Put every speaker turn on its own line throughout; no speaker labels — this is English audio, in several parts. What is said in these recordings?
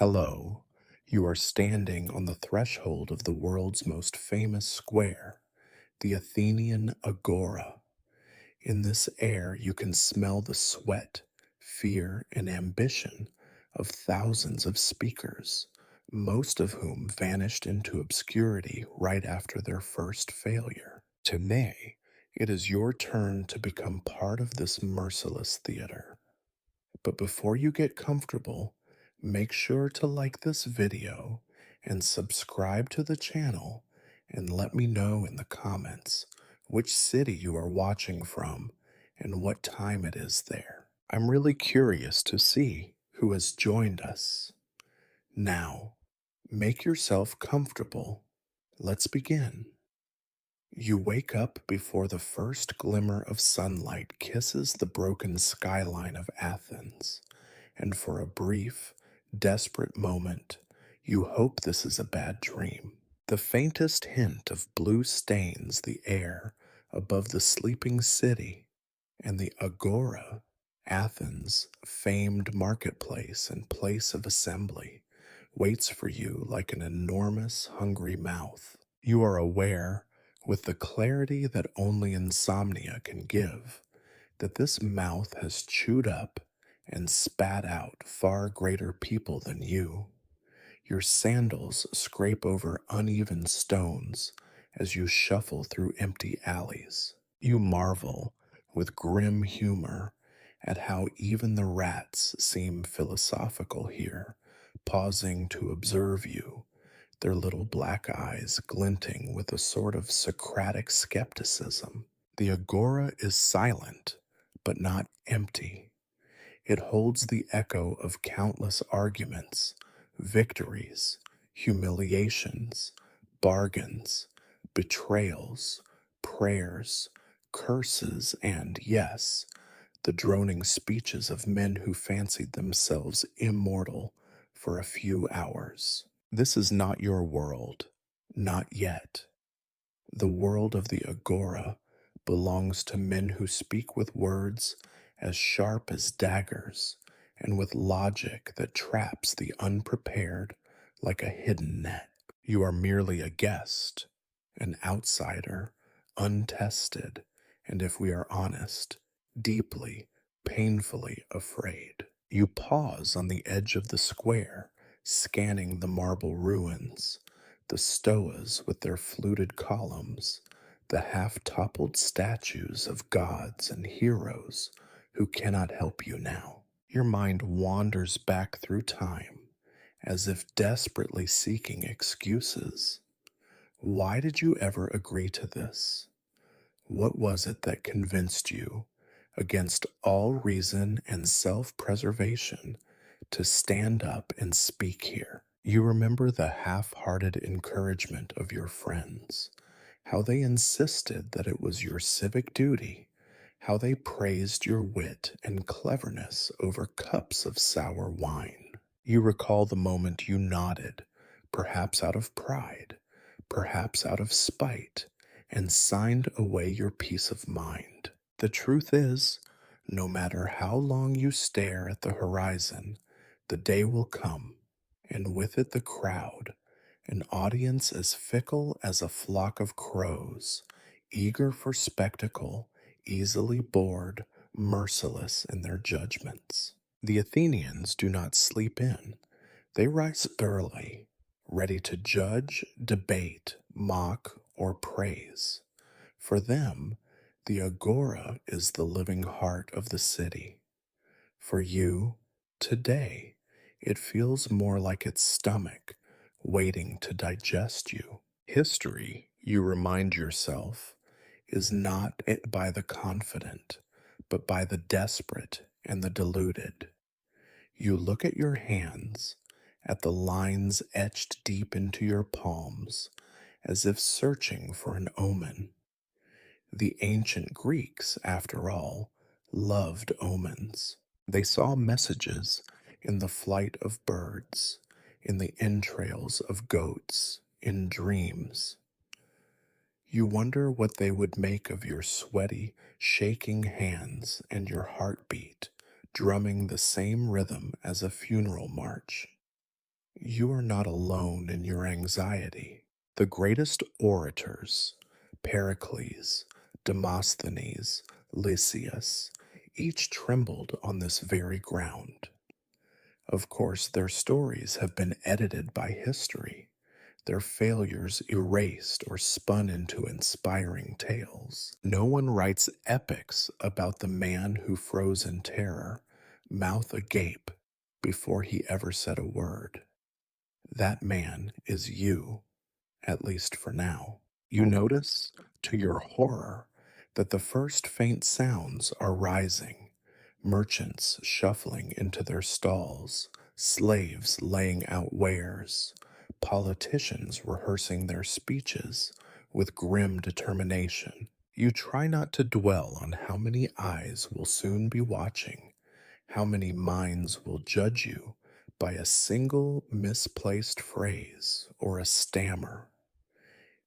Hello, you are standing on the threshold of the world's most famous square, the Athenian agora. In this air, you can smell the sweat, fear, and ambition of thousands of speakers, most of whom vanished into obscurity right after their first failure. Today, it is your turn to become part of this merciless theater. But before you get comfortable, make sure to like this video and subscribe to the channel and let me know in the comments which city you are watching from and what time it is there. I'm really curious to see who has joined us. Now, make yourself comfortable. Let's begin. You wake up before the first glimmer of sunlight kisses the broken skyline of Athens, and for a brief, desperate moment, you hope this is a bad dream. The faintest hint of blue stains the air above the sleeping city, and the agora, Athens' famed marketplace and place of assembly, waits for you like an enormous, hungry mouth. You are aware, with the clarity that only insomnia can give, that this mouth has chewed up and spat out far greater people than you. Your sandals scrape over uneven stones as you shuffle through empty alleys. You marvel with grim humor at how even the rats seem philosophical here, pausing to observe you, their little black eyes glinting with a sort of Socratic skepticism. The agora is silent, but not empty. It holds the echo of countless arguments, victories, humiliations, bargains, betrayals, prayers, curses, and, yes, the droning speeches of men who fancied themselves immortal for a few hours. This is not your world, not yet. The world of the agora belongs to men who speak with words as sharp as daggers and with logic that traps the unprepared like a hidden net. You are merely a guest, an outsider, untested, and if we are honest, deeply, painfully afraid. You pause on the edge of the square, scanning the marble ruins, the stoas with their fluted columns, the half-toppled statues of gods and heroes who cannot help you now. Your mind wanders back through time, as if desperately seeking excuses. Why did you ever agree to this? What was it that convinced you, against all reason and self-preservation, to stand up and speak here? You remember the half-hearted encouragement of your friends, how they insisted that it was your civic duty, how they praised your wit and cleverness over cups of sour wine. You recall the moment you nodded, perhaps out of pride, perhaps out of spite, and signed away your peace of mind. The truth is, no matter how long you stare at the horizon, the day will come, and with it the crowd, an audience as fickle as a flock of crows, eager for spectacle, easily bored, merciless in their judgments. The Athenians do not sleep in. They rise early, ready to judge, debate, mock, or praise. For them, the agora is the living heart of the city. For you, today, it feels more like its stomach, waiting to digest you. History, you remind yourself, is not by the confident, but by the desperate and the deluded. You look at your hands, at the lines etched deep into your palms, as if searching for an omen. The ancient Greeks, after all, loved omens. They saw messages in the flight of birds, in the entrails of goats, in dreams. You wonder what they would make of your sweaty, shaking hands and your heartbeat drumming the same rhythm as a funeral march. You are not alone in your anxiety. The greatest orators, Pericles, Demosthenes, Lysias, each trembled on this very ground. Of course, their stories have been edited by history, their failures erased or spun into inspiring tales. No one writes epics about the man who froze in terror, mouth agape, before he ever said a word. That man is you, at least for now. You notice, to your horror, that the first faint sounds are rising, merchants shuffling into their stalls, slaves laying out wares, politicians rehearsing their speeches with grim determination. You try not to dwell on how many eyes will soon be watching, how many minds will judge you by a single misplaced phrase or a stammer.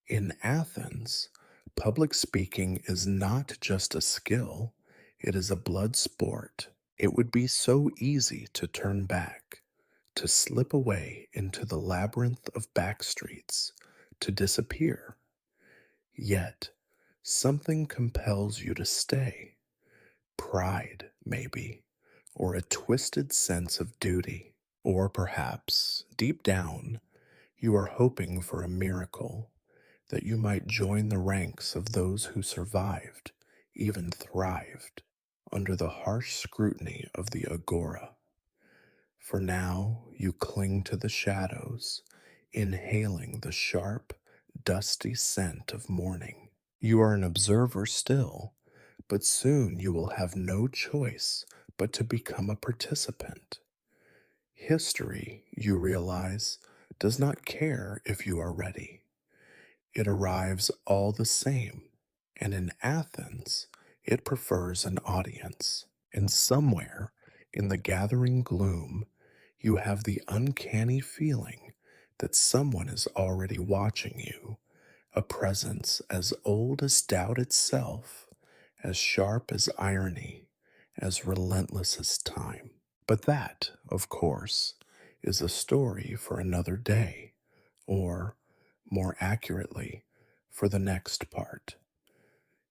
In Athens, public speaking is not just a skill, it is a blood sport. It would be so easy to turn back, to slip away into the labyrinth of back streets, to disappear. Yet, something compels you to stay. Pride, maybe, or a twisted sense of duty. Or perhaps, deep down, you are hoping for a miracle, that you might join the ranks of those who survived, even thrived, under the harsh scrutiny of the agora. For now you cling to the shadows, inhaling the sharp, dusty scent of morning. You are an observer still, but soon you will have no choice but to become a participant. History, you realize, does not care if you are ready. It arrives all the same, and in Athens, it prefers an audience. And somewhere in the gathering gloom, you have the uncanny feeling that someone is already watching you, a presence as old as doubt itself, as sharp as irony, as relentless as time. But that, of course, is a story for another day, or, more accurately, for the next part.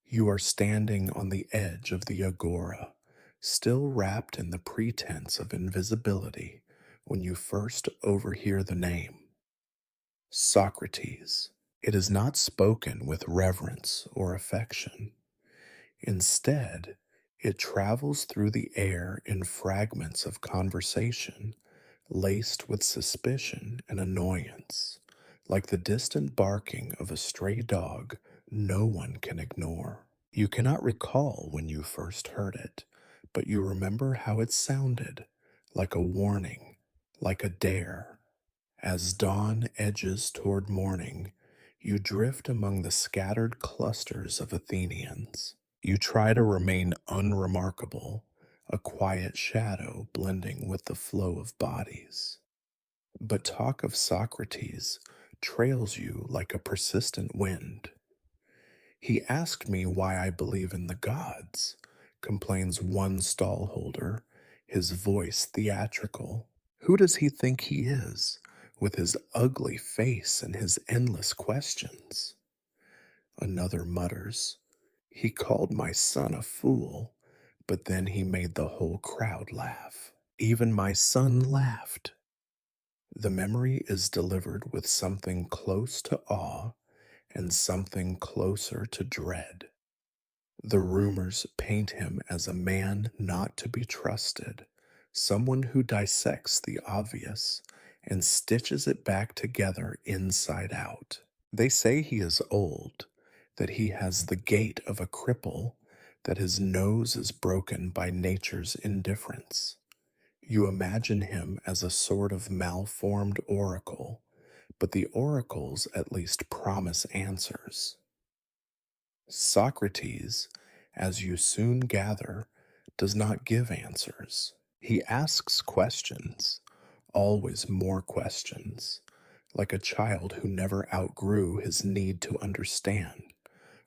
You are standing on the edge of the agora, still wrapped in the pretense of invisibility, when you first overhear the name Socrates. It is not spoken with reverence or affection. Instead, it travels through the air in fragments of conversation, laced with suspicion and annoyance, like the distant barking of a stray dog no one can ignore. You cannot recall when you first heard it, but you remember how it sounded, like a warning, like a dare. As dawn edges toward morning, you drift among the scattered clusters of Athenians. You try to remain unremarkable, a quiet shadow blending with the flow of bodies. But talk of Socrates trails you like a persistent wind. He asked me why I believe in the gods, complains one stallholder, his voice theatrical. Who does he think he is, with his ugly face and his endless questions? Another mutters, he called my son a fool, but then he made the whole crowd laugh. Even my son laughed. The memory is delivered with something close to awe and something closer to dread. The rumors paint him as a man not to be trusted, someone who dissects the obvious and stitches it back together inside out. They say he is old, that he has the gait of a cripple, that his nose is broken by nature's indifference. You imagine him as a sort of malformed oracle, but the oracles at least promise answers. Socrates, as you soon gather, does not give answers. He asks questions, always more questions, like a child who never outgrew his need to understand,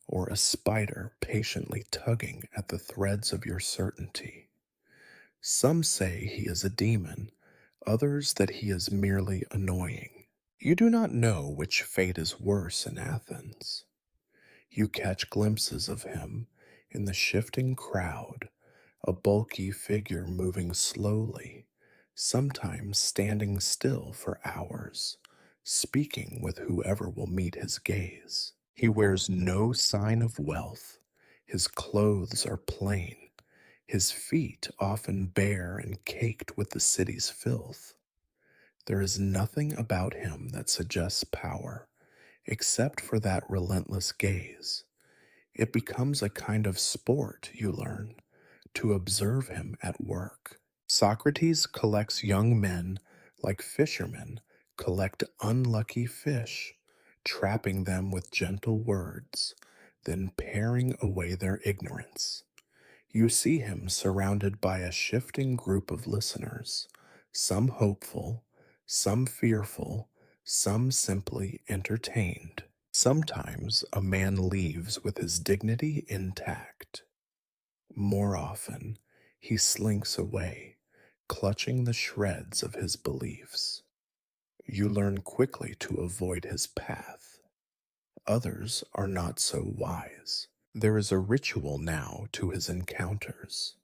or a spider patiently tugging at the threads of your certainty. Some say he is a demon, others that he is merely annoying. You do not know which fate is worse in Athens. You catch glimpses of him in the shifting crowd, a bulky figure moving slowly, sometimes standing still for hours, speaking with whoever will meet his gaze. He wears no sign of wealth. His clothes are plain, his feet often bare and caked with the city's filth. There is nothing about him that suggests power, except for that relentless gaze. It becomes a kind of sport, you learn, to observe him at work. Socrates collects young men like fishermen collect unlucky fish, trapping them with gentle words, then paring away their ignorance. You see him surrounded by a shifting group of listeners, some hopeful, some fearful, some simply entertained. Sometimes a man leaves with his dignity intact. More often, he slinks away, clutching the shreds of his beliefs. You learn quickly to avoid his path. Others are not so wise. There is a ritual now to his encounters.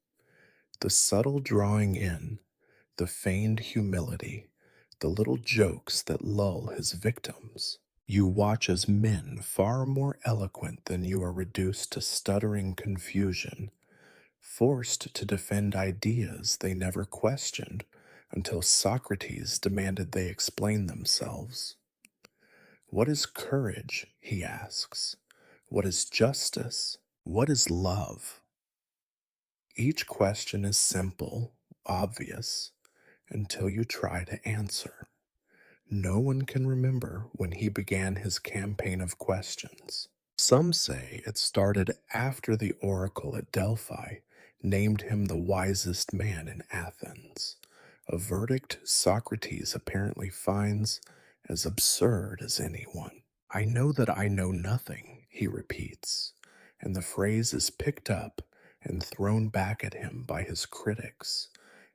The subtle drawing in, the feigned humility, the little jokes that lull his victims. You watch as men far more eloquent than you are reduced to stuttering confusion, forced to defend ideas they never questioned until Socrates demanded they explain themselves. What is courage? He asks. What is justice? What is love? Each question is simple, obvious, until you try to answer. No one can remember when he began his campaign of questions. Some say it started after the oracle at Delphi named him the wisest man in Athens, a verdict Socrates apparently finds as absurd as anyone. I know that I know nothing, he repeats, and the phrase is picked up and thrown back at him by his critics,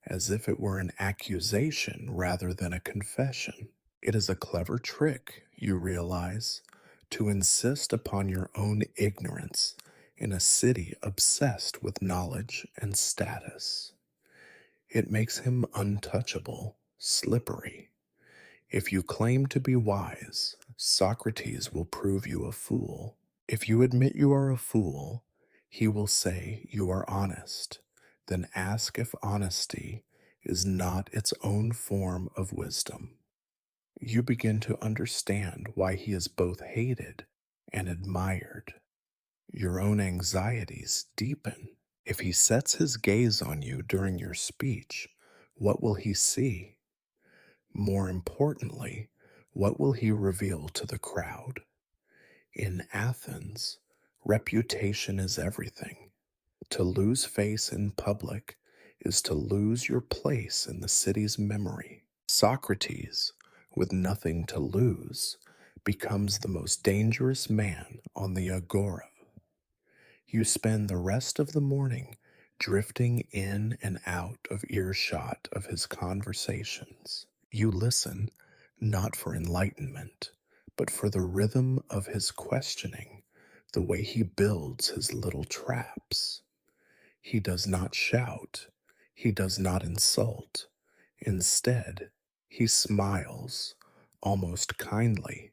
as if it were an accusation rather than a confession. It is a clever trick, you realize, to insist upon your own ignorance in a city obsessed with knowledge and status. It makes him untouchable, slippery. If you claim to be wise, Socrates will prove you a fool. If you admit you are a fool, he will say you are honest. Then ask if honesty is not its own form of wisdom. You begin to understand why he is both hated and admired. Your own anxieties deepen. If he sets his gaze on you during your speech, what will he see? More importantly, what will he reveal to the crowd? In Athens, reputation is everything. To lose face in public is to lose your place in the city's memory. Socrates, with nothing to lose, becomes the most dangerous man on the agora. You spend the rest of the morning drifting in and out of earshot of his conversations. You listen not for enlightenment, but for the rhythm of his questioning, the way he builds his little traps. He does not shout, he does not insult. Instead, he smiles, almost kindly,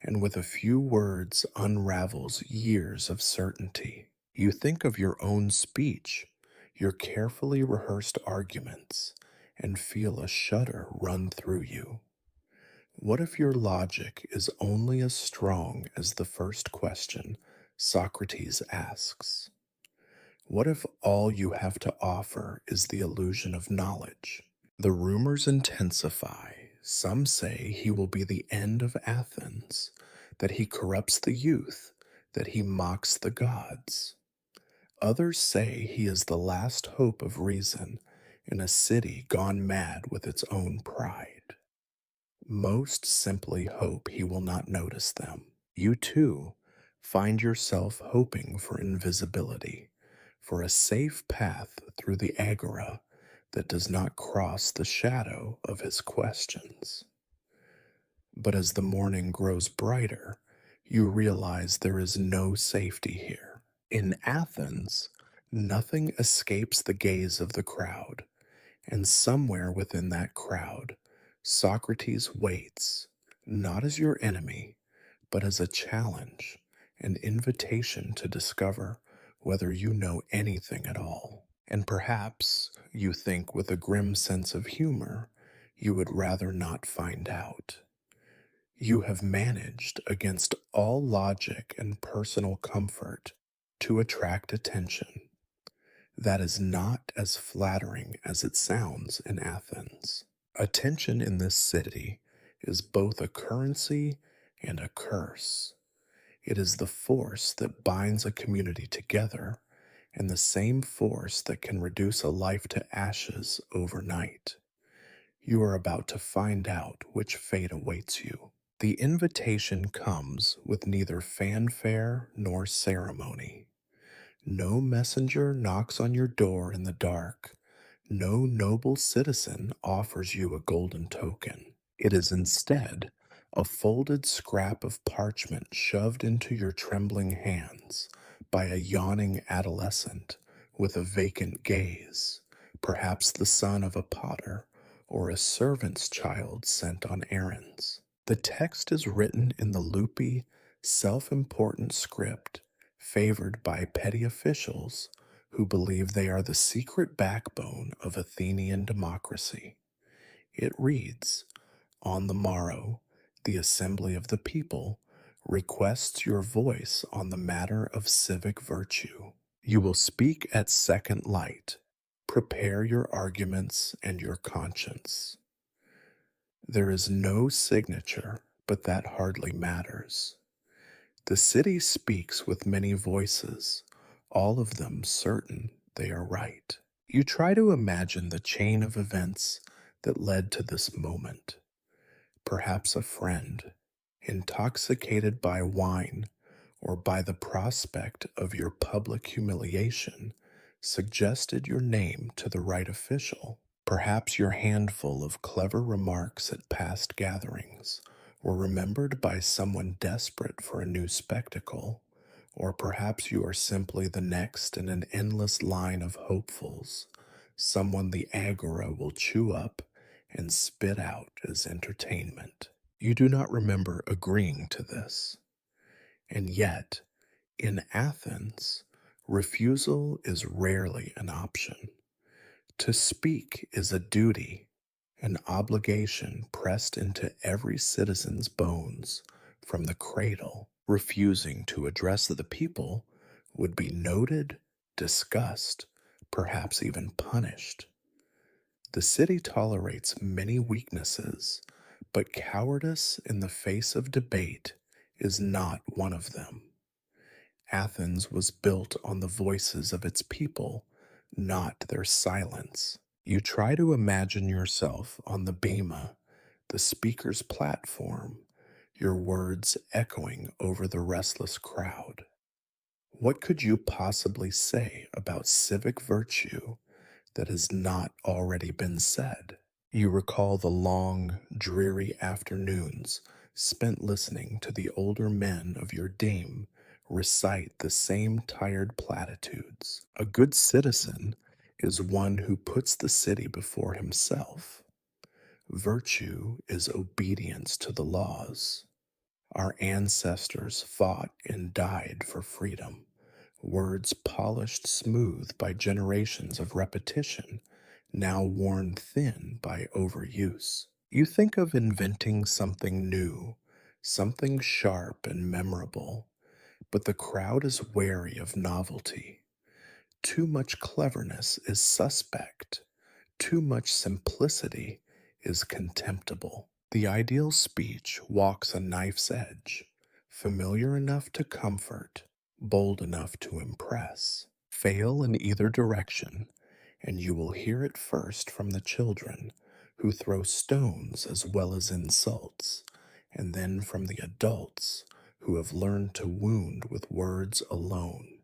and with a few words unravels years of certainty. You think of your own speech, your carefully rehearsed arguments, and feel a shudder run through you. What if your logic is only as strong as the first question Socrates asks? What if all you have to offer is the illusion of knowledge? The rumors intensify. Some say he will be the end of Athens, that he corrupts the youth, that he mocks the gods. Others say he is the last hope of reason in a city gone mad with its own pride. Most simply hope he will not notice them. You too find yourself hoping for invisibility, for a safe path through the agora that does not cross the shadow of his questions. But as the morning grows brighter, you realize there is no safety here. In Athens, nothing escapes the gaze of the crowd, and somewhere within that crowd, Socrates waits, not as your enemy, but as a challenge, an invitation to discover whether you know anything at all. And perhaps you think with a grim sense of humor, you would rather not find out. You have managed, against all logic and personal comfort, to attract attention. That is not as flattering as it sounds in Athens. Attention in this city is both a currency and a curse. It is the force that binds a community together, and the same force that can reduce a life to ashes overnight. You are about to find out which fate awaits you. The invitation comes with neither fanfare nor ceremony. No messenger knocks on your door in the dark. No noble citizen offers you a golden token. It is instead a folded scrap of parchment shoved into your trembling hands by a yawning adolescent with a vacant gaze, perhaps the son of a potter or a servant's child sent on errands. The text is written in the loopy, self important script favored by petty officials who believe they are the secret backbone of Athenian democracy. It reads, "On the morrow, the assembly of the people requests your voice on the matter of civic virtue. You will speak at second light. Prepare your arguments and your conscience." There is no signature, but that hardly matters. The city speaks with many voices, all of them certain they are right. You try to imagine the chain of events that led to this moment. Perhaps a friend, intoxicated by wine or by the prospect of your public humiliation, suggested your name to the right official. Perhaps your handful of clever remarks at past gatherings were remembered by someone desperate for a new spectacle, or perhaps you are simply the next in an endless line of hopefuls, someone the agora will chew up and spit out as entertainment. You do not remember agreeing to this, and yet, in Athens, refusal is rarely an option. To speak is a duty, an obligation pressed into every citizen's bones from the cradle. Refusing to address the people would be noted, discussed, perhaps even punished. The city tolerates many weaknesses, but cowardice in the face of debate is not one of them. Athens was built on the voices of its people, not their silence. You try to imagine yourself on the bema, the speaker's platform, your words echoing over the restless crowd. What could you possibly say about civic virtue that has not already been said? You recall the long, dreary afternoons spent listening to the older men of your deme recite the same tired platitudes. A good citizen is one who puts the city before himself. Virtue is obedience to the laws. Our ancestors fought and died for freedom, words polished smooth by generations of repetition, now worn thin by overuse. You think of inventing something new, something sharp and memorable, but the crowd is wary of novelty. Too much cleverness is suspect. Too much simplicity is contemptible. The ideal speech walks a knife's edge, familiar enough to comfort, bold enough to impress. Fail in either direction, and you will hear it first from the children, who throw stones as well as insults, and then from the adults, who have learned to wound with words alone.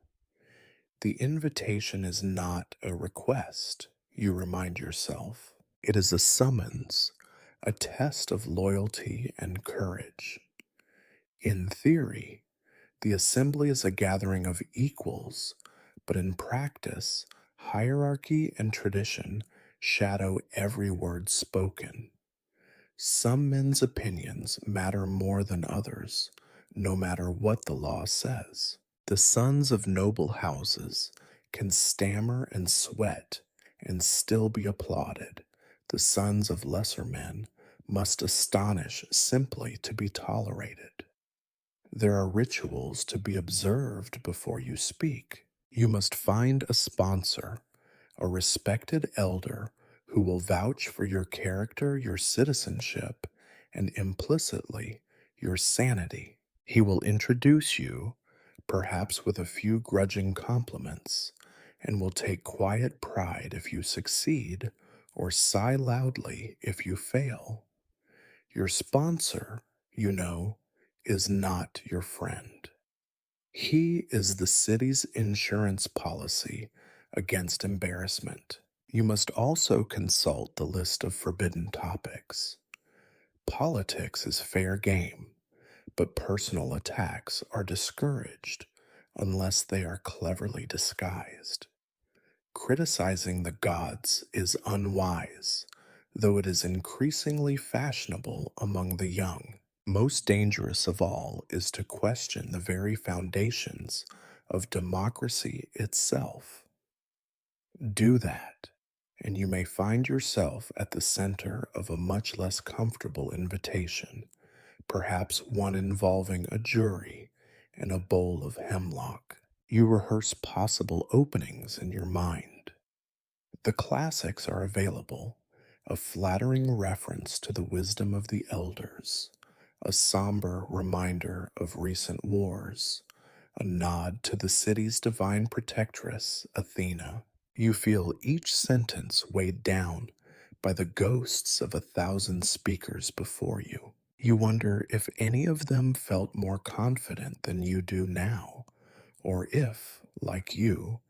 The invitation is not a request. You remind yourself. It is a summons, a test of loyalty and courage. In theory, the assembly is a gathering of equals, but in practice, hierarchy and tradition shadow every word spoken. Some men's opinions matter more than others, no matter what the law says. The sons of noble houses can stammer and sweat and still be applauded. The sons of lesser men must astonish simply to be tolerated. There are rituals to be observed before you speak. You must find a sponsor, a respected elder who will vouch for your character, your citizenship, and implicitly your sanity. He will introduce you, perhaps with a few grudging compliments, and will take quiet pride if you succeed or sigh loudly if you fail. Your sponsor, you know, is not your friend. He is the city's insurance policy against embarrassment. You must also consult the list of forbidden topics. Politics is fair game, but personal attacks are discouraged unless they are cleverly disguised. Criticizing the gods is unwise, though it is increasingly fashionable among the young. Most dangerous of all is to question the very foundations of democracy itself. Do that, and you may find yourself at the center of a much less comfortable invitation, perhaps one involving a jury and a bowl of hemlock. You rehearse possible openings in your mind. The classics are available, a flattering reference to the wisdom of the elders, a somber reminder of recent wars, a nod to the city's divine protectress, Athena. You feel each sentence weighed down by the ghosts of 1,000 speakers before you. You wonder if any of them felt more confident than you do now, or if, like you,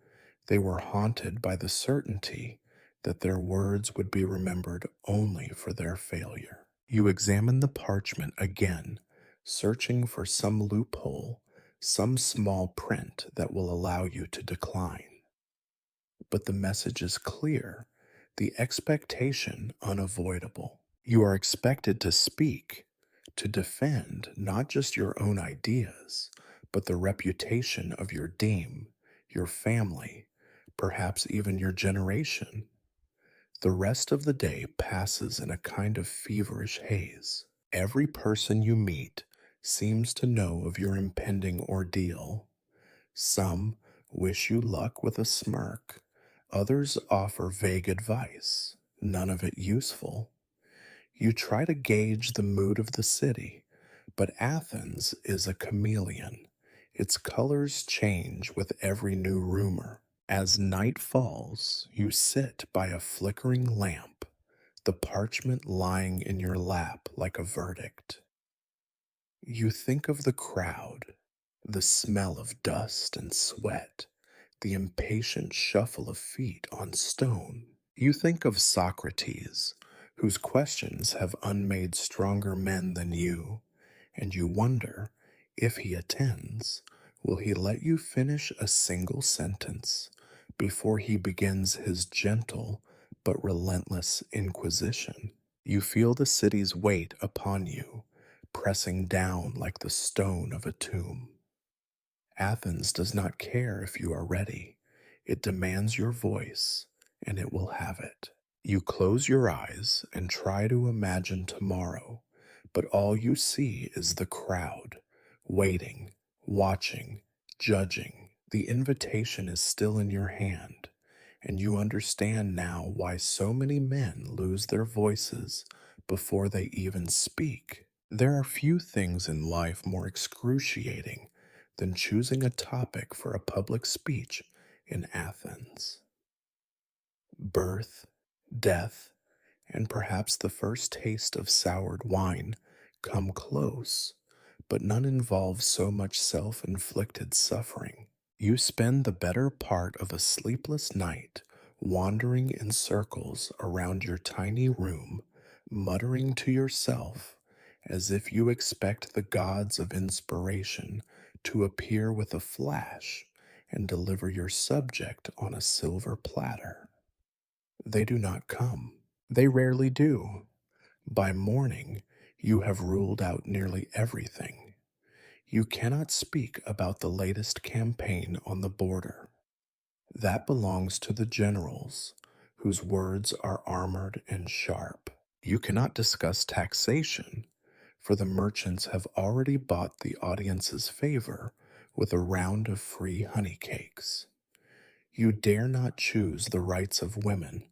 they were haunted by the certainty that their words would be remembered only for their failure. You examine the parchment again, searching for some loophole, some small print that will allow you to decline. But the message is clear, the expectation unavoidable. You are expected to speak, to defend not just your own ideas, but the reputation of your deme, your family, perhaps even your generation. The rest of the day passes in a kind of feverish haze. Every person you meet seems to know of your impending ordeal. Some wish you luck with a smirk, others offer vague advice, none of it useful. You try to gauge the mood of the city, but Athens is a chameleon. Its colors change with every new rumor. As night falls, you sit by a flickering lamp, the parchment lying in your lap like a verdict. You think of the crowd, the smell of dust and sweat, the impatient shuffle of feet on stone. You think of Socrates, whose questions have unmade stronger men than you, and you wonder, if he attends, will he let you finish a single sentence before he begins his gentle but relentless inquisition? You feel the city's weight upon you, pressing down like the stone of a tomb. Athens does not care if you are ready. It demands your voice, and it will have it. You close your eyes and try to imagine tomorrow, but all you see is the crowd, waiting, watching, judging. The invitation is still in your hand, and you understand now why so many men lose their voices before they even speak. There are few things in life more excruciating than choosing a topic for a public speech in Athens. Birth, death, and perhaps the first taste of soured wine come close, but none involve so much self inflicted suffering. You spend the better part of a sleepless night wandering in circles around your tiny room, muttering to yourself as if you expect the gods of inspiration to appear with a flash and deliver your subject on a silver platter. They do not come. They rarely do. By morning, you have ruled out nearly everything. You cannot speak about the latest campaign on the border. That belongs to the generals, whose words are armored and sharp. You cannot discuss taxation, for the merchants have already bought the audience's favor with a round of free honey cakes. You dare not choose the rights of women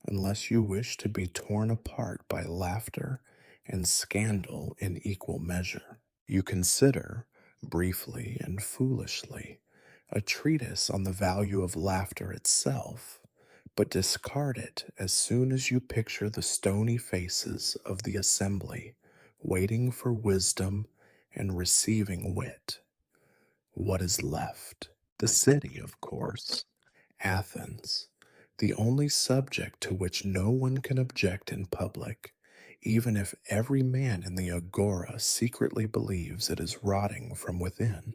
unless you wish to be torn apart by laughter and scandal in equal measure. You consider, briefly and foolishly, a treatise on the value of laughter itself, but discard it as soon as you picture the stony faces of the assembly, waiting for wisdom and receiving wit. What is left? The city, of course. Athens, the only subject to which no one can object in public, even if every man in the agora secretly believes it is rotting from within.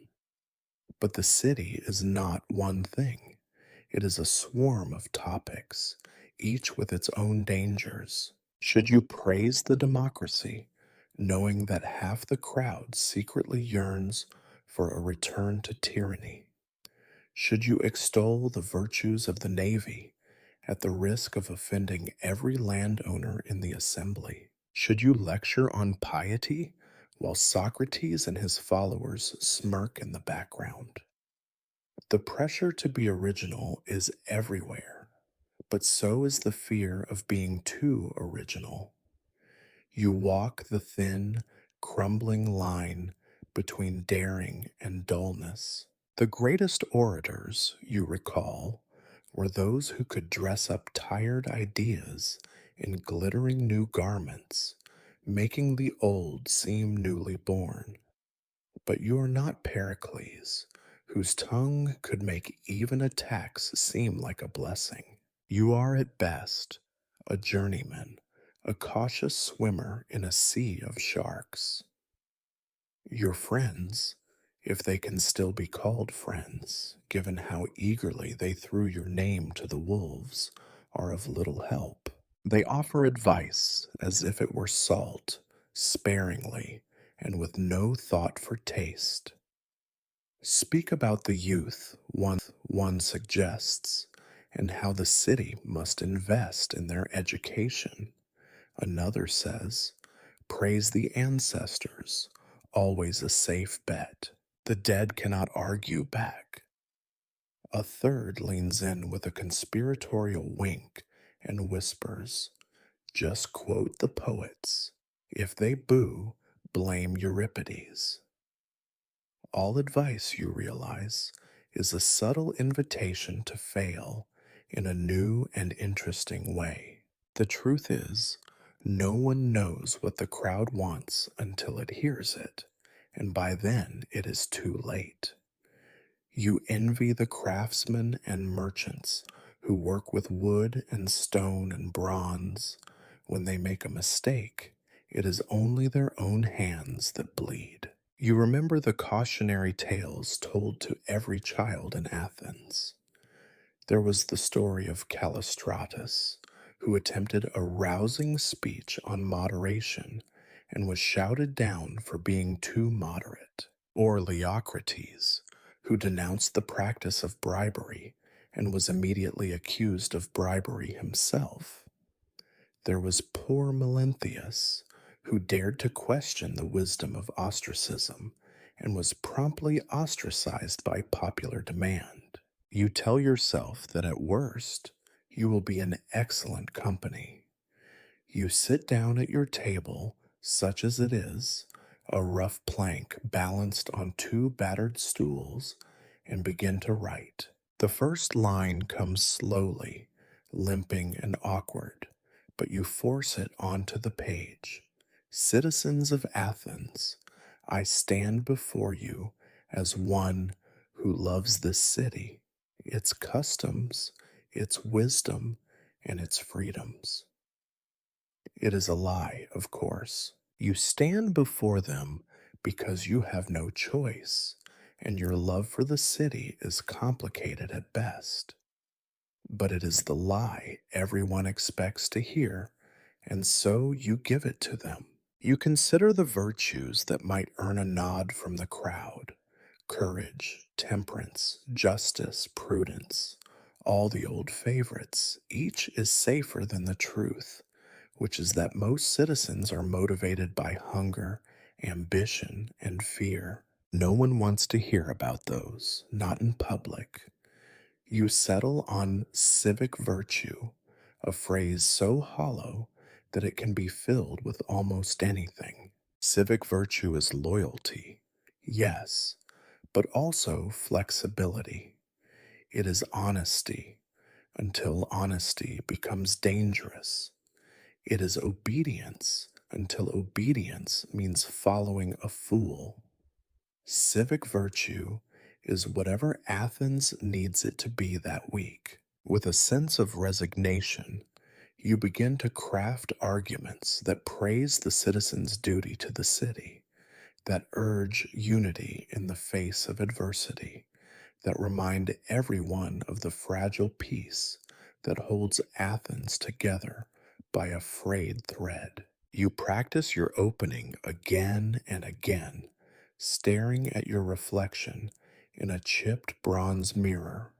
But the city is not one thing. It is a swarm of topics, each with its own dangers. Should you praise the democracy, knowing that half the crowd secretly yearns for a return to tyranny? Should you extol the virtues of the Navy at the risk of offending every landowner in the assembly? Should you lecture on piety while Socrates and his followers smirk in the background? The pressure to be original is everywhere, but so is the fear of being too original. You walk the thin, crumbling line between daring and dullness. The greatest orators, you recall, were those who could dress up tired ideas in glittering new garments, making the old seem newly born. But you are not Pericles, whose tongue could make even a tax seem like a blessing. You are at best a journeyman, a cautious swimmer in a sea of sharks. Your friends, if they can still be called friends, given how eagerly they threw your name to the wolves, are of little help. They offer advice as if it were salt, sparingly, and with no thought for taste. Speak about the youth, one suggests, and how the city must invest in their education. Another says, praise the ancestors, always a safe bet. The dead cannot argue back. A third leans in with a conspiratorial wink and whispers, just quote the poets. If they boo, blame Euripides. All advice, you realize, is a subtle invitation to fail in a new and interesting way. The truth is, no one knows what the crowd wants until it hears it, and by then it is too late. You envy the craftsmen and merchants who work with wood and stone and bronze. When they make a mistake, it is only their own hands that bleed. You remember the cautionary tales told to every child in Athens. There was the story of Callistratus, who attempted a rousing speech on moderation and was shouted down for being too moderate, or Leocrates, who denounced the practice of bribery and was immediately accused of bribery himself. There was poor Melanthius, who dared to question the wisdom of ostracism and was promptly ostracized by popular demand. You tell yourself that at worst, you will be in excellent company. You sit down at your table, such as it is, a rough plank balanced on two battered stools, and begin to write. The first line comes slowly, limping and awkward, but you force it onto the page. Citizens of Athens, I stand before you as one who loves this city, its customs, its wisdom, and its freedoms. It is a lie, of course. You stand before them because you have no choice, and your love for the city is complicated at best. But it is the lie everyone expects to hear, and so you give it to them. You consider the virtues that might earn a nod from the crowd: courage, temperance, justice, prudence, all the old favorites. Each is safer than the truth, which is that most citizens are motivated by hunger, ambition, and fear. No one wants to hear about those, not in public. You settle on civic virtue, a phrase so hollow that it can be filled with almost anything. Civic virtue is loyalty, yes, but also flexibility. It is honesty until honesty becomes dangerous. It is obedience until obedience means following a fool. Civic virtue is whatever Athens needs it to be that week. With a sense of resignation, you begin to craft arguments that praise the citizens' duty to the city, that urge unity in the face of adversity, that remind everyone of the fragile peace that holds Athens together by a frayed thread. You practice your opening again and again, staring at your reflection in a chipped bronze mirror.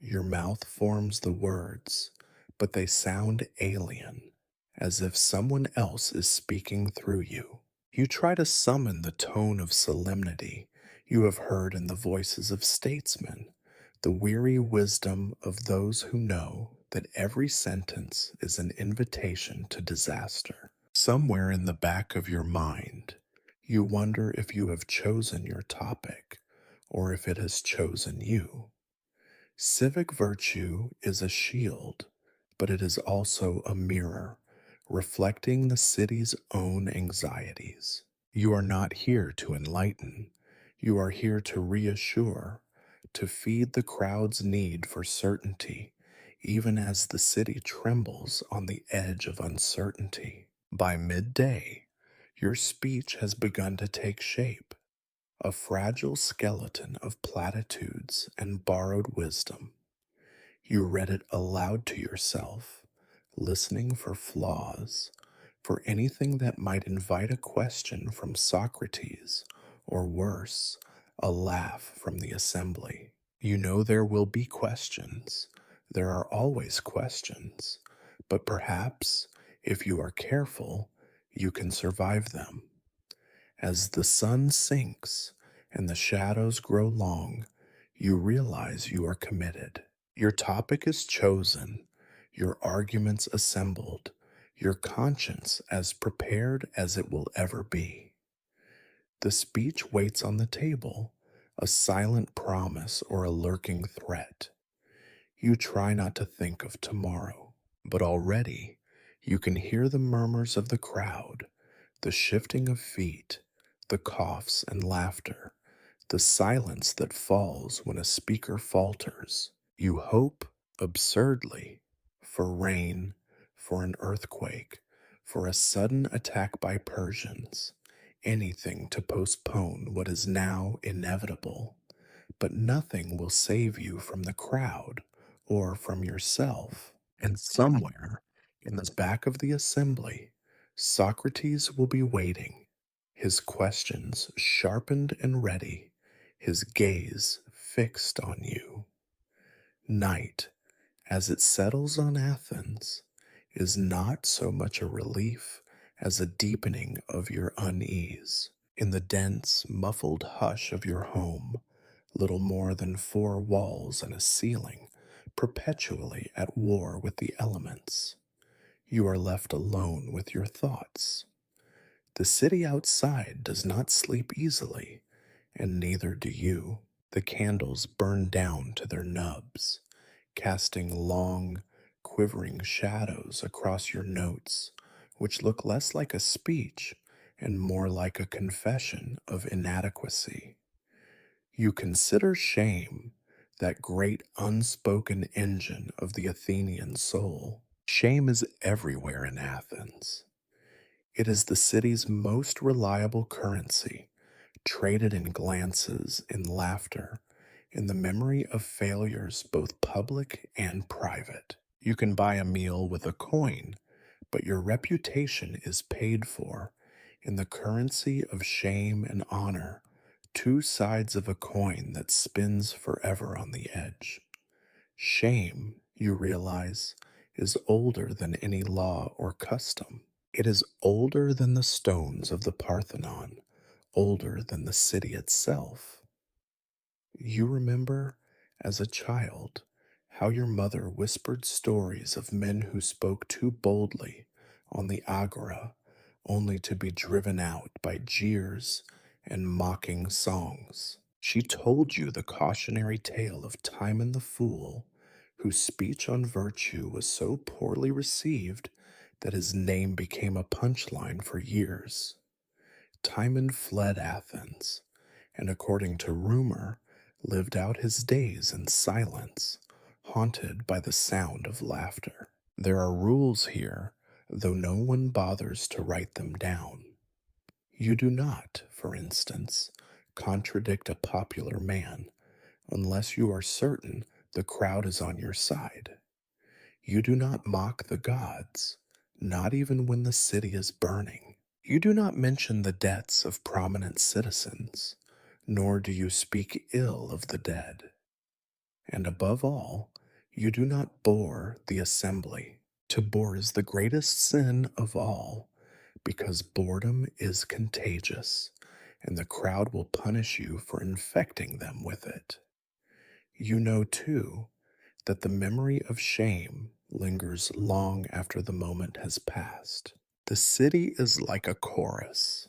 Your mouth forms the words, but they sound alien, as if someone else is speaking through you. You try to summon the tone of solemnity you have heard in the voices of statesmen, the weary wisdom of those who know that every sentence is an invitation to disaster. Somewhere in the back of your mind, you wonder if you have chosen your topic or if it has chosen you. Civic virtue is a shield, but it is also a mirror, reflecting the city's own anxieties. You are not here to enlighten, you are here to reassure, to feed the crowd's need for certainty, even as the city trembles on the edge of uncertainty. By midday, your speech has begun to take shape, a fragile skeleton of platitudes and borrowed wisdom. You read it aloud to yourself, listening for flaws, for anything that might invite a question from Socrates, or worse, a laugh from the assembly. You know there will be questions. There are always questions. But perhaps, if you are careful, you can survive them. As the sun sinks and the shadows grow long, you realize you are committed. Your topic is chosen, your arguments assembled, your conscience as prepared as it will ever be. The speech waits on the table, a silent promise or a lurking threat. You try not to think of tomorrow, but already you can hear the murmurs of the crowd, the shifting of feet, the coughs and laughter, the silence that falls when a speaker falters. You hope, absurdly, for rain, for an earthquake, for a sudden attack by Persians, anything to postpone what is now inevitable. But nothing will save you from the crowd or from yourself. And somewhere in the back of the assembly, Socrates will be waiting, his questions sharpened and ready, his gaze fixed on you. Night, as it settles on Athens, is not so much a relief as a deepening of your unease. In the dense, muffled hush of your home, little more than four walls and a ceiling, perpetually at war with the elements, you are left alone with your thoughts. The city outside does not sleep easily, and neither do you. The candles burn down to their nubs, casting long, quivering shadows across your notes, which look less like a speech and more like a confession of inadequacy. You consider shame, that great unspoken engine of the Athenian soul. Shame is everywhere in Athens. It is the city's most reliable currency, traded in glances, in laughter, in the memory of failures both public and private. You can buy a meal with a coin, but your reputation is paid for in the currency of shame and honor, two sides of a coin that spins forever on the edge. Shame, you realize, is older than any law or custom. It is older than the stones of the Parthenon, older than the city itself. You remember, as a child, how your mother whispered stories of men who spoke too boldly on the agora, only to be driven out by jeers and mocking songs. She told you the cautionary tale of Timon the Fool, whose speech on virtue was so poorly received that his name became a punchline for years. Timon fled Athens, and according to rumor, lived out his days in silence, haunted by the sound of laughter. There are rules here, though no one bothers to write them down. You do not, for instance, contradict a popular man unless you are certain the crowd is on your side. You do not mock the gods, not even when the city is burning. You do not mention the debts of prominent citizens, nor do you speak ill of the dead. And above all, you do not bore the assembly. To bore is the greatest sin of all, because boredom is contagious, and the crowd will punish you for infecting them with it. You know, too, that the memory of shame lingers long after the moment has passed. The city is like a chorus.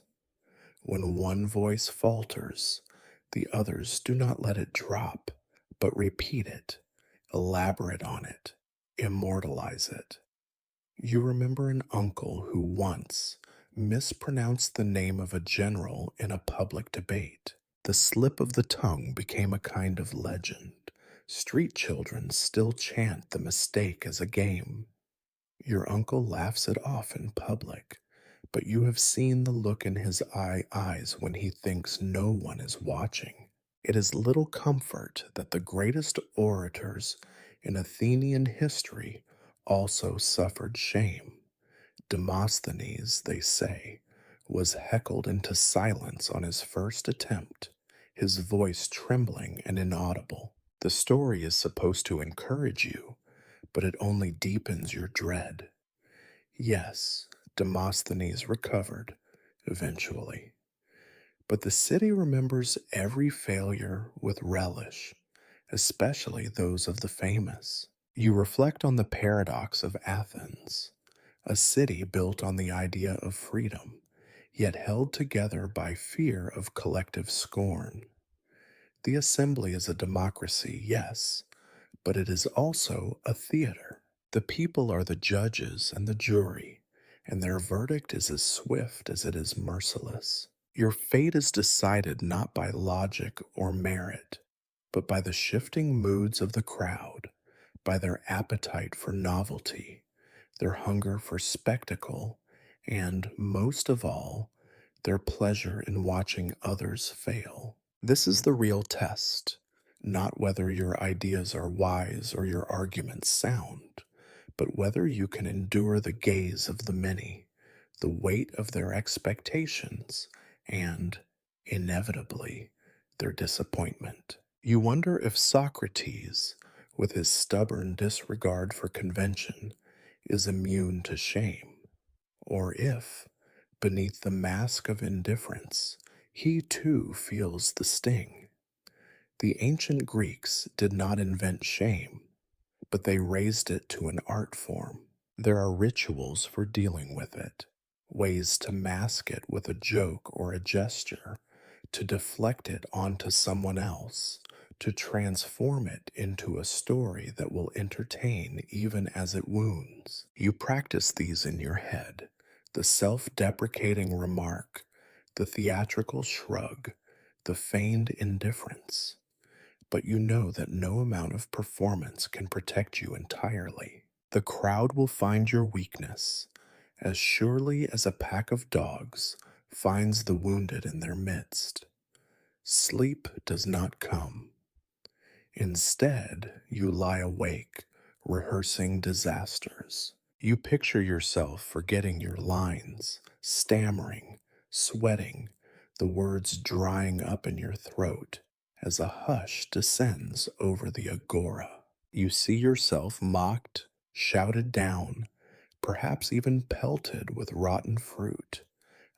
When one voice falters, the others do not let it drop, but repeat it, elaborate on it, immortalize it. You remember an uncle who once mispronounced the name of a general in a public debate. The slip of the tongue became a kind of legend. Street children still chant the mistake as a game. Your uncle laughs it off in public, but you have seen the look in his eyes when he thinks no one is watching. It is little comfort that the greatest orators in Athenian history also suffered shame. Demosthenes, they say, was heckled into silence on his first attempt, his voice trembling and inaudible. The story is supposed to encourage you, but it only deepens your dread. Yes, Demosthenes recovered, eventually. But the city remembers every failure with relish, especially those of the famous. You reflect on the paradox of Athens, a city built on the idea of freedom, yet held together by fear of collective scorn. The assembly is a democracy, yes, but it is also a theater. The people are the judges and the jury, and their verdict is as swift as it is merciless. Your fate is decided not by logic or merit, but by the shifting moods of the crowd, by their appetite for novelty, their hunger for spectacle, and, most of all, their pleasure in watching others fail. This is the real test, not whether your ideas are wise or your arguments sound, but whether you can endure the gaze of the many, the weight of their expectations, and, inevitably, their disappointment. You wonder if Socrates, with his stubborn disregard for convention, is immune to shame, or if, beneath the mask of indifference, he too feels the sting. The ancient Greeks did not invent shame, but they raised it to an art form. There are rituals for dealing with it, ways to mask it with a joke or a gesture, to deflect it onto someone else, to transform it into a story that will entertain even as it wounds. You practice these in your head, the self-deprecating remark, the theatrical shrug, the feigned indifference. but you know that no amount of performance can protect you entirely. The crowd will find your weakness as surely as a pack of dogs finds the wounded in their midst. Sleep does not come. Instead, you lie awake, rehearsing disasters. You picture yourself forgetting your lines, stammering, sweating, the words drying up in your throat as a hush descends over the agora. You see yourself mocked, shouted down, perhaps even pelted with rotten fruit,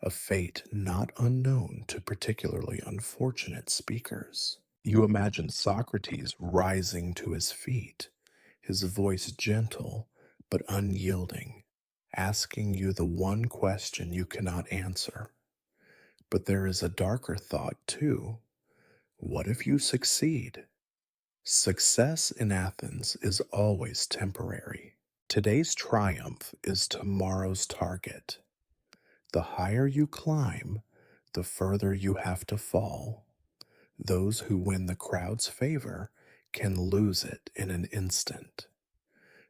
a fate not unknown to particularly unfortunate speakers. You imagine Socrates rising to his feet, his voice gentle but unyielding, asking you the one question you cannot answer. But there is a darker thought, too. What if you succeed? Success in Athens is always temporary. Today's triumph is tomorrow's target. The higher you climb, the further you have to fall. Those who win the crowd's favor can lose it in an instant.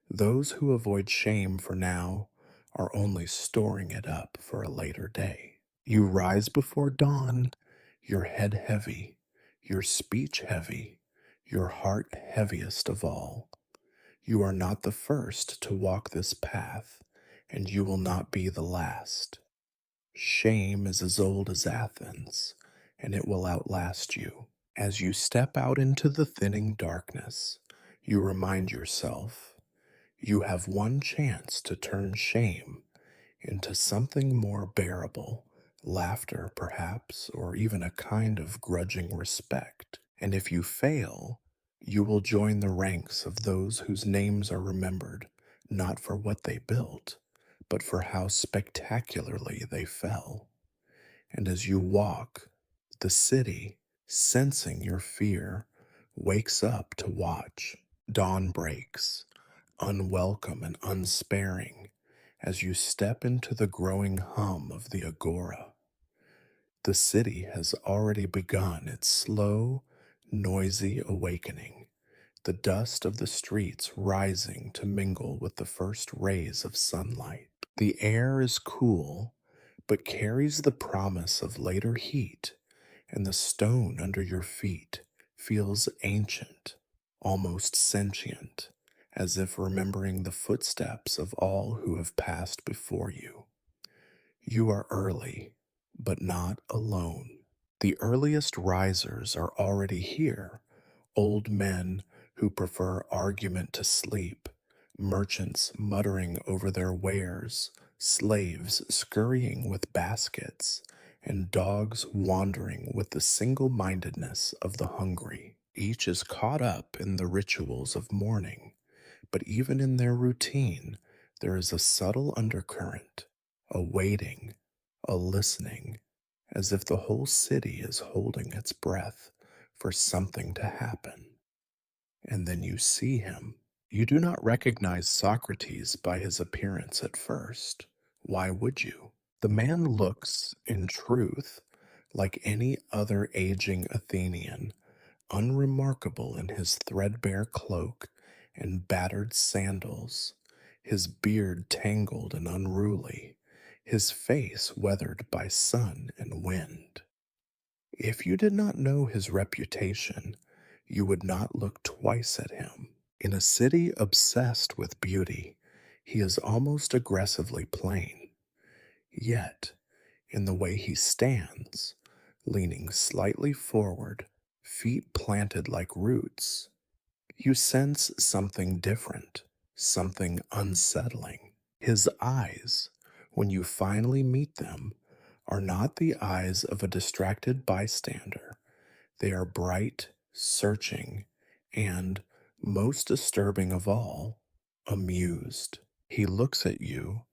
Those who avoid shame for now are only storing it up for a later day. You rise before dawn, your head heavy, your speech heavy, your heart heaviest of all. You are not the first to walk this path, and you will not be the last. Shame is as old as Athens, and it will outlast you. As you step out into the thinning darkness, you remind yourself you have one chance to turn shame into something more bearable, laughter perhaps, or even a kind of grudging respect. And if you fail, you will join the ranks of those whose names are remembered, not for what they built, but for how spectacularly they fell. And as you walk, the city, sensing your fear, wakes up to watch. Dawn breaks, unwelcome and unsparing, as you step into the growing hum of the agora. The city has already begun its slow, noisy awakening, the dust of the streets rising to mingle with the first rays of sunlight. The air is cool, but carries the promise of later heat, and the stone under your feet feels ancient, almost sentient, as if remembering the footsteps of all who have passed before you. You are early, but not alone. The earliest risers are already here, old men who prefer argument to sleep, merchants muttering over their wares, slaves scurrying with baskets, and dogs wandering with the single mindedness of the hungry. Each is caught up in the rituals of mourning, but even in their routine, there is a subtle undercurrent, a waiting, a listening, as if the whole city is holding its breath for something to happen. And then you see him. You do not recognize Socrates by his appearance at first. Why would you? The man looks, in truth, like any other aging Athenian, unremarkable in his threadbare cloak and battered sandals, his beard tangled and unruly, his face weathered by sun and wind. If you did not know his reputation, you would not look twice at him. In a city obsessed with beauty, he is almost aggressively plain. Yet, in the way he stands, leaning slightly forward, feet planted like roots, you sense something different, something unsettling. His eyes, when you finally meet them, are not the eyes of a distracted bystander. They are bright, searching, and, most disturbing of all, amused. He looks at you,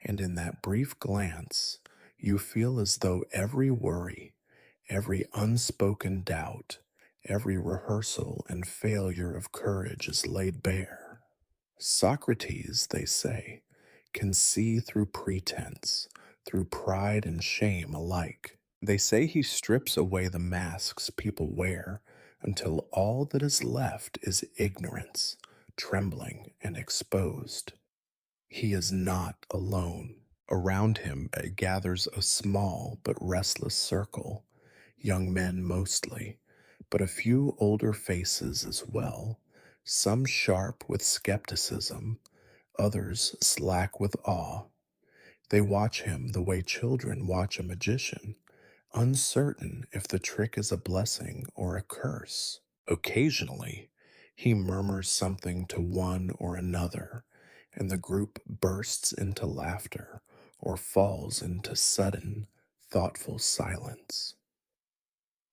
and in that brief glance, you feel as though every worry, every unspoken doubt, every rehearsal and failure of courage is laid bare. Socrates, they say, can see through pretense, through pride and shame alike. They say he strips away the masks people wear until all that is left is ignorance, trembling, and exposed. He is not alone. Around him gathers a small but restless circle, young men mostly, but a few older faces as well, some sharp with skepticism, others slack with awe. They watch him the way children watch a magician, uncertain if the trick is a blessing or a curse. Occasionally, he murmurs something to one or another, and the group bursts into laughter or falls into sudden, thoughtful silence.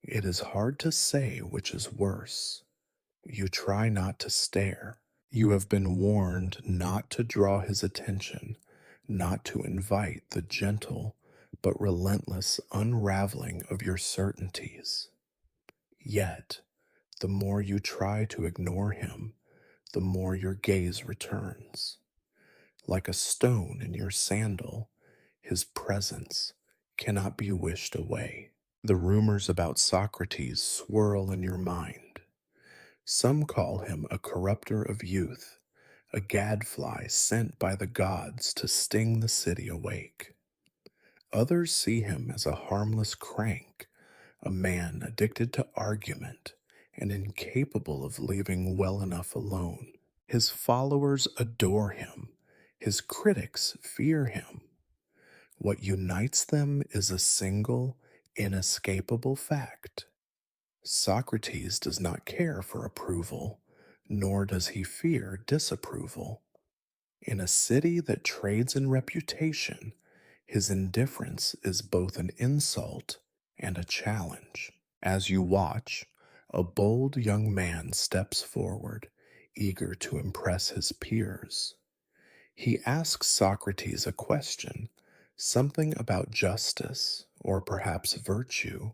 It is hard to say which is worse. You try not to stare. You have been warned not to draw his attention, not to invite the gentle but relentless unraveling of your certainties. Yet, the more you try to ignore him, the more your gaze returns. Like a stone in your sandal, his presence cannot be wished away. The rumors about Socrates swirl in your mind. Some call him a corrupter of youth, a gadfly sent by the gods to sting the city awake. Others see him as a harmless crank, a man addicted to argument and incapable of leaving well enough alone. His followers adore him, his critics fear him. What unites them is a single, inescapable fact. Socrates does not care for approval, nor does he fear disapproval. In a city that trades in reputation, his indifference is both an insult and a challenge. As you watch, a bold young man steps forward, eager to impress his peers. He asks Socrates a question, something about justice, or perhaps virtue.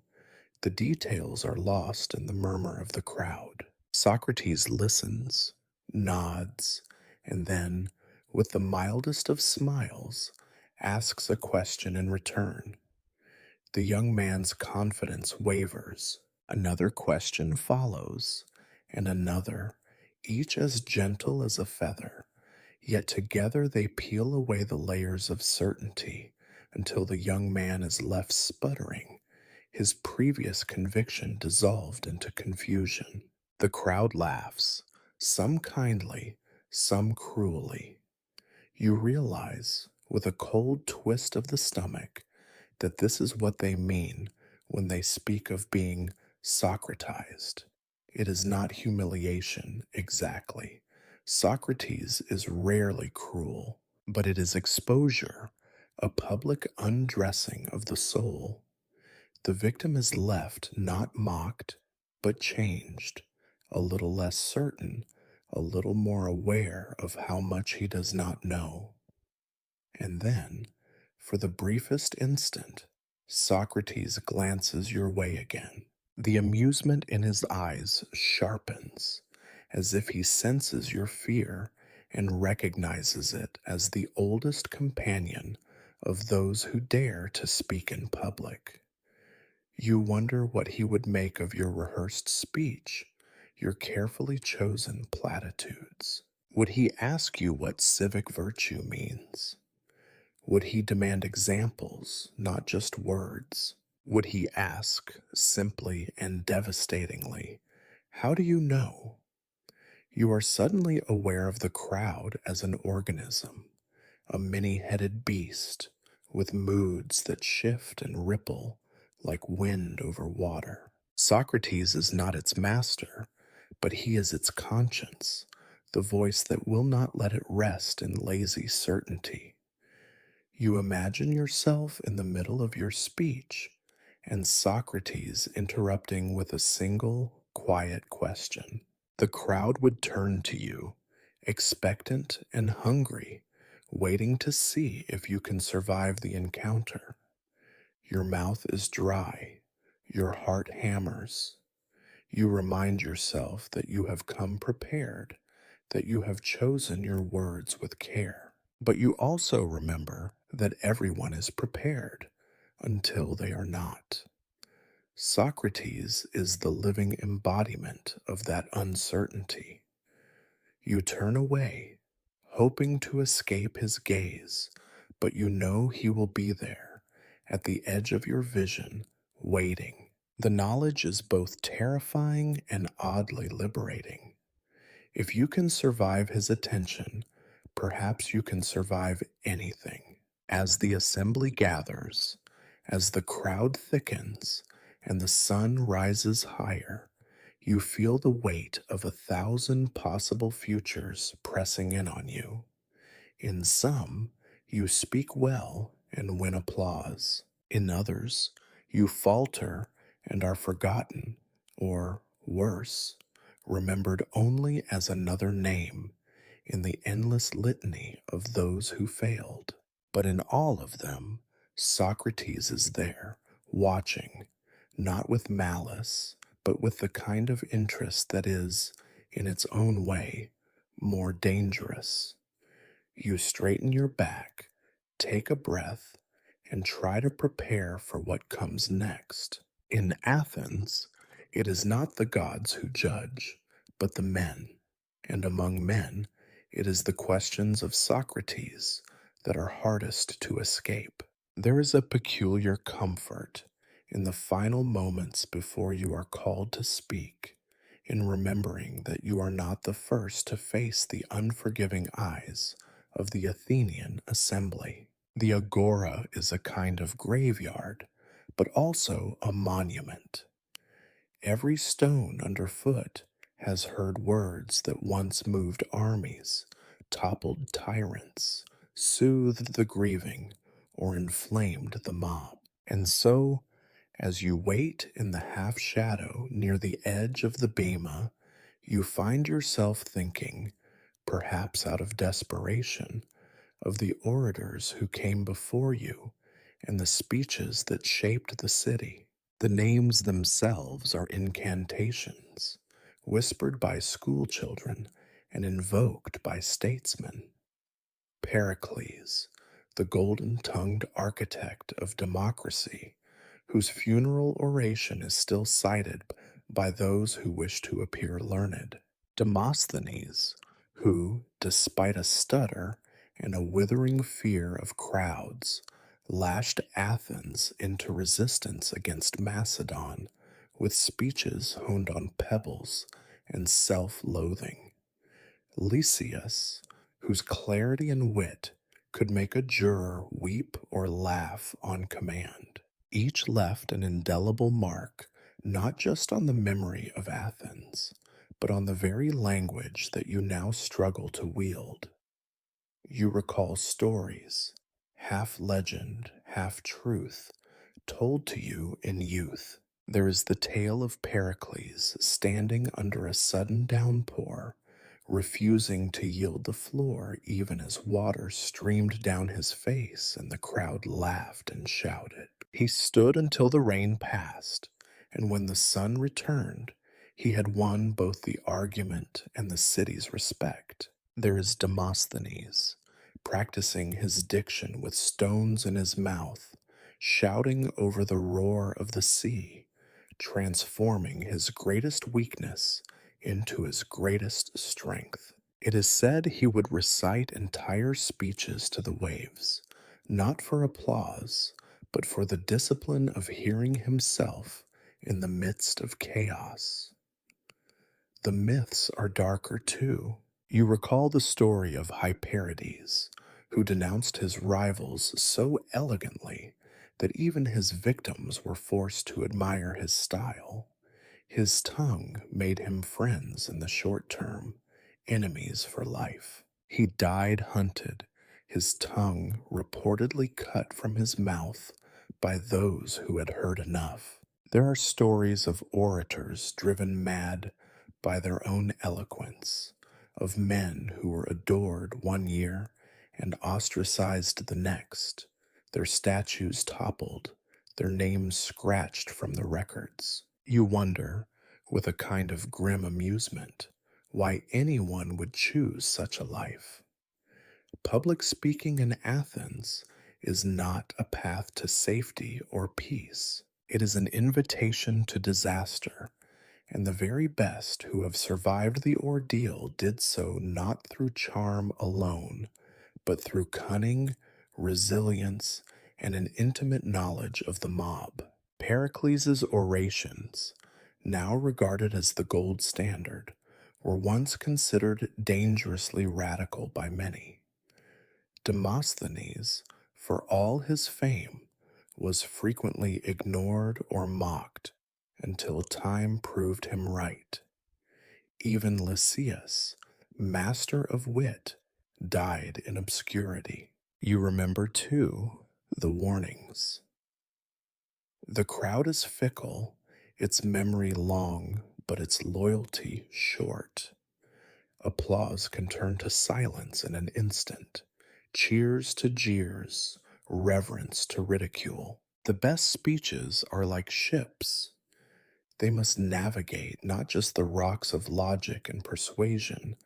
The details are lost in the murmur of the crowd. Socrates listens, nods, and then, with the mildest of smiles, asks a question in return. The young man's confidence wavers. Another question follows, and another, each as gentle as a feather. Yet together they peel away the layers of certainty until the young man is left sputtering, his previous conviction dissolved into confusion. The crowd laughs, some kindly, some cruelly. You realize, with a cold twist of the stomach, that this is what they mean when they speak of being Socratized. It is not humiliation, exactly. Socrates is rarely cruel, but it is exposure, a public undressing of the soul. The victim is left not mocked, but changed, a little less certain, a little more aware of how much he does not know. And then, for the briefest instant, Socrates glances your way again. The amusement in his eyes sharpens, as if he senses your fear and recognizes it as the oldest companion of those who dare to speak in public. You wonder what he would make of your rehearsed speech, your carefully chosen platitudes. Would he ask you what civic virtue means? Would he demand examples, not just words? Would he ask, simply and devastatingly, how do you know? You are suddenly aware of the crowd as an organism, a many-headed beast with moods that shift and ripple like wind over water. Socrates is not its master, but he is its conscience, the voice that will not let it rest in lazy certainty. You imagine yourself in the middle of your speech, and Socrates interrupting with a single, quiet question. The crowd would turn to you, expectant and hungry, waiting to see if you can survive the encounter. Your mouth is dry, your heart hammers. You remind yourself that you have come prepared, that you have chosen your words with care. But you also remember that everyone is prepared until they are not. Socrates is the living embodiment of that uncertainty. You turn away, hoping to escape his gaze, but you know he will be there, at the edge of your vision, waiting. The knowledge is both terrifying and oddly liberating. If you can survive his attention, perhaps you can survive anything. As the assembly gathers, as the crowd thickens, and the sun rises higher, you feel the weight of 1,000 possible futures pressing in on you. In some, you speak well and win applause. In others, you falter and are forgotten, or worse, remembered only as another name in the endless litany of those who failed. But in all of them, Socrates is there, watching, not with malice, but with the kind of interest that is, in its own way, more dangerous. You straighten your back, take a breath, and try to prepare for what comes next. In Athens, it is not the gods who judge, but the men. And among men, it is the questions of Socrates that are hardest to escape. There is a peculiar comfort in the final moments before you are called to speak, in remembering that you are not the first to face the unforgiving eyes of the Athenian assembly. The agora is a kind of graveyard, but also a monument. Every stone underfoot has heard words that once moved armies, toppled tyrants, soothed the grieving, or inflamed the mob. And so, as you wait in the half shadow near the edge of the bema, you find yourself thinking, perhaps out of desperation, of the orators who came before you and the speeches that shaped the city. The names themselves are incantations, whispered by schoolchildren and invoked by statesmen. Pericles, the golden tongued architect of democracy, whose funeral oration is still cited by those who wish to appear learned. Demosthenes, who, despite a stutter and a withering fear of crowds, lashed Athens into resistance against Macedon with speeches honed on pebbles and self loathing. Lysias, whose clarity and wit could make a juror weep or laugh on command. Each left an indelible mark, not just on the memory of Athens, but on the very language that you now struggle to wield. You recall stories, half legend, half truth, told to you in youth. There is the tale of Pericles standing under a sudden downpour, refusing to yield the floor even as water streamed down his face and the crowd laughed and shouted. He stood until the rain passed, and when the sun returned, he had won both the argument and the city's respect. There is Demosthenes, practicing his diction with stones in his mouth, shouting over the roar of the sea, transforming his greatest weakness into his greatest strength. It is said he would recite entire speeches to the waves, not for applause, but for the discipline of hearing himself in the midst of chaos. The myths are darker too. You recall the story of Hyperides, who denounced his rivals so elegantly that even his victims were forced to admire his style. His tongue made him friends in the short term, enemies for life. He died hunted, his tongue reportedly cut from his mouth by those who had heard enough. There are stories of orators driven mad by their own eloquence, of men who were adored one year and ostracized the next, their statues toppled, their names scratched from the records. You wonder, with a kind of grim amusement, why anyone would choose such a life. Public speaking in Athens is not a path to safety or peace. It is an invitation to disaster, and the very best who have survived the ordeal did so not through charm alone, but through cunning, resilience, and an intimate knowledge of the mob. Pericles' orations, now regarded as the gold standard, were once considered dangerously radical by many. Demosthenes, for all his fame, was frequently ignored or mocked until time proved him right. Even Lysias, master of wit, died in obscurity. You remember, too, the warnings. The crowd is fickle, its memory long, but its loyalty short. Applause can turn to silence in an instant, cheers to jeers, reverence to ridicule. The best speeches are like ships. They must navigate not just the rocks of logic and persuasion,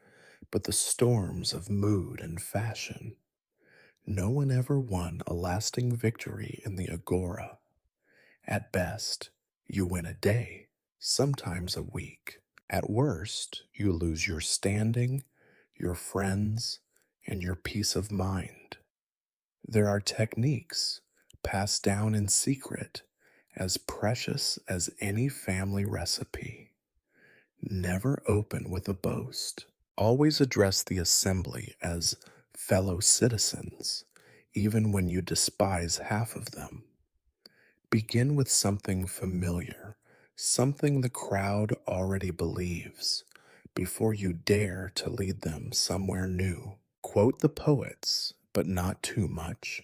but the storms of mood and fashion. No one ever won a lasting victory in the agora. At best, you win a day, sometimes a week. At worst, you lose your standing, your friends, and your peace of mind. There are techniques passed down in secret, as precious as any family recipe. Never open with a boast. Always address the assembly as fellow citizens, even when you despise half of them. Begin with something familiar, something the crowd already believes, before you dare to lead them somewhere new. Quote the poets, but not too much.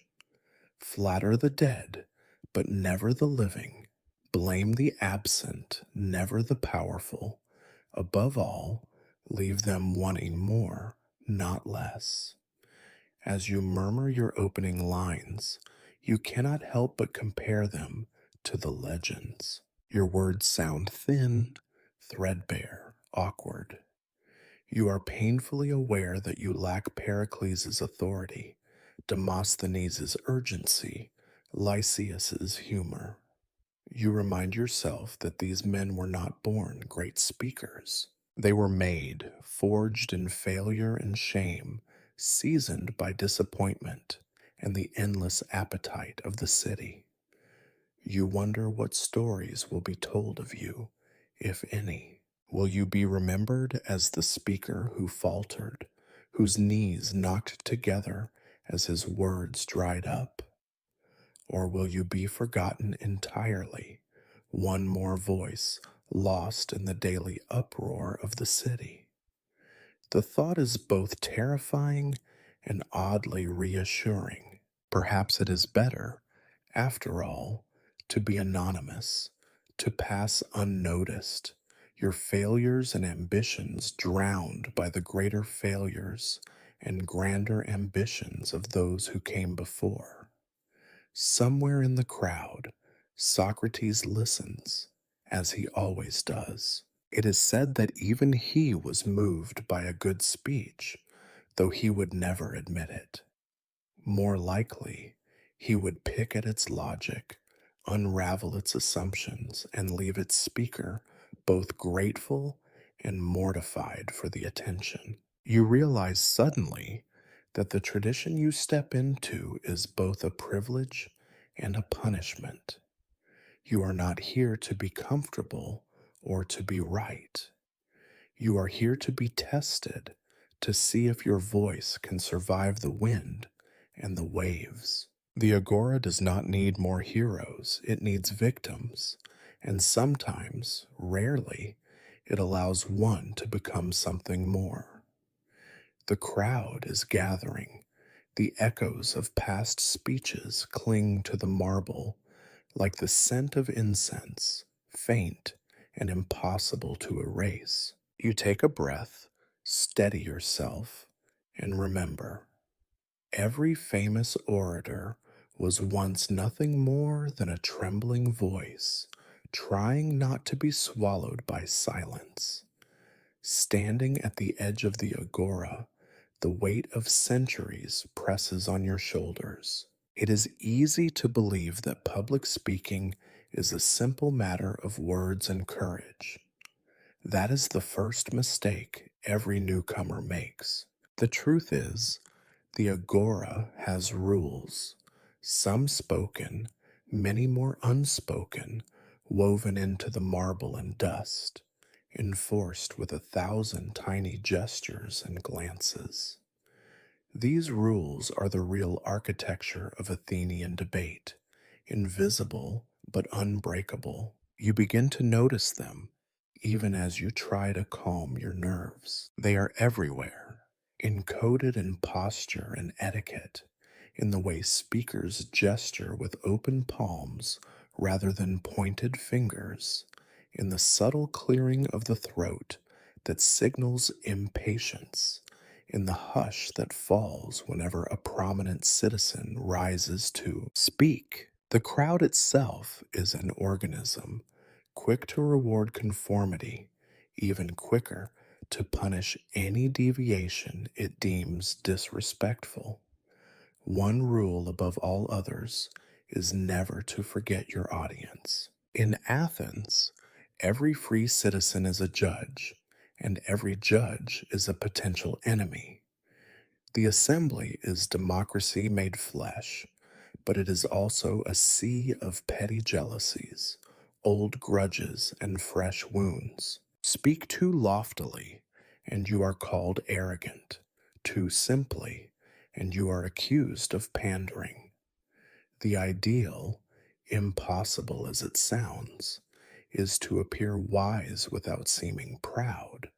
Flatter the dead, but never the living. Blame the absent, never the powerful. Above all, leave them wanting more, not less. As you murmur your opening lines, you cannot help but compare them to the legends. Your words sound thin, threadbare, awkward. You are painfully aware that you lack Pericles' authority, Demosthenes' urgency, Lysias' humor. You remind yourself that these men were not born great speakers. They were made, forged in failure and shame, seasoned by disappointment and the endless appetite of the city. You wonder what stories will be told of you, if any. Will you be remembered as the speaker who faltered, whose knees knocked together as his words dried up? Or will you be forgotten entirely, one more voice lost in the daily uproar of the city? The thought is both terrifying and oddly reassuring. Perhaps it is better, after all, to be anonymous, to pass unnoticed, your failures and ambitions drowned by the greater failures and grander ambitions of those who came before. Somewhere in the crowd, Socrates listens, as he always does. It is said that even he was moved by a good speech, though he would never admit it. More likely, he would pick at its logic, unravel its assumptions, and leave its speaker both grateful and mortified for the attention. You realize suddenly that the tradition you step into is both a privilege and a punishment. You are not here to be comfortable or to be right. You are here to be tested, to see if your voice can survive the wind and the waves. The agora does not need more heroes, it needs victims, and sometimes, rarely, it allows one to become something more. The crowd is gathering. The echoes of past speeches cling to the marble like the scent of incense, faint and impossible to erase. You take a breath, steady yourself, and remember, every famous orator was once nothing more than a trembling voice, trying not to be swallowed by silence. Standing at the edge of the agora, the weight of centuries presses on your shoulders. It is easy to believe that public speaking is a simple matter of words and courage. That is the first mistake every newcomer makes. The truth is, the agora has rules, some spoken, many more unspoken, woven into the marble and dust, enforced with 1,000 tiny gestures and glances. These rules are the real architecture of Athenian debate, invisible but unbreakable. You begin to notice them even as you try to calm your nerves. They are everywhere, encoded in posture and etiquette, in the way speakers gesture with open palms rather than pointed fingers, in the subtle clearing of the throat that signals impatience, in the hush that falls whenever a prominent citizen rises to speak. The crowd itself is an organism, quick to reward conformity, even quicker to punish any deviation it deems disrespectful. One rule above all others is never to forget your audience. In Athens, every free citizen is a judge, and every judge is a potential enemy. The assembly is democracy made flesh, but it is also a sea of petty jealousies, old grudges, and fresh wounds. Speak too loftily, and you are called arrogant; too simply, and you are accused of pandering. The ideal, impossible as it sounds, is to appear wise without seeming proud,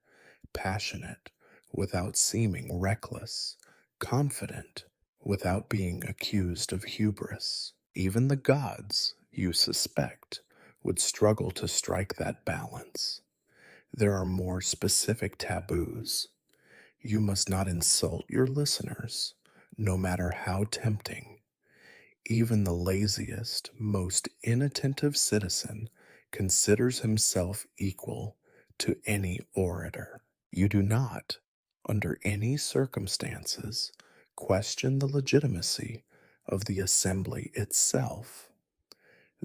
passionate without seeming reckless, confident without being accused of hubris. Even the gods, you suspect, would struggle to strike that balance. There are more specific taboos. You must not insult your listeners, no matter how tempting. Even the laziest, most inattentive citizen considers himself equal to any orator. You do not, under any circumstances, question the legitimacy of the assembly itself.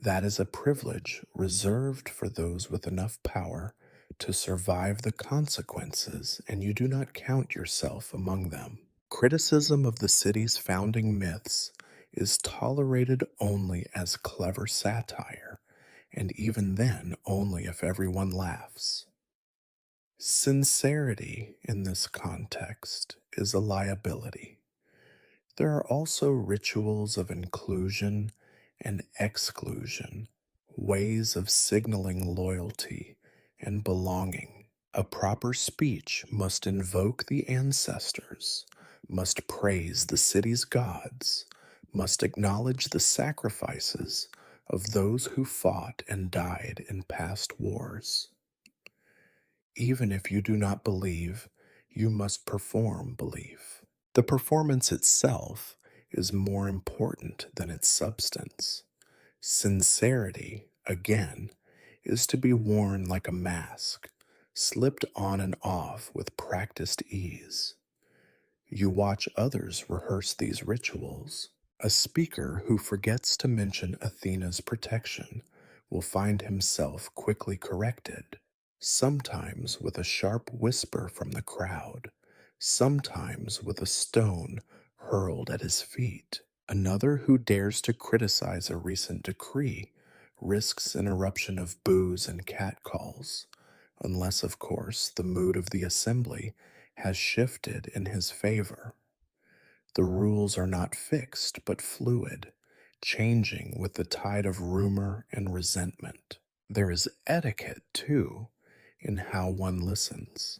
That is a privilege reserved for those with enough power to survive the consequences, and you do not count yourself among them. Criticism of the city's founding myths is tolerated only as clever satire, and even then only if everyone laughs. Sincerity in this context is a liability. There are also rituals of inclusion and exclusion, ways of signaling loyalty and belonging. A proper speech must invoke the ancestors, must praise the city's gods, must acknowledge the sacrifices of those who fought and died in past wars. Even if you do not believe, you must perform belief. The performance itself is more important than its substance. Sincerity, again, is to be worn like a mask, slipped on and off with practiced ease. You watch others rehearse these rituals. A speaker who forgets to mention Athena's protection will find himself quickly corrected, sometimes with a sharp whisper from the crowd, sometimes with a stone hurled at his feet. Another who dares to criticize a recent decree risks an eruption of boos and catcalls, unless, of course, the mood of the assembly has shifted in his favor. The rules are not fixed but fluid, changing with the tide of rumor and resentment. There is etiquette, too, in how one listens.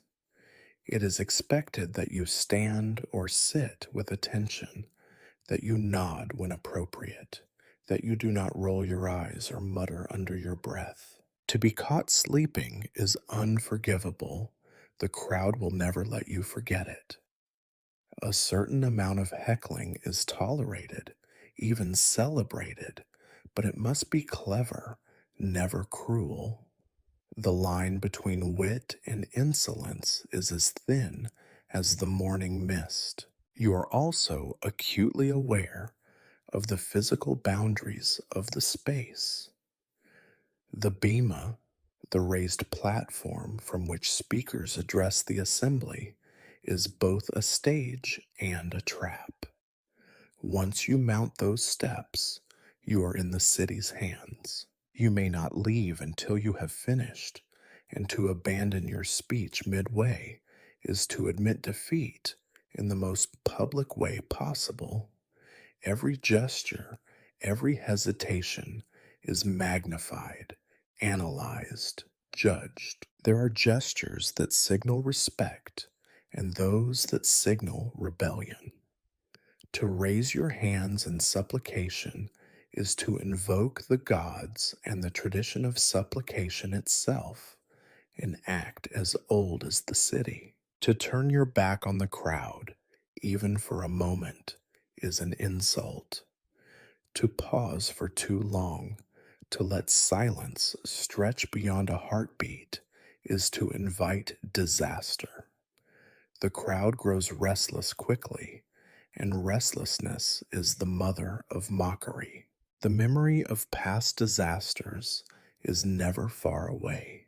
It is expected that you stand or sit with attention, that you nod when appropriate, that you do not roll your eyes or mutter under your breath. To be caught sleeping is unforgivable. The crowd will never let you forget it. A certain amount of heckling is tolerated, even celebrated, but it must be clever, never cruel. The line between wit and insolence is as thin as the morning mist. You are also acutely aware of the physical boundaries of the space. The bema, the raised platform from which speakers address the assembly, is both a stage and a trap. Once you mount those steps, you are in the city's hands. You may not leave until you have finished, and to abandon your speech midway is to admit defeat in the most public way possible. Every gesture, every hesitation is magnified, analyzed, judged. There are gestures that signal respect and those that signal rebellion. To raise your hands in supplication is to invoke the gods and the tradition of supplication itself, an act as old as the city. To turn your back on the crowd, even for a moment, is an insult. To pause for too long, to let silence stretch beyond a heartbeat, is to invite disaster. The crowd grows restless quickly, and restlessness is the mother of mockery. The memory of past disasters is never far away.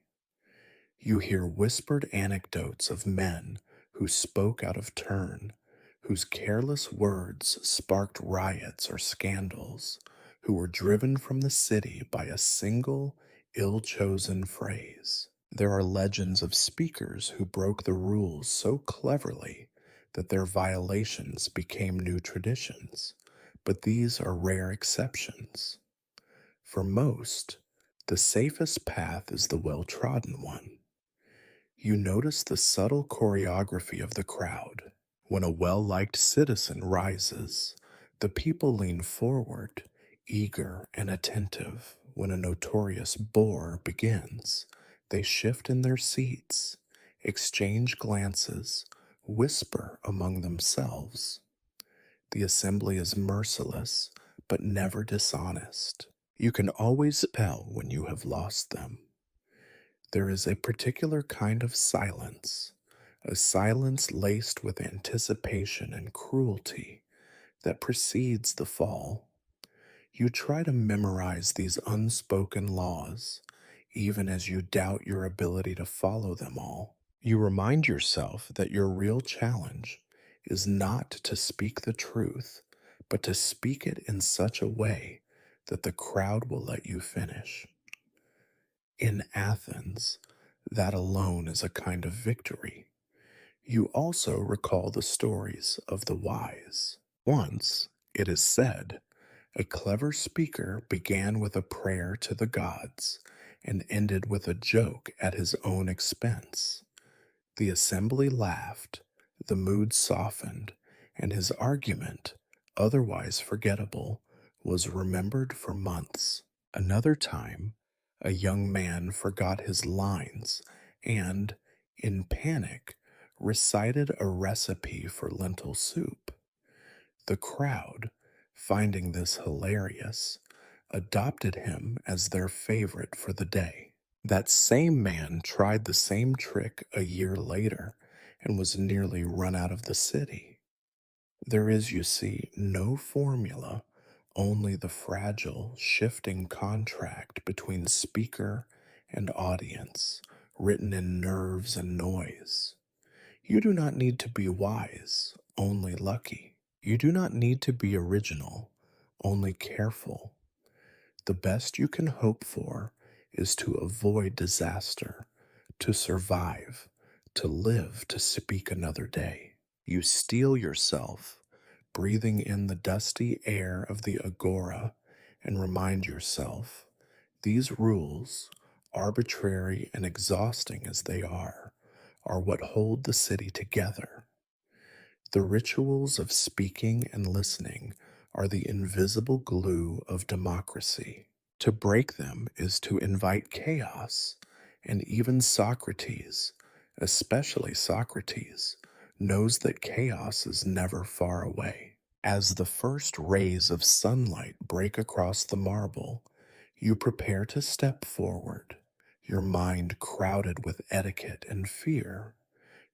You hear whispered anecdotes of men who spoke out of turn, whose careless words sparked riots or scandals, who were driven from the city by a single ill chosen phrase. There are legends of speakers who broke the rules so cleverly that their violations became new traditions, but these are rare exceptions. For most, the safest path is the well trodden one. You notice the subtle choreography of the crowd. When a well liked citizen rises, the people lean forward, eager and attentive. When a notorious bore begins, they shift in their seats, exchange glances, whisper among themselves. The assembly is merciless, but never dishonest. You can always tell when you have lost them. There is a particular kind of silence, a silence laced with anticipation and cruelty that precedes the fall. You try to memorize these unspoken laws, even as you doubt your ability to follow them all. You remind yourself that your real challenge is not to speak the truth, but to speak it in such a way that the crowd will let you finish. In Athens, that alone is a kind of victory. You also recall the stories of the wise. Once, it is said, a clever speaker began with a prayer to the gods and ended with a joke at his own expense. The assembly laughed, the mood softened, and his argument, otherwise forgettable, was remembered for months. Another time, a young man forgot his lines and, in panic, recited a recipe for lentil soup. The crowd, finding this hilarious, adopted him as their favorite for the day. That same man tried the same trick a year later and was nearly run out of the city. There is, you see, no formula, only the fragile, shifting contract between speaker and audience, written in nerves and noise. You do not need to be wise, only lucky. You do not need to be original, only careful. The best you can hope for is to avoid disaster, to survive, to live to speak another day. You steel yourself, breathing in the dusty air of the agora, and remind yourself these rules, arbitrary and exhausting as they are what hold the city together. The rituals of speaking and listening are the invisible glue of democracy. To break them is to invite chaos, and even Socrates, especially Socrates, knows that chaos is never far away. As the first rays of sunlight break across the marble, you prepare to step forward, your mind crowded with etiquette and fear,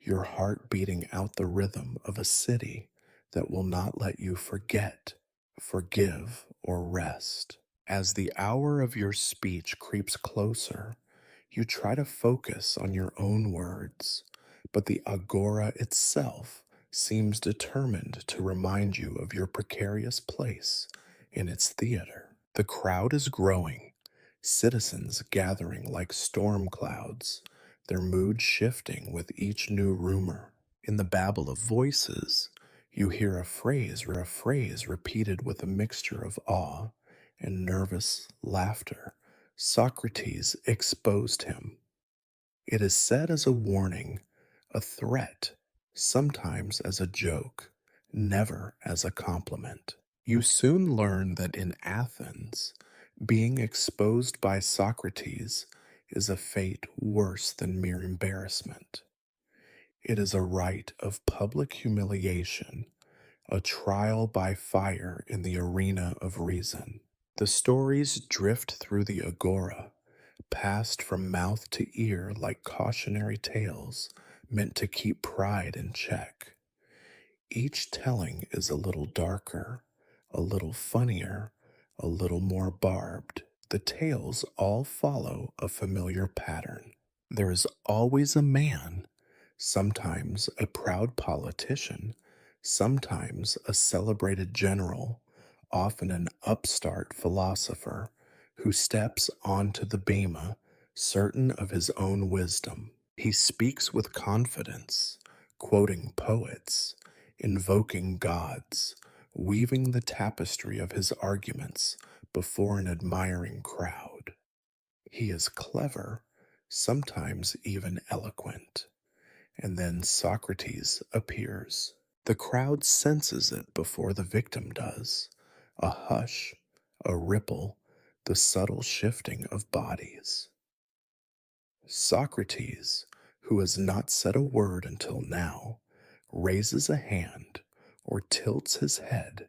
your heart beating out the rhythm of a city that will not let you forget, forgive, or rest. As the hour of your speech creeps closer, you try to focus on your own words, but the agora itself seems determined to remind you of your precarious place in its theater. The crowd is growing, citizens gathering like storm clouds, their mood shifting with each new rumor. In the babble of voices, you hear a phrase repeated with a mixture of awe and nervous laughter. Socrates exposed him. It is said as a warning, a threat, sometimes as a joke, never as a compliment. You soon learn that in Athens, being exposed by Socrates is a fate worse than mere embarrassment. It is a rite of public humiliation, a trial by fire in the arena of reason. The stories drift through the agora, passed from mouth to ear like cautionary tales meant to keep pride in check. Each telling is a little darker, a little funnier, a little more barbed. The tales all follow a familiar pattern. There is always a man, sometimes a proud politician, sometimes a celebrated general, often an upstart philosopher, who steps onto the bema, certain of his own wisdom. He speaks with confidence, quoting poets, invoking gods, weaving the tapestry of his arguments before an admiring crowd. He is clever, sometimes even eloquent. And then Socrates appears. The crowd senses it before the victim does. A hush, a ripple, the subtle shifting of bodies. Socrates, who has not said a word until now, raises a hand or tilts his head,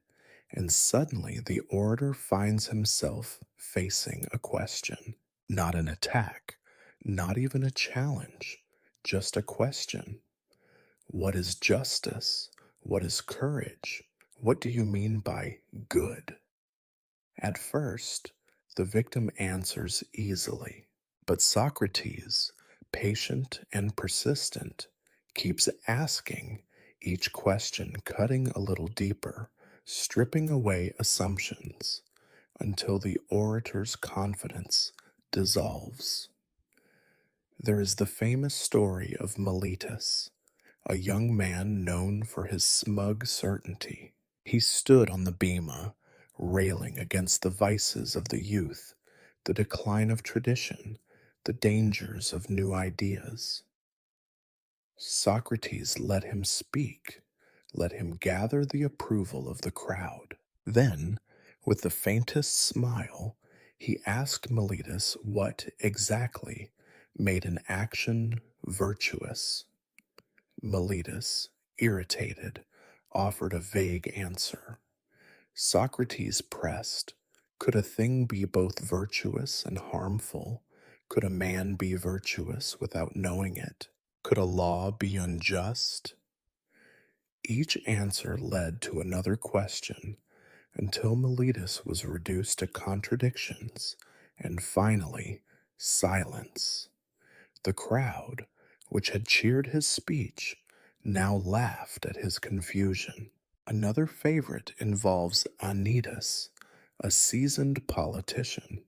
and suddenly the orator finds himself facing a question. Not an attack, not even a challenge, just a question. What is justice? What is courage? What do you mean by good? At first, the victim answers easily, but Socrates, patient and persistent, keeps asking, each question cutting a little deeper, stripping away assumptions until the orator's confidence dissolves. There is the famous story of Miletus, a young man known for his smug certainty. He stood on the bema, railing against the vices of the youth, the decline of tradition, the dangers of new ideas. Socrates let him speak, let him gather the approval of the crowd. Then, with the faintest smile, he asked Miletus what exactly made an action virtuous. Miletus, irritated, offered a vague answer. Socrates pressed, could a thing be both virtuous and harmful? Could a man be virtuous without knowing it? Could a law be unjust? Each answer led to another question until Miletus was reduced to contradictions and finally silence. The crowd, which had cheered his speech, now laughed at his confusion. Another favorite involves Anytus, a seasoned politician.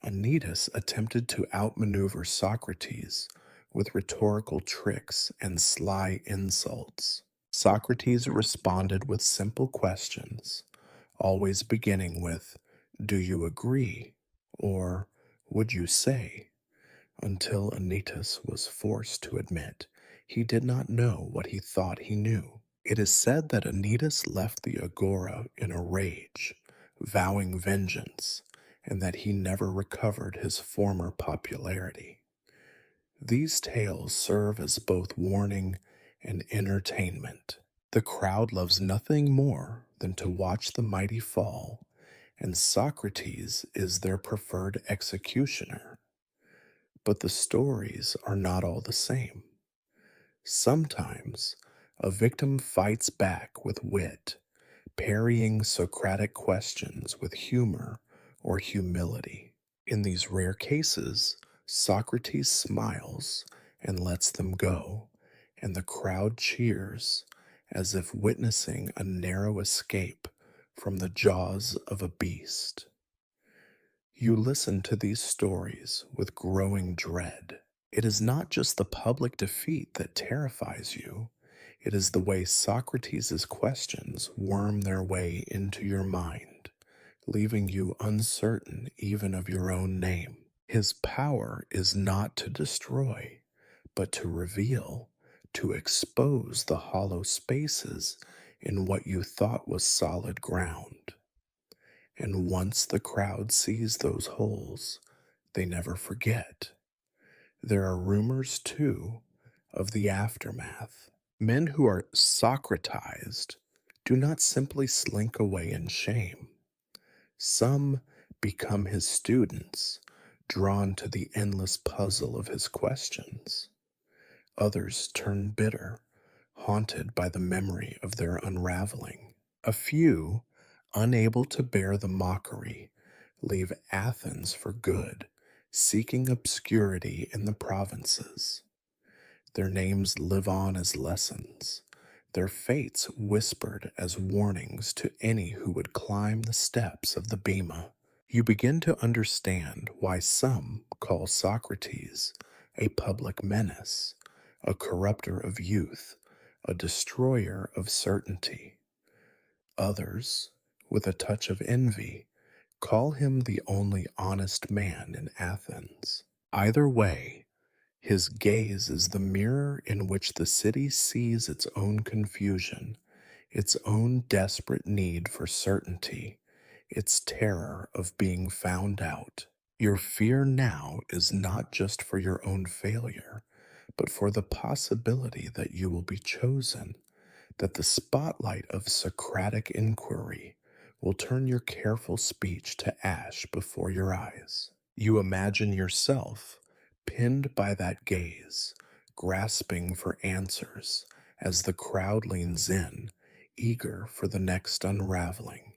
Anytus attempted to outmaneuver Socrates with rhetorical tricks and sly insults. Socrates responded with simple questions, always beginning with, "Do you agree?" or "Would you say?" until Anytus was forced to admit he did not know what he thought he knew. It is said that Anytus left the agora in a rage, vowing vengeance, and that he never recovered his former popularity. These tales serve as both warning and entertainment. The crowd loves nothing more than to watch the mighty fall, and Socrates is their preferred executioner. But the stories are not all the same. Sometimes a victim fights back with wit, parrying Socratic questions with humor or humility. In these rare cases, Socrates smiles and lets them go, and the crowd cheers as if witnessing a narrow escape from the jaws of a beast. You listen to these stories with growing dread. It is not just the public defeat that terrifies you, it is the way Socrates' questions worm their way into your mind, leaving you uncertain even of your own name. His power is not to destroy, but to reveal, to expose the hollow spaces in what you thought was solid ground. And once the crowd sees those holes, they never forget. There are rumors, too, of the aftermath. Men who are Socratized do not simply slink away in shame. Some become his students, drawn to the endless puzzle of his questions. Others turn bitter, haunted by the memory of their unraveling. A few, unable to bear the mockery, leave Athens for good, seeking obscurity in the provinces. Their names live on as lessons, their fates whispered as warnings to any who would climb the steps of the bema. You begin to understand why some call Socrates a public menace, a corrupter of youth, a destroyer of certainty. Others, with a touch of envy, call him the only honest man in Athens. Either way, his gaze is the mirror in which the city sees its own confusion, its own desperate need for certainty, its terror of being found out. Your fear now is not just for your own failure, but for the possibility that you will be chosen, that the spotlight of Socratic inquiry will turn your careful speech to ash before your eyes. You imagine yourself pinned by that gaze, grasping for answers as the crowd leans in, eager for the next unraveling.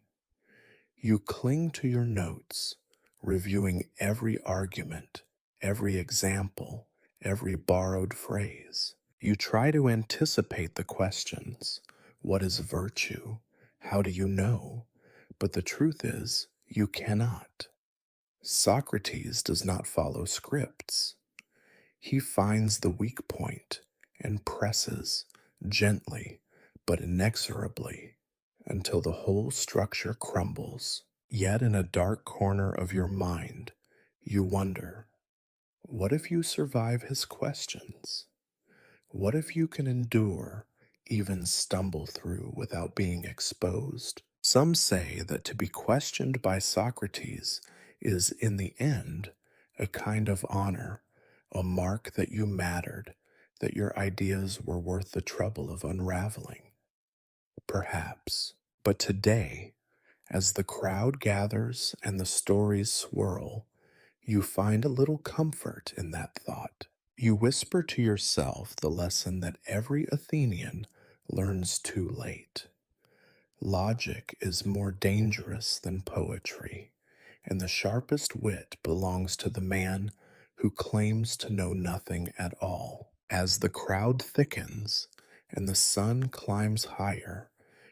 You cling to your notes, reviewing every argument, every example, every borrowed phrase. You try to anticipate the questions. What is virtue? How do you know? But the truth is, you cannot. Socrates does not follow scripts. He finds the weak point and presses gently but inexorably until the whole structure crumbles. Yet in a dark corner of your mind, you wonder, what if you survive his questions? What if you can endure, even stumble through without being exposed? Some say that to be questioned by Socrates is, in the end, a kind of honor, a mark that you mattered, that your ideas were worth the trouble of unraveling. Perhaps. But today, as the crowd gathers and the stories swirl, you find a little comfort in that thought. You whisper to yourself the lesson that every Athenian learns too late. Logic is more dangerous than poetry, and the sharpest wit belongs to the man who claims to know nothing at all. As the crowd thickens and the sun climbs higher,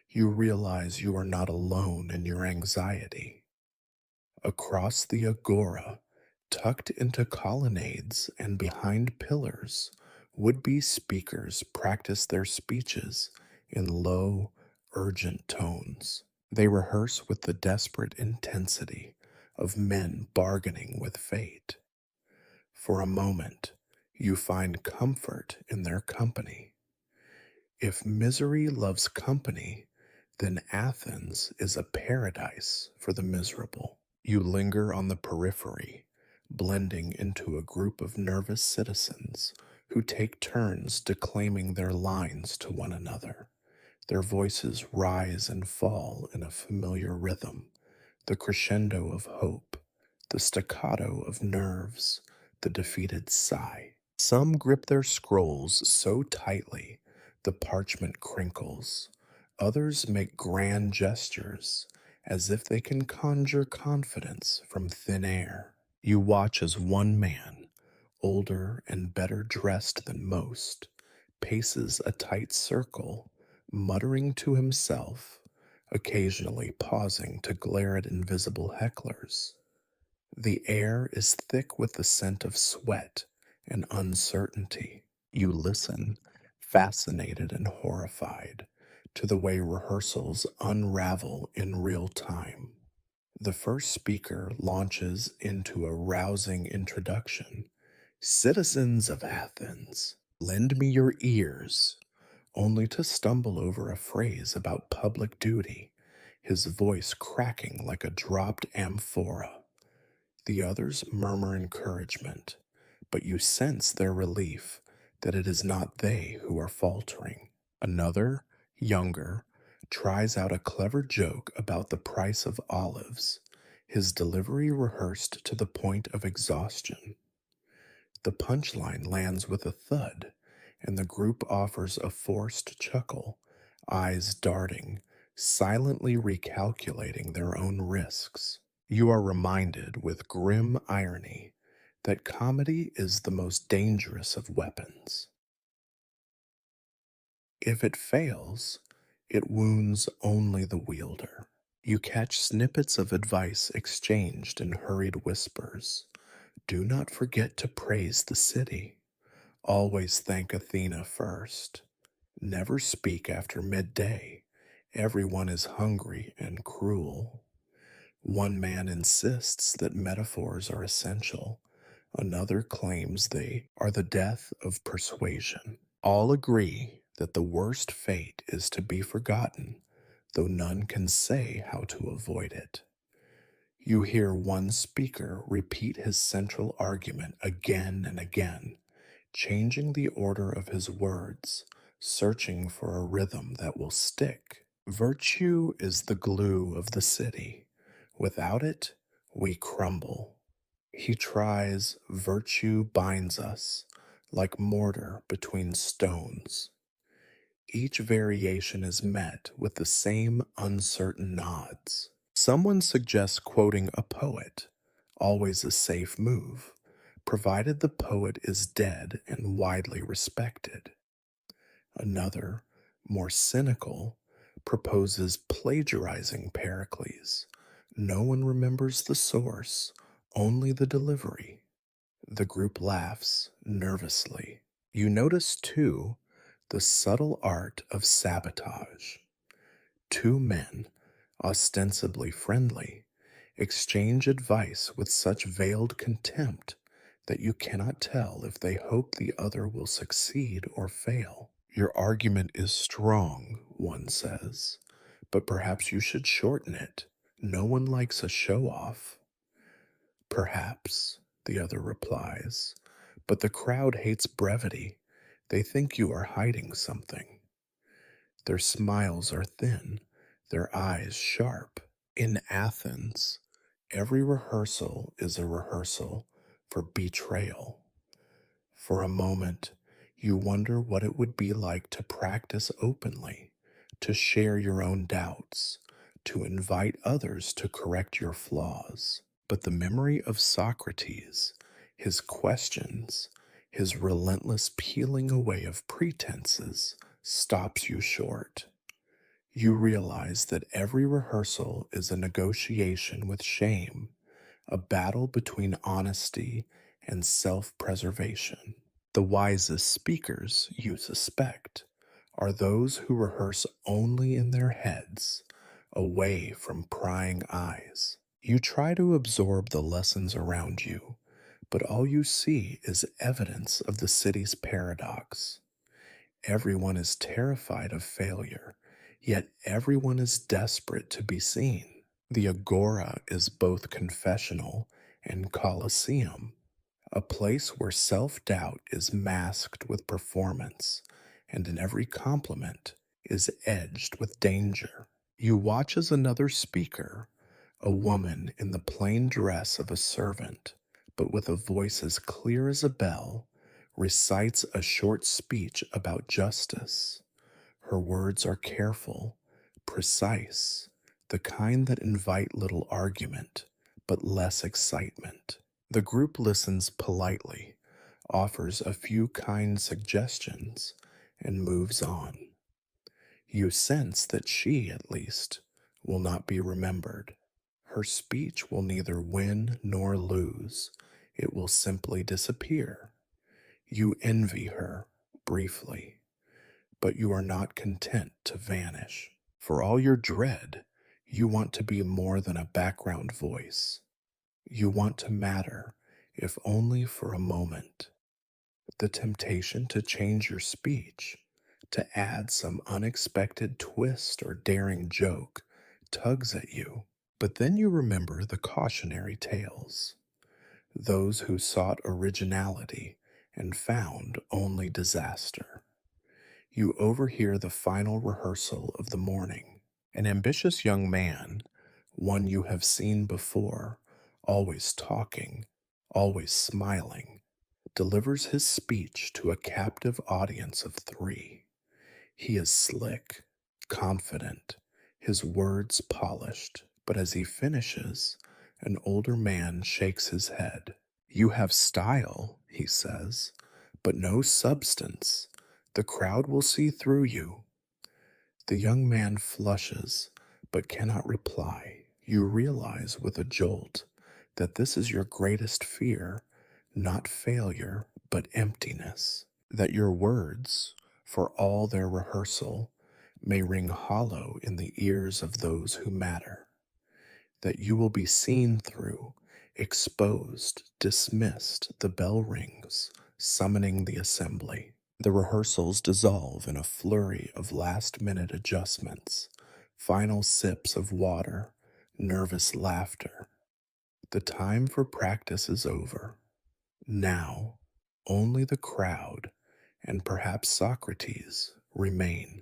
you realize you are not alone in your anxiety. Across the agora, tucked into colonnades and behind pillars, would-be speakers practice their speeches in low, urgent tones. They rehearse with the desperate intensity of men bargaining with fate. For a moment, you find comfort in their company. If misery loves company, then Athens is a paradise for the miserable. You linger on the periphery, blending into a group of nervous citizens who take turns declaiming their lines to one another. Their voices rise and fall in a familiar rhythm, the crescendo of hope, the staccato of nerves, the defeated sigh. Some grip their scrolls so tightly the parchment crinkles. Others make grand gestures as if they can conjure confidence from thin air. You watch as one man, older and better dressed than most, paces a tight circle, muttering to himself, occasionally pausing to glare at invisible hecklers. The air is thick with the scent of sweat and uncertainty. You listen, fascinated and horrified, to the way rehearsals unravel in real time. The first speaker launches into a rousing introduction. Citizens of Athens, lend me your ears, only to stumble over a phrase about public duty, his voice cracking like a dropped amphora. The others murmur encouragement, but you sense their relief that it is not they who are faltering. Another, younger, tries out a clever joke about the price of olives, his delivery rehearsed to the point of exhaustion. The punchline lands with a thud, and the group offers a forced chuckle, eyes darting, silently recalculating their own risks. You are reminded with grim irony that comedy is the most dangerous of weapons. If it fails, it wounds only the wielder. You catch snippets of advice exchanged in hurried whispers. Do not forget to praise the city. Always thank Athena first. Never speak after midday. Everyone is hungry and cruel. One man insists that metaphors are essential. Another claims they are the death of persuasion. All agree that the worst fate is to be forgotten, though none can say how to avoid it. You hear one speaker repeat his central argument again and again, changing the order of his words, searching for a rhythm that will stick. Virtue is the glue of the city. Without it, we crumble. He tries, virtue binds us, like mortar between stones. Each variation is met with the same uncertain nods. Someone suggests quoting a poet, always a safe move, provided the poet is dead and widely respected. Another, more cynical, proposes plagiarizing Pericles. No one remembers the source, only the delivery. The group laughs nervously. You notice, too, the subtle art of sabotage. Two men, ostensibly friendly, exchange advice with such veiled contempt that you cannot tell if they hope the other will succeed or fail. Your argument is strong, one says, but perhaps you should shorten it. No one likes a show off. Perhaps, the other replies, but the crowd hates brevity. They think you are hiding something. Their smiles are thin, their eyes sharp. In Athens, every rehearsal is a rehearsal for betrayal. For a moment, you wonder what it would be like to practice openly, to share your own doubts, to invite others to correct your flaws. But the memory of Socrates, his questions, his relentless peeling away of pretenses, stops you short. You realize that every rehearsal is a negotiation with shame, a battle between honesty and self preservation. The wisest speakers, you suspect, are those who rehearse only in their heads, away from prying eyes. You try to absorb the lessons around you, but all you see is evidence of the city's paradox. Everyone is terrified of failure, yet everyone is desperate to be seen. The agora is both confessional and coliseum, a place where self-doubt is masked with performance, and in every compliment is edged with danger. You watch as another speaker, a woman in the plain dress of a servant, but with a voice as clear as a bell, recites a short speech about justice. Her words are careful, precise, the kind that invite little argument, but less excitement. The group listens politely, offers a few kind suggestions, and moves on. You sense that she, at least, will not be remembered. Her speech will neither win nor lose. It will simply disappear. You envy her, briefly, but you are not content to vanish. For all your dread, you want to be more than a background voice. You want to matter, if only for a moment. The temptation to change your speech, to add some unexpected twist or daring joke, tugs at you. But then you remember the cautionary tales, those who sought originality and found only disaster. You overhear the final rehearsal of the morning. An ambitious young man, one you have seen before, always talking, always smiling, delivers his speech to a captive audience of three. He is slick, confident, his words polished, but as he finishes, an older man shakes his head. You have style, he says, but no substance. The crowd will see through you. The young man flushes, but cannot reply. You realize with a jolt that this is your greatest fear, not failure, but emptiness. That your words, for all their rehearsal, may ring hollow in the ears of those who matter. That you will be seen through, exposed, dismissed, the bell rings, summoning the assembly. The rehearsals dissolve in a flurry of last-minute adjustments, final sips of water, nervous laughter. The time for practice is over. Now, only the crowd, and perhaps Socrates, remain.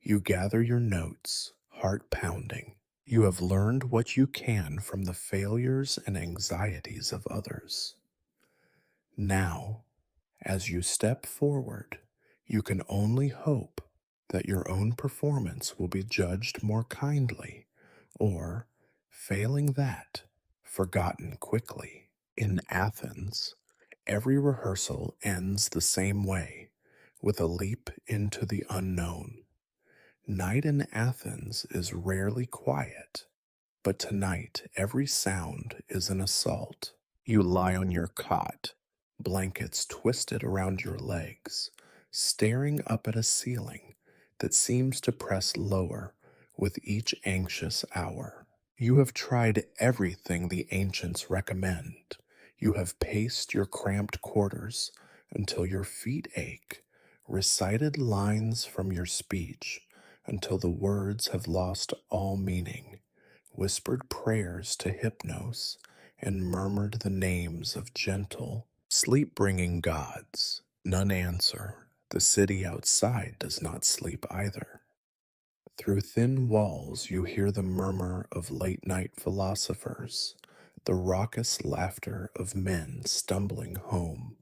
You gather your notes, heart pounding. You have learned what you can from the failures and anxieties of others. Now, as you step forward, you can only hope that your own performance will be judged more kindly, or, failing that, forgotten quickly. In Athens, every rehearsal ends the same way, with a leap into the unknown. Night in Athens is rarely quiet, but tonight every sound is an assault. You lie on your cot, blankets twisted around your legs, staring up at a ceiling that seems to press lower with each anxious hour. You have tried everything the ancients recommend. You have paced your cramped quarters until your feet ache, recited lines from your speech until the words have lost all meaning, whispered prayers to Hypnos, and murmured the names of gentle, sleep-bringing gods. None answer. The city outside does not sleep either. Through thin walls you hear the murmur of late-night philosophers, the raucous laughter of men stumbling home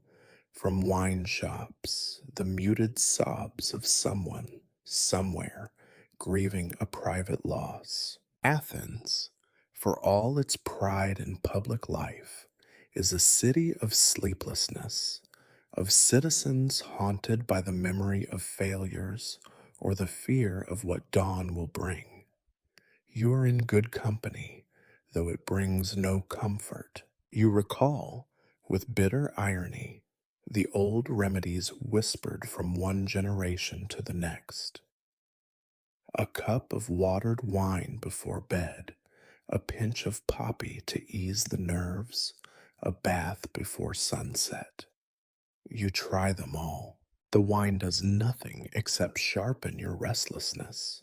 from wine shops, the muted sobs of someone, somewhere, grieving a private loss. Athens, for all its pride in public life, is a city of sleeplessness, of citizens haunted by the memory of failures or the fear of what dawn will bring. You are in good company, though it brings no comfort. You recall, with bitter irony, the old remedies whispered from one generation to the next. A cup of watered wine before bed, a pinch of poppy to ease the nerves, a bath before sunset. You try them all. The wine does nothing except sharpen your restlessness.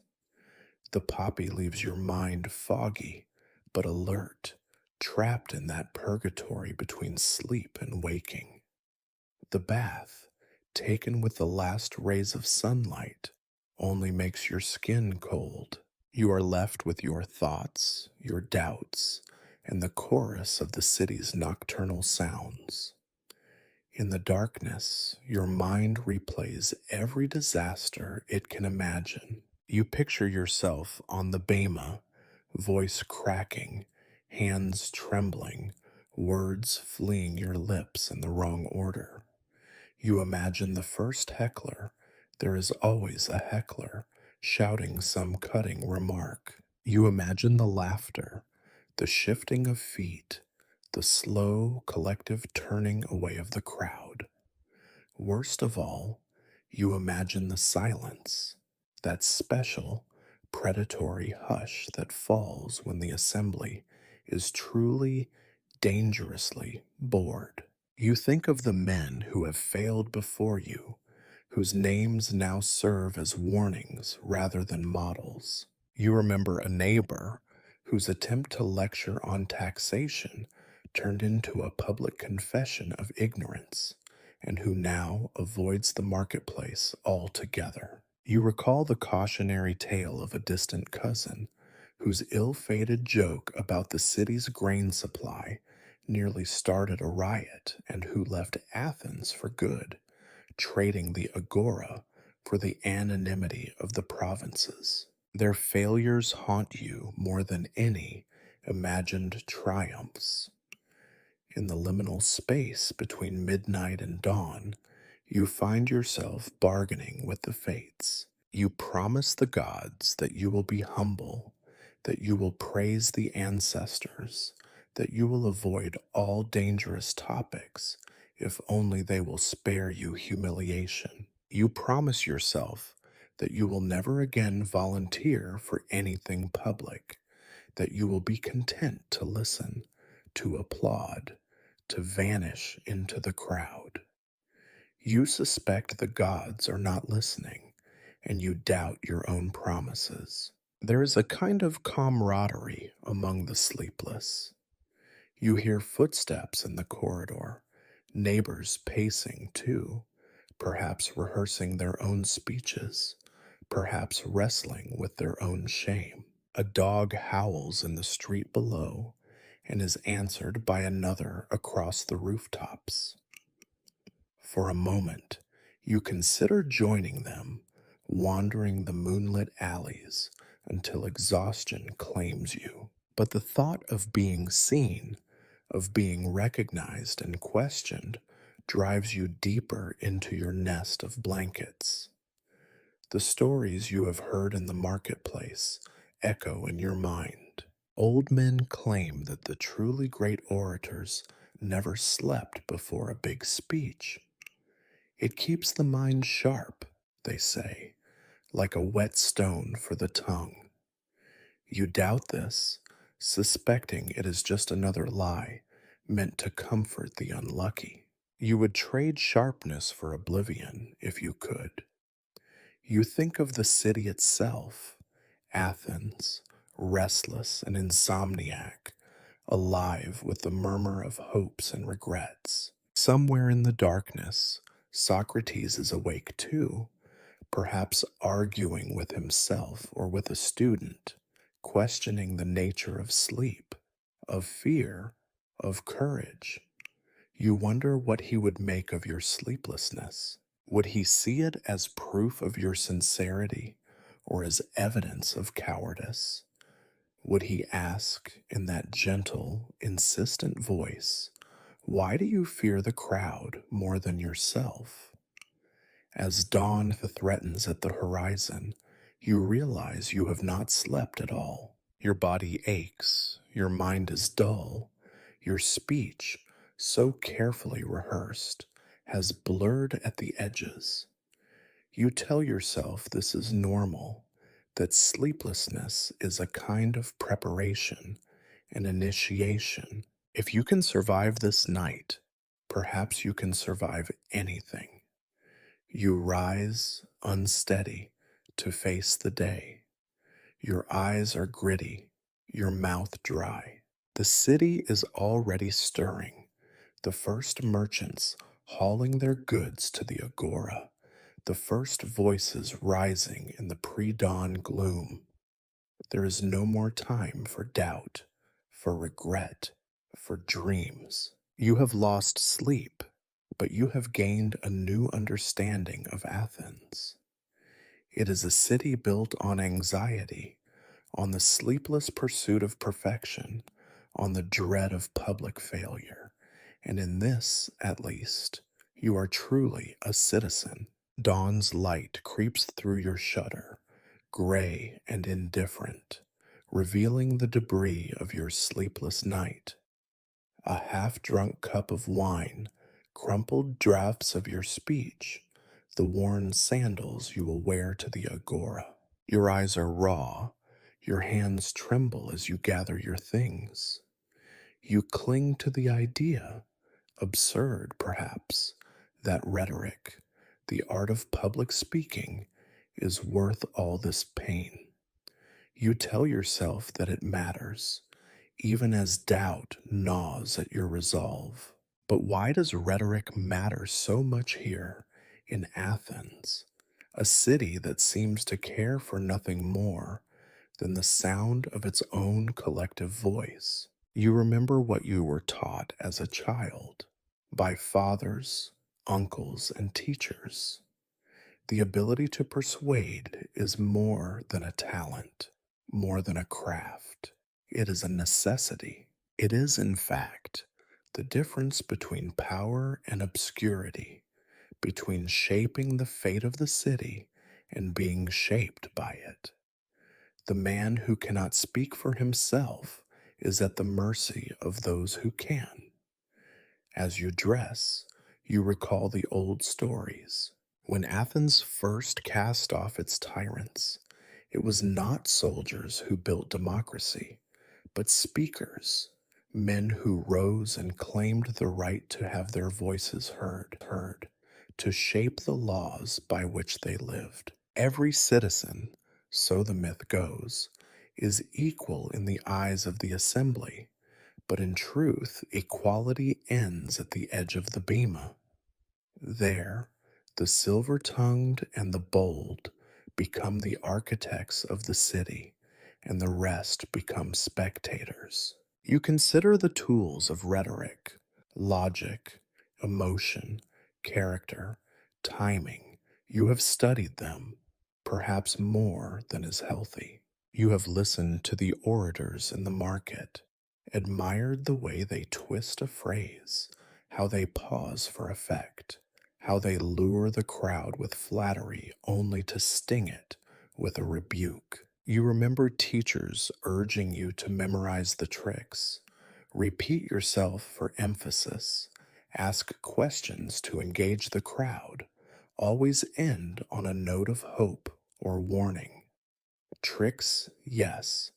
The poppy leaves your mind foggy, but alert, trapped in that purgatory between sleep and waking. The bath, taken with the last rays of sunlight, only makes your skin cold. You are left with your thoughts, your doubts, and the chorus of the city's nocturnal sounds. In the darkness, your mind replays every disaster it can imagine. You picture yourself on the bema, voice cracking, hands trembling, words fleeing your lips in the wrong order. You imagine the first heckler. There is always a heckler shouting some cutting remark. You imagine the laughter, the shifting of feet, the slow collective turning away of the crowd. Worst of all, you imagine the silence, that special, predatory hush that falls when the assembly is truly, dangerously bored. You think of the men who have failed before you, whose names now serve as warnings rather than models. You remember a neighbor whose attempt to lecture on taxation turned into a public confession of ignorance, and who now avoids the marketplace altogether. You recall the cautionary tale of a distant cousin whose ill fated joke about the city's grain supply nearly started a riot and who left Athens for good, trading the agora for the anonymity of the provinces. Their failures haunt you more than any imagined triumphs. In the liminal space between midnight and dawn, you find yourself bargaining with the fates. You promise the gods that you will be humble, that you will praise the ancestors, that you will avoid all dangerous topics if only they will spare you humiliation. You promise yourself that you will never again volunteer for anything public, that you will be content to listen, to applaud, to vanish into the crowd. You suspect the gods are not listening, and you doubt your own promises. There is a kind of camaraderie among the sleepless. You hear footsteps in the corridor, neighbors pacing too, perhaps rehearsing their own speeches, perhaps wrestling with their own shame. A dog howls in the street below and is answered by another across the rooftops. For a moment, you consider joining them, wandering the moonlit alleys until exhaustion claims you. But the thought of being seen, of being recognized and questioned, drives you deeper into your nest of blankets. The stories you have heard in the marketplace echo in your mind. Old men claim that the truly great orators never slept before a big speech. It keeps the mind sharp, they say, like a whetstone for the tongue. You doubt this, suspecting it is just another lie meant to comfort the unlucky. You would trade sharpness for oblivion if you could. You think of the city itself, Athens, restless and insomniac, alive with the murmur of hopes and regrets. Somewhere in the darkness, Socrates is awake too, perhaps arguing with himself or with a student, questioning the nature of sleep, of fear, of courage. You wonder what he would make of your sleeplessness. Would he see it as proof of your sincerity or as evidence of cowardice? Would he ask in that gentle, insistent voice, "Why do you fear the crowd more than yourself?" As dawn threatens at the horizon, you realize you have not slept at all. Your body aches, your mind is dull, your speech, so carefully rehearsed, has blurred at the edges. You tell yourself this is normal, that sleeplessness is a kind of preparation, an initiation. If you can survive this night, perhaps you can survive anything. You rise, unsteady, to face the day. Your eyes are gritty, your mouth dry. The city is already stirring, the first merchants hauling their goods to the agora, the first voices rising in the pre-dawn gloom. There is no more time for doubt, for regret, for dreams. You have lost sleep, but you have gained a new understanding of Athens. It is a city built on anxiety, on the sleepless pursuit of perfection, on the dread of public failure. And in this, at least, you are truly a citizen. Dawn's light creeps through your shutter, gray and indifferent, revealing the debris of your sleepless night. A half drunk cup of wine, crumpled drafts of your speech, the worn sandals you will wear to the agora. Your eyes are raw, your hands tremble as you gather your things. You cling to the idea, absurd perhaps, that rhetoric, the art of public speaking, is worth all this pain. You tell yourself that it matters, even as doubt gnaws at your resolve. But why does rhetoric matter so much here in Athens, a city that seems to care for nothing more than the sound of its own collective voice? You remember what you were taught as a child by fathers, uncles, and teachers. The ability to persuade is more than a talent, more than a craft. It is a necessity. It is, in fact, the difference between power and obscurity, between shaping the fate of the city and being shaped by it. The man who cannot speak for himself is at the mercy of those who can. As you dress, you recall the old stories. When Athens first cast off its tyrants, it was not soldiers who built democracy, but speakers, men who rose and claimed the right to have their voices heard, to shape the laws by which they lived. Every citizen, so the myth goes, is equal in the eyes of the assembly, but in truth, equality ends at the edge of the bema. There, the silver-tongued and the bold become the architects of the city, and the rest become spectators. You consider the tools of rhetoric, logic, emotion, character, timing. You have studied them, perhaps more than is healthy. You have listened to the orators in the market, admired the way they twist a phrase, how they pause for effect, how they lure the crowd with flattery only to sting it with a rebuke. You remember teachers urging you to memorize the tricks, repeat yourself for emphasis, ask questions to engage the crowd, always end on a note of hope or warning. Tricks, yes,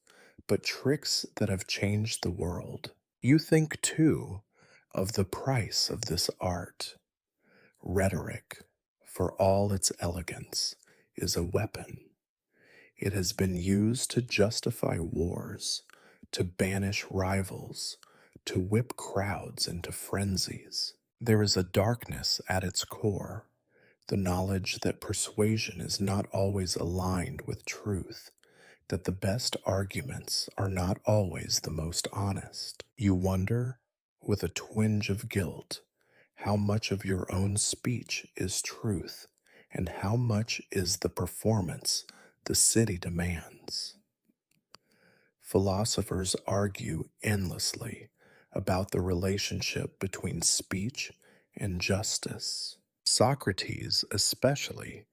but tricks that have changed the world. You think, too, of the price of this art. Rhetoric, for all its elegance, is a weapon. It has been used to justify wars, to banish rivals, to whip crowds into frenzies. There is a darkness at its core, the knowledge that persuasion is not always aligned with truth, that the best arguments are not always the most honest. You wonder, with a twinge of guilt, how much of your own speech is truth and how much is the performance the city demands. Philosophers argue endlessly about the relationship between speech and justice. Socrates, especially,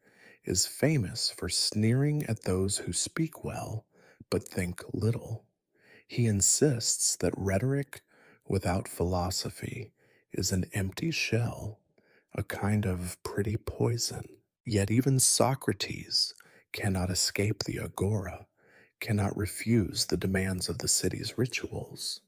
is famous for sneering at those who speak well but think little. He insists that rhetoric without philosophy is an empty shell, a kind of pretty poison. Yet even Socrates cannot escape the agora, cannot refuse the demands of the city's rituals.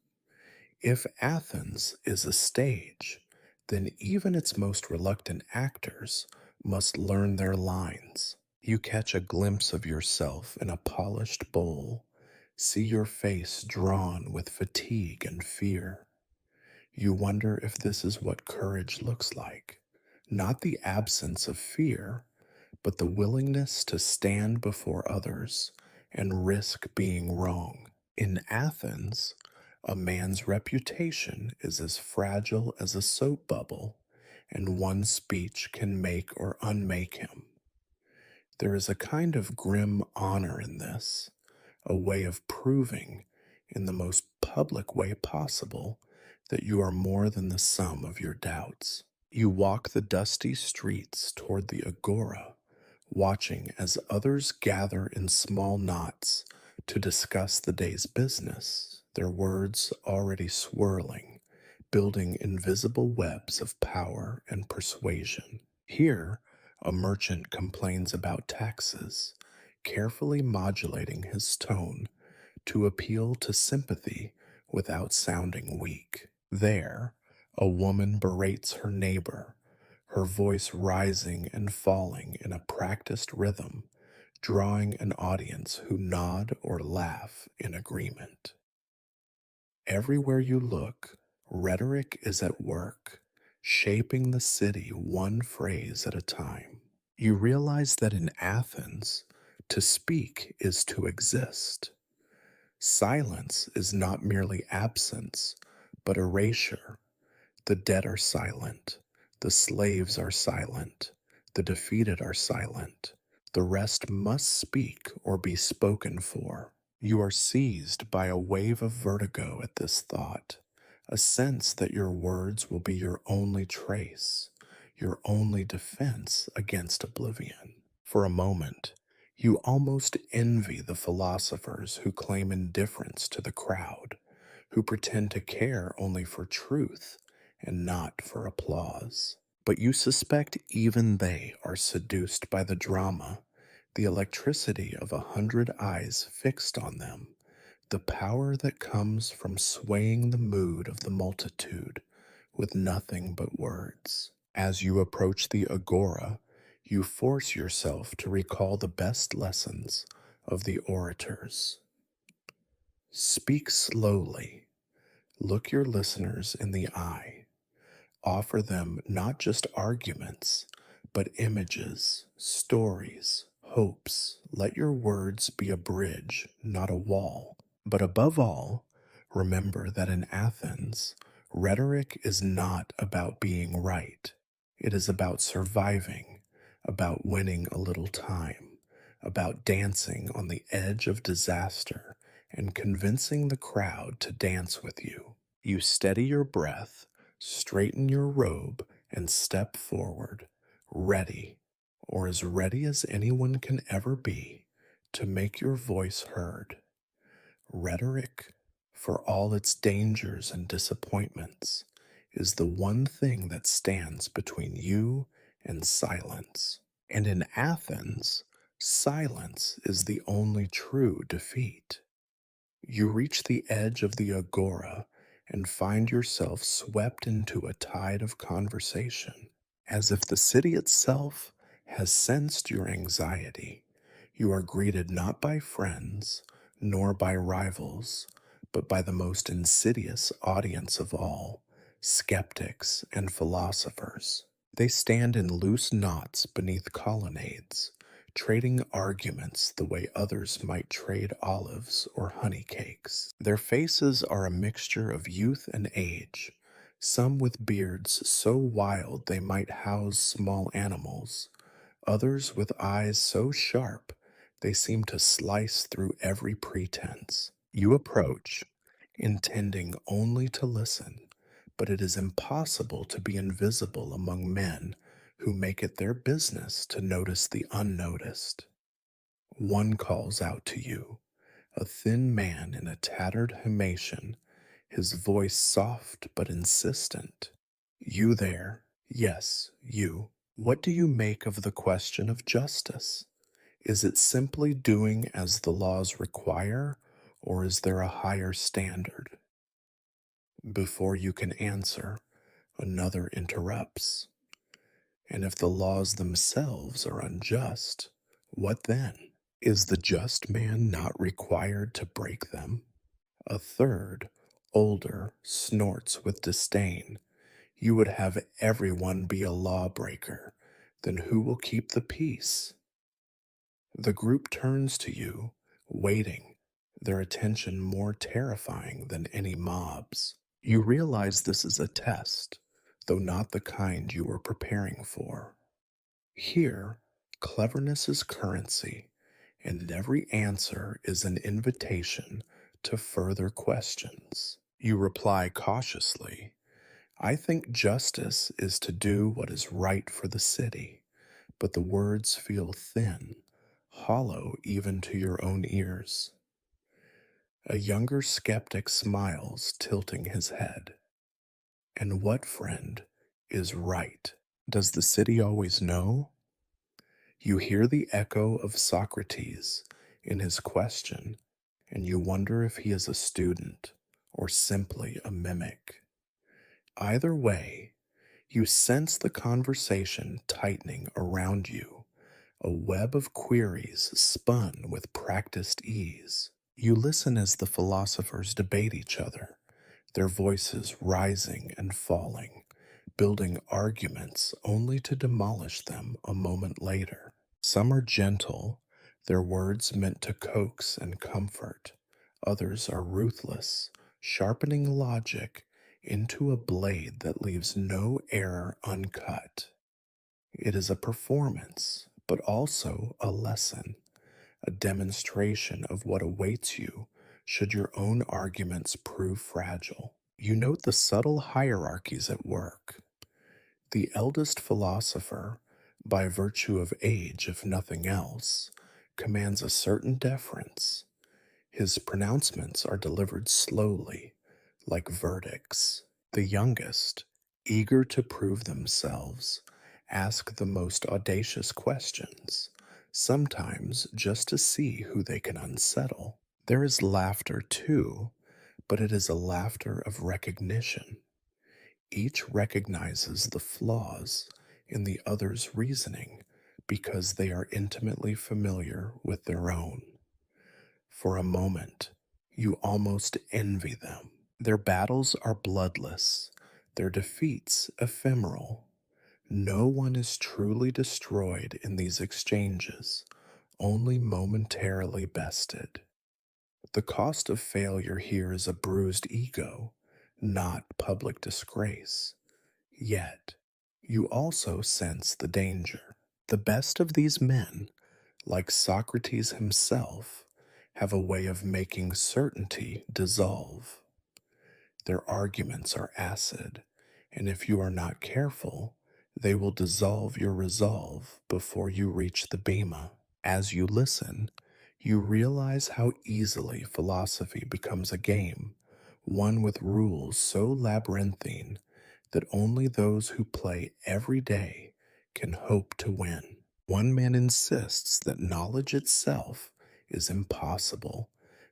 If Athens is a stage, then even its most reluctant actors must learn their lines. You catch a glimpse of yourself in a polished bowl, see your face drawn with fatigue and fear. You wonder if this is what courage looks like, not the absence of fear, but the willingness to stand before others and risk being wrong. In Athens, a man's reputation is as fragile as a soap bubble, and one speech can make or unmake him. There is a kind of grim honor in this, a way of proving, in the most public way possible, that you are more than the sum of your doubts. You walk the dusty streets toward the agora, watching as others gather in small knots to discuss the day's business, their words already swirling, building invisible webs of power and persuasion. Here, a merchant complains about taxes, carefully modulating his tone to appeal to sympathy without sounding weak. There, a woman berates her neighbor, her voice rising and falling in a practiced rhythm, drawing an audience who nod or laugh in agreement. Everywhere you look, rhetoric is at work, shaping the city one phrase at a time. You realize that in Athens, to speak is to exist. Silence is not merely absence, but erasure. The dead are silent, the slaves are silent, the defeated are silent. The rest must speak or be spoken for. You are seized by a wave of vertigo at this thought, a sense that your words will be your only trace, your only defense against oblivion. For a moment, you almost envy the philosophers who claim indifference to the crowd, who pretend to care only for truth and not for applause. But you suspect even they are seduced by the drama, the electricity of 100 eyes fixed on them, the power that comes from swaying the mood of the multitude with nothing but words. As you approach the agora, you force yourself to recall the best lessons of the orators. Speak slowly, look your listeners in the eye. Offer them not just arguments, but images, stories, hopes. Let your words be a bridge, not a wall. But above all, remember that in Athens, rhetoric is not about being right. It is about surviving, about winning a little time, about dancing on the edge of disaster and convincing the crowd to dance with you. You steady your breath, straighten your robe, and step forward, ready, or as ready as anyone can ever be, to make your voice heard. Rhetoric, for all its dangers and disappointments, is the one thing that stands between you and silence. And in Athens, silence is the only true defeat. You reach the edge of the agora and find yourself swept into a tide of conversation, as if the city itself has sensed your anxiety. You are greeted not by friends, nor by rivals, but by the most insidious audience of all, skeptics and philosophers. They stand in loose knots beneath colonnades, trading arguments the way others might trade olives or honey cakes. Their faces are a mixture of youth and age, some with beards so wild they might house small animals, others with eyes so sharp they seem to slice through every pretense. You approach, intending only to listen, but it is impossible to be invisible among men who make it their business to notice the unnoticed. One calls out to you, a thin man in a tattered himation, his voice soft but insistent. You there, yes, you. What do you make of the question of justice? Is it simply doing as the laws require, or is there a higher standard? Before you can answer, another interrupts. And if the laws themselves are unjust, what then? Is the just man not required to break them? A third, older, snorts with disdain. You would have everyone be a lawbreaker. Then who will keep the peace? The group turns to you, waiting, their attention more terrifying than any mob's. You realize this is a test, though not the kind you were preparing for. Here, cleverness is currency, and every answer is an invitation to further questions. You reply cautiously, I think justice is to do what is right for the city, but the words feel thin, hollow even to your own ears. A younger skeptic smiles, tilting his head. And what, friend, is right? Does the city always know? You hear the echo of Socrates in his question, and you wonder if he is a student or simply a mimic. Either way, you sense the conversation tightening around you, a web of queries spun with practiced ease. You listen as the philosophers debate each other, their voices rising and falling, building arguments only to demolish them a moment later. Some are gentle, their words meant to coax and comfort. Others are ruthless, sharpening logic into a blade that leaves no error uncut. It is a performance, but also a lesson, a demonstration of what awaits you should your own arguments prove fragile. You note the subtle hierarchies at work. The eldest philosopher, by virtue of age if nothing else, commands a certain deference. His pronouncements are delivered slowly, like verdicts. The youngest, eager to prove themselves, ask the most audacious questions, sometimes just to see who they can unsettle. There is laughter too, but it is a laughter of recognition. Each recognizes the flaws in the other's reasoning because they are intimately familiar with their own. For a moment, you almost envy them. Their battles are bloodless, their defeats ephemeral. No one is truly destroyed in these exchanges, only momentarily bested. The cost of failure here is a bruised ego, not public disgrace. Yet, you also sense the danger. The best of these men, like Socrates himself, have a way of making certainty dissolve. Their arguments are acid, and if you are not careful, they will dissolve your resolve before you reach the bema. As you listen, you realize how easily philosophy becomes a game, one with rules so labyrinthine that only those who play every day can hope to win. One man insists that knowledge itself is impossible,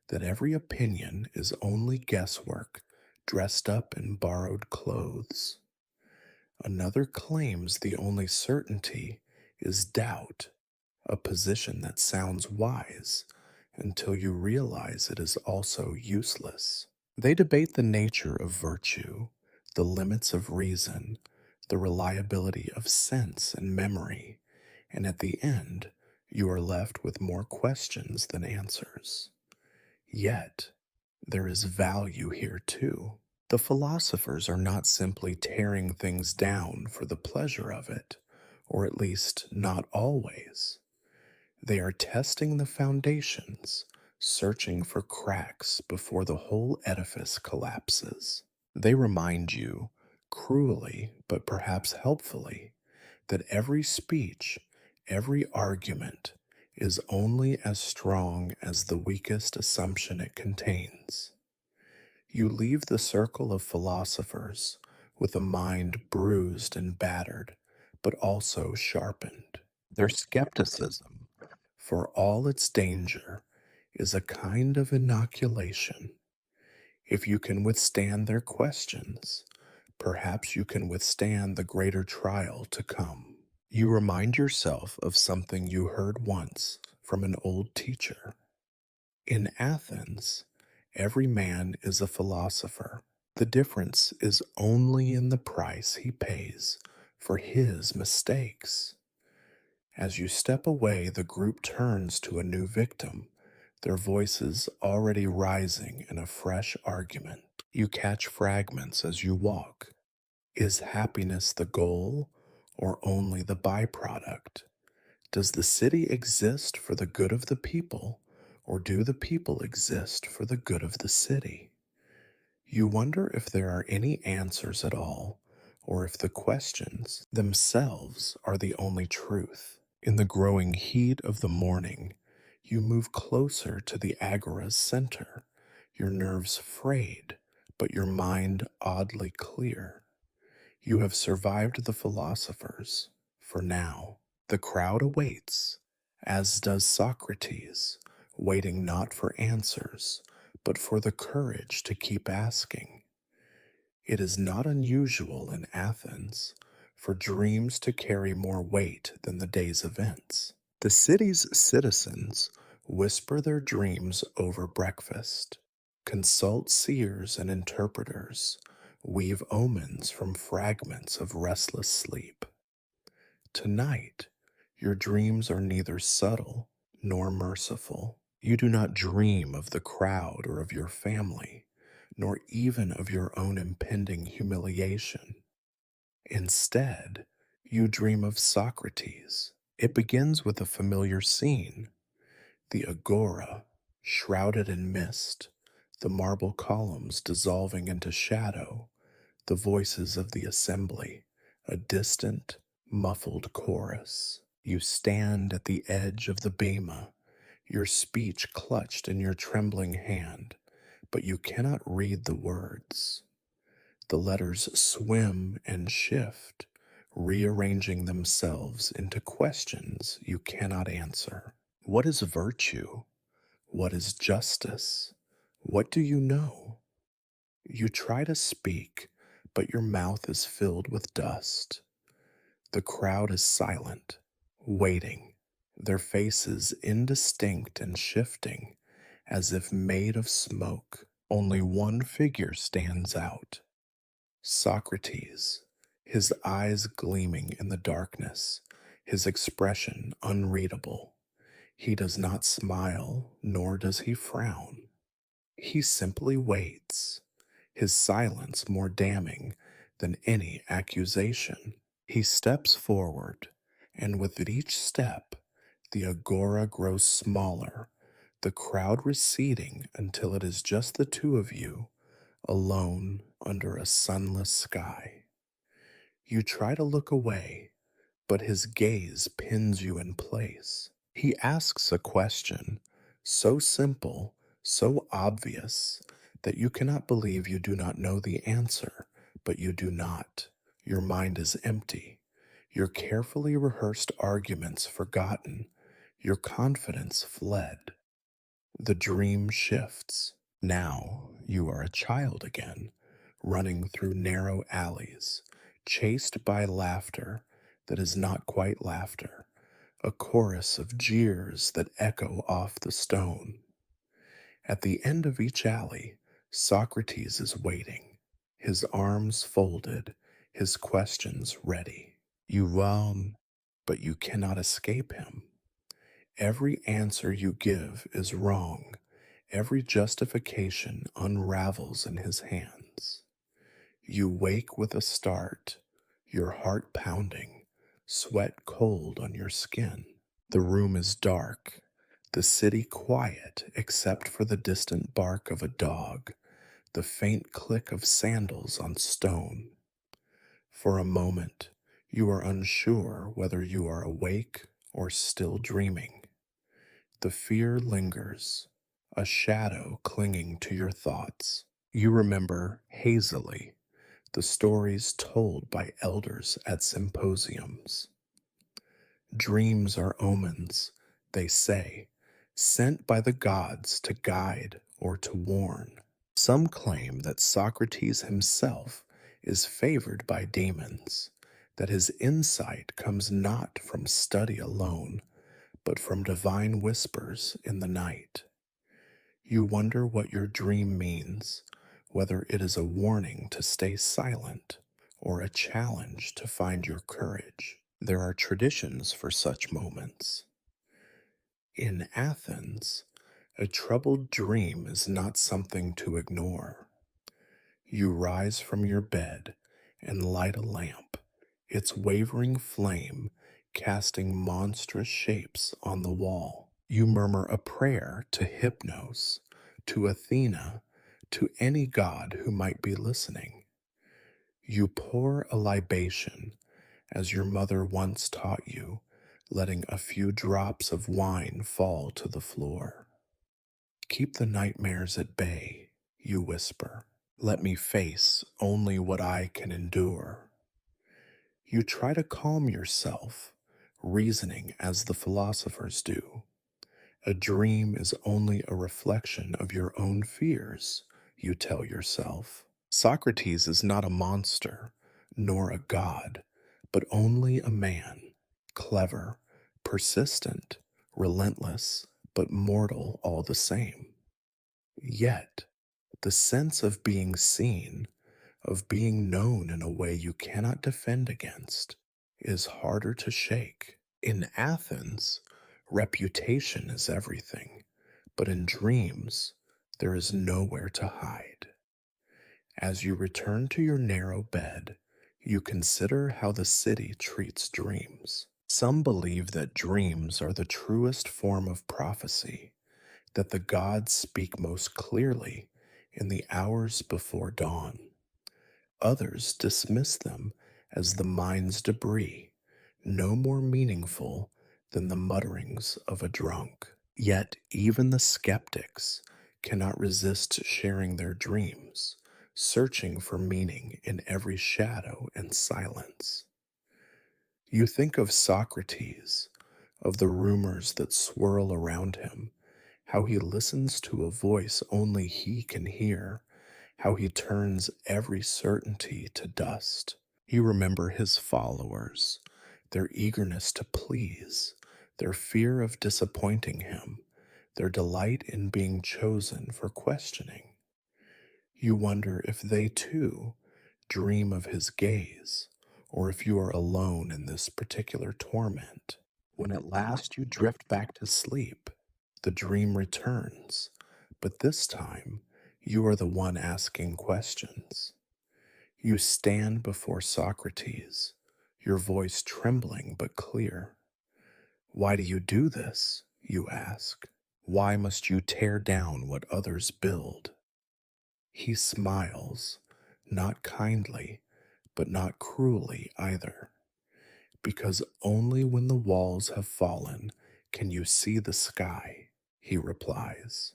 that every opinion is only guesswork dressed up in borrowed clothes. Another claims the only certainty is doubt, a position that sounds wise until you realize it is also useless. They debate the nature of virtue, the limits of reason, the reliability of sense and memory, and at the end, you are left with more questions than answers. Yet, there is value here too. The philosophers are not simply tearing things down for the pleasure of it, or at least not always. They are testing the foundations, searching for cracks before the whole edifice collapses. They remind you, cruelly but perhaps helpfully, that every speech, every argument, is only as strong as the weakest assumption it contains. You leave the circle of philosophers with a mind bruised and battered, but also sharpened. Their skepticism, for all its danger, is a kind of inoculation. If you can withstand their questions, perhaps you can withstand the greater trial to come. You remind yourself of something you heard once from an old teacher. In Athens, every man is a philosopher. The difference is only in the price he pays for his mistakes. As you step away, the group turns to a new victim, their voices already rising in a fresh argument. You catch fragments as you walk. Is happiness the goal or only the byproduct? Does the city exist for the good of the people, or do the people exist for the good of the city? You wonder if there are any answers at all, or if the questions themselves are the only truth. In the growing heat of the morning, you move closer to the agora's center, your nerves frayed, but your mind oddly clear. You have survived the philosophers, for now. The crowd awaits, as does Socrates, waiting not for answers, but for the courage to keep asking. It is not unusual in Athens for dreams to carry more weight than the day's events. The city's citizens whisper their dreams over breakfast, consult seers and interpreters, weave omens from fragments of restless sleep. Tonight, your dreams are neither subtle nor merciful. You do not dream of the crowd or of your family, nor even of your own impending humiliation. Instead, you dream of Socrates. It begins with a familiar scene: the agora, shrouded in mist, the marble columns dissolving into shadow, the voices of the assembly, a distant, muffled chorus. You stand at the edge of the bema, your speech clutched in your trembling hand, but you cannot read the words. The letters swim and shift, rearranging themselves into questions you cannot answer. What is virtue? What is justice? What do you know? You try to speak, but your mouth is filled with dust. The crowd is silent, waiting, their faces indistinct and shifting, as if made of smoke. Only one figure stands out: Socrates, his eyes gleaming in the darkness, his expression unreadable. He does not smile, nor does he frown. He simply waits, his silence more damning than any accusation. He steps forward, and with each step, the agora grows smaller, the crowd receding until it is just the two of you, alone under a sunless sky. You try to look away, but his gaze pins you in place. He asks a question, so simple, so obvious, that you cannot believe you do not know the answer, but you do not. Your mind is empty, your carefully rehearsed arguments forgotten, your confidence fled. The dream shifts. Now you are a child again, running through narrow alleys, chased by laughter that is not quite laughter, a chorus of jeers that echo off the stone. At the end of each alley, Socrates is waiting, his arms folded, his questions ready. You run, but you cannot escape him. Every answer you give is wrong. Every justification unravels in his hands. You wake with a start, your heart pounding, sweat cold on your skin. The room is dark, the city quiet except for the distant bark of a dog, the faint click of sandals on stone. For a moment, you are unsure whether you are awake or still dreaming. The fear lingers, a shadow clinging to your thoughts. You remember hazily the stories told by elders at symposiums. Dreams are omens, they say, sent by the gods to guide or to warn. Some claim that Socrates himself is favored by demons, that his insight comes not from study alone, but from divine whispers in the night. You wonder what your dream means, whether it is a warning to stay silent or a challenge to find your courage. There are traditions for such moments. In Athens, a troubled dream is not something to ignore. You rise from your bed and light a lamp, its wavering flame casting monstrous shapes on the wall. You murmur a prayer to Hypnos, to Athena, to any god who might be listening. You pour a libation, as your mother once taught you, letting a few drops of wine fall to the floor. Keep the nightmares at bay, you whisper. Let me face only what I can endure. You try to calm yourself, reasoning as the philosophers do. A dream is only a reflection of your own fears, you tell yourself. Socrates is not a monster, nor a god, but only a man, clever, persistent, relentless, but mortal all the same. Yet, the sense of being seen, of being known in a way you cannot defend against, is harder to shake. In Athens, reputation is everything, but in dreams, there is nowhere to hide. As you return to your narrow bed, you consider how the city treats dreams. Some believe that dreams are the truest form of prophecy, that the gods speak most clearly in the hours before dawn. Others dismiss them as the mind's debris, no more meaningful than the mutterings of a drunk. Yet even the skeptics cannot resist sharing their dreams, searching for meaning in every shadow and silence. You think of Socrates, of the rumors that swirl around him, how he listens to a voice only he can hear, how he turns every certainty to dust. You remember his followers, their eagerness to please, their fear of disappointing him, their delight in being chosen for questioning. You wonder if they too dream of his gaze, or if you are alone in this particular torment. When at last you drift back to sleep, the dream returns, but this time you are the one asking questions. You stand before Socrates, your voice trembling but clear. Why do you do this? You ask. Why must you tear down what others build? He smiles, not kindly, but not cruelly either, because only when the walls have fallen can you see the sky, he replies.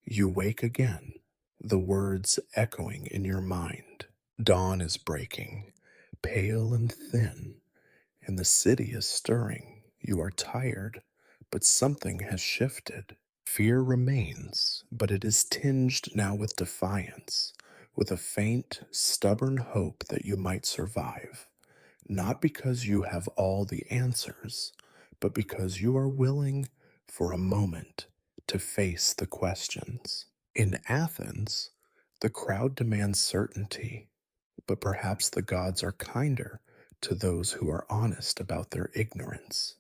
You wake again, the words echoing in your mind. Dawn is breaking, pale and thin, and the city is stirring. You are tired, but something has shifted. Fear remains, but it is tinged now with defiance, with a faint, stubborn hope that you might survive, not because you have all the answers, but because you are willing, for a moment, to face the questions. In Athens, the crowd demands certainty, but perhaps the gods are kinder to those who are honest about their ignorance.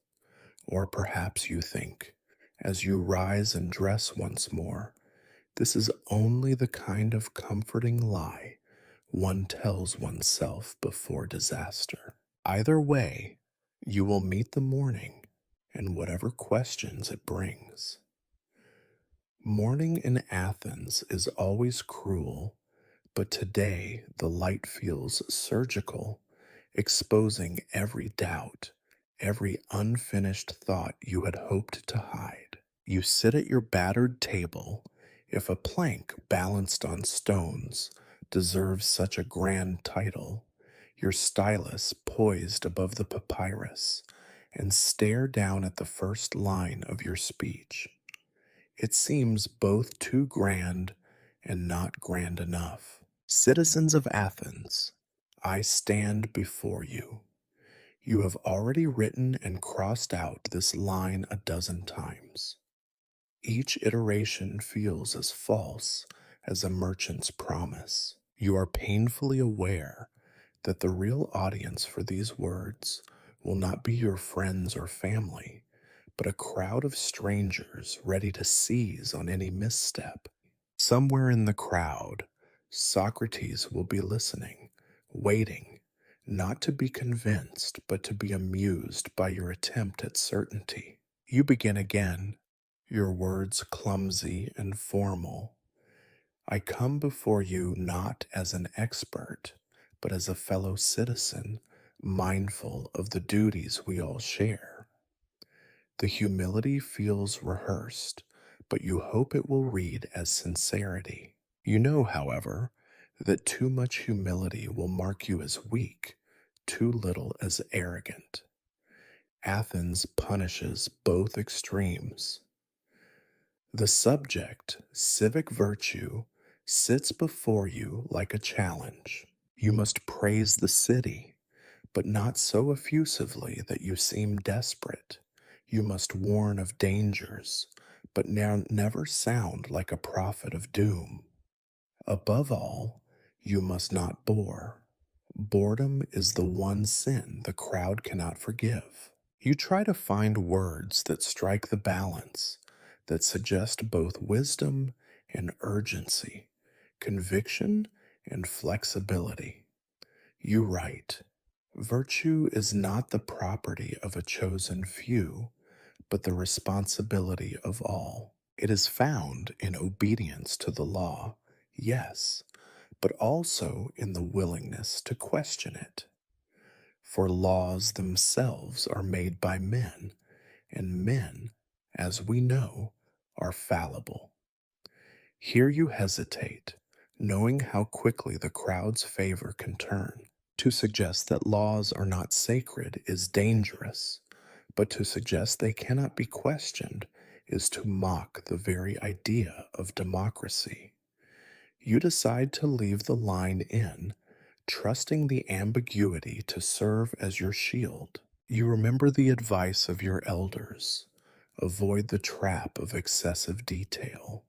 Or perhaps you think, as you rise and dress once more, this is only the kind of comforting lie one tells oneself before disaster. Either way, you will meet the morning and whatever questions it brings. Morning in Athens is always cruel, but today the light feels surgical, exposing every doubt, every unfinished thought you had hoped to hide. You sit at your battered table, if a plank balanced on stones deserves such a grand title, your stylus poised above the papyrus, and stare down at the first line of your speech. It seems both too grand and not grand enough. Citizens of Athens, I stand before you. You have already written and crossed out this line a dozen times. Each iteration feels as false as a merchant's promise. You are painfully aware that the real audience for these words will not be your friends or family, but a crowd of strangers ready to seize on any misstep. Somewhere in the crowd, Socrates will be listening, waiting, not to be convinced, but to be amused by your attempt at certainty. You begin again, your words clumsy and formal. I come before you not as an expert, but as a fellow citizen, mindful of the duties we all share. The humility feels rehearsed, but you hope it will read as sincerity. You know, however, that too much humility will mark you as weak, too little as arrogant. Athens punishes both extremes. The subject, civic virtue, sits before you like a challenge. You must praise the city, but not so effusively that you seem desperate. You must warn of dangers, but now never sound like a prophet of doom. Above all, you must not bore. Boredom is the one sin the crowd cannot forgive. You try to find words that strike the balance, that suggest both wisdom and urgency, conviction and flexibility. You write, virtue is not the property of a chosen few, but the responsibility of all. It is found in obedience to the law, yes, but also in the willingness to question it. For laws themselves are made by men, and men, as we know, are fallible. Here you hesitate, knowing how quickly the crowd's favor can turn. To suggest that laws are not sacred is dangerous, but to suggest they cannot be questioned is to mock the very idea of democracy. You decide to leave the line in, trusting the ambiguity to serve as your shield. You remember the advice of your elders. Avoid the trap of excessive detail.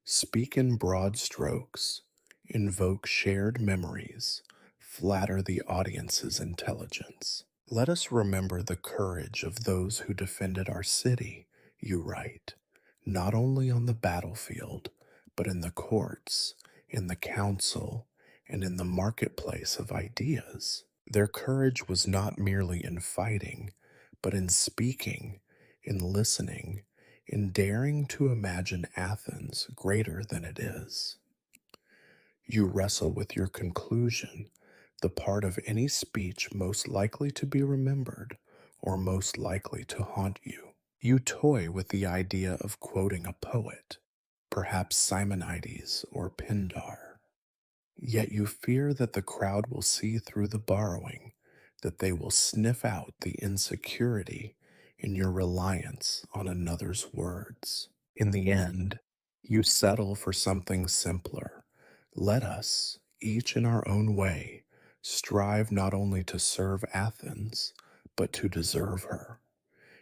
Speak in broad strokes. Invoke shared memories. Flatter the audience's intelligence. Let us remember the courage of those who defended our city, you write, not only on the battlefield, but in the courts, in the council, and in the marketplace of ideas. Their courage was not merely in fighting, but in speaking, in listening, in daring to imagine Athens greater than it is. You wrestle with your conclusion, the part of any speech most likely to be remembered or most likely to haunt you. You toy with the idea of quoting a poet, perhaps Simonides or Pindar. Yet you fear that the crowd will see through the borrowing, that they will sniff out the insecurity in your reliance on another's words. In the end, you settle for something simpler. Let us, each in our own way, strive not only to serve Athens, but to deserve her.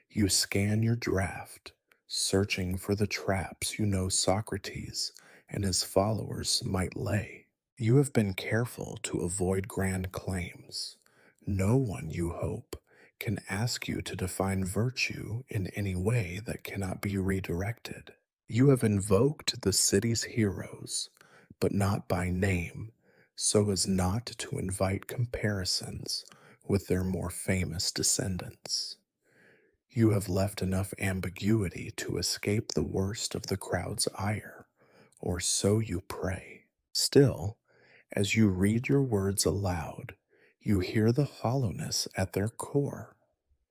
You scan your draft, searching for the traps you know Socrates and his followers might lay. You have been careful to avoid grand claims. No one, you hope, can ask you to define virtue in any way that cannot be redirected. You have invoked the city's heroes, but not by name, so as not to invite comparisons with their more famous descendants. You have left enough ambiguity to escape the worst of the crowd's ire, or so you pray. Still, as you read your words aloud, you hear the hollowness at their core.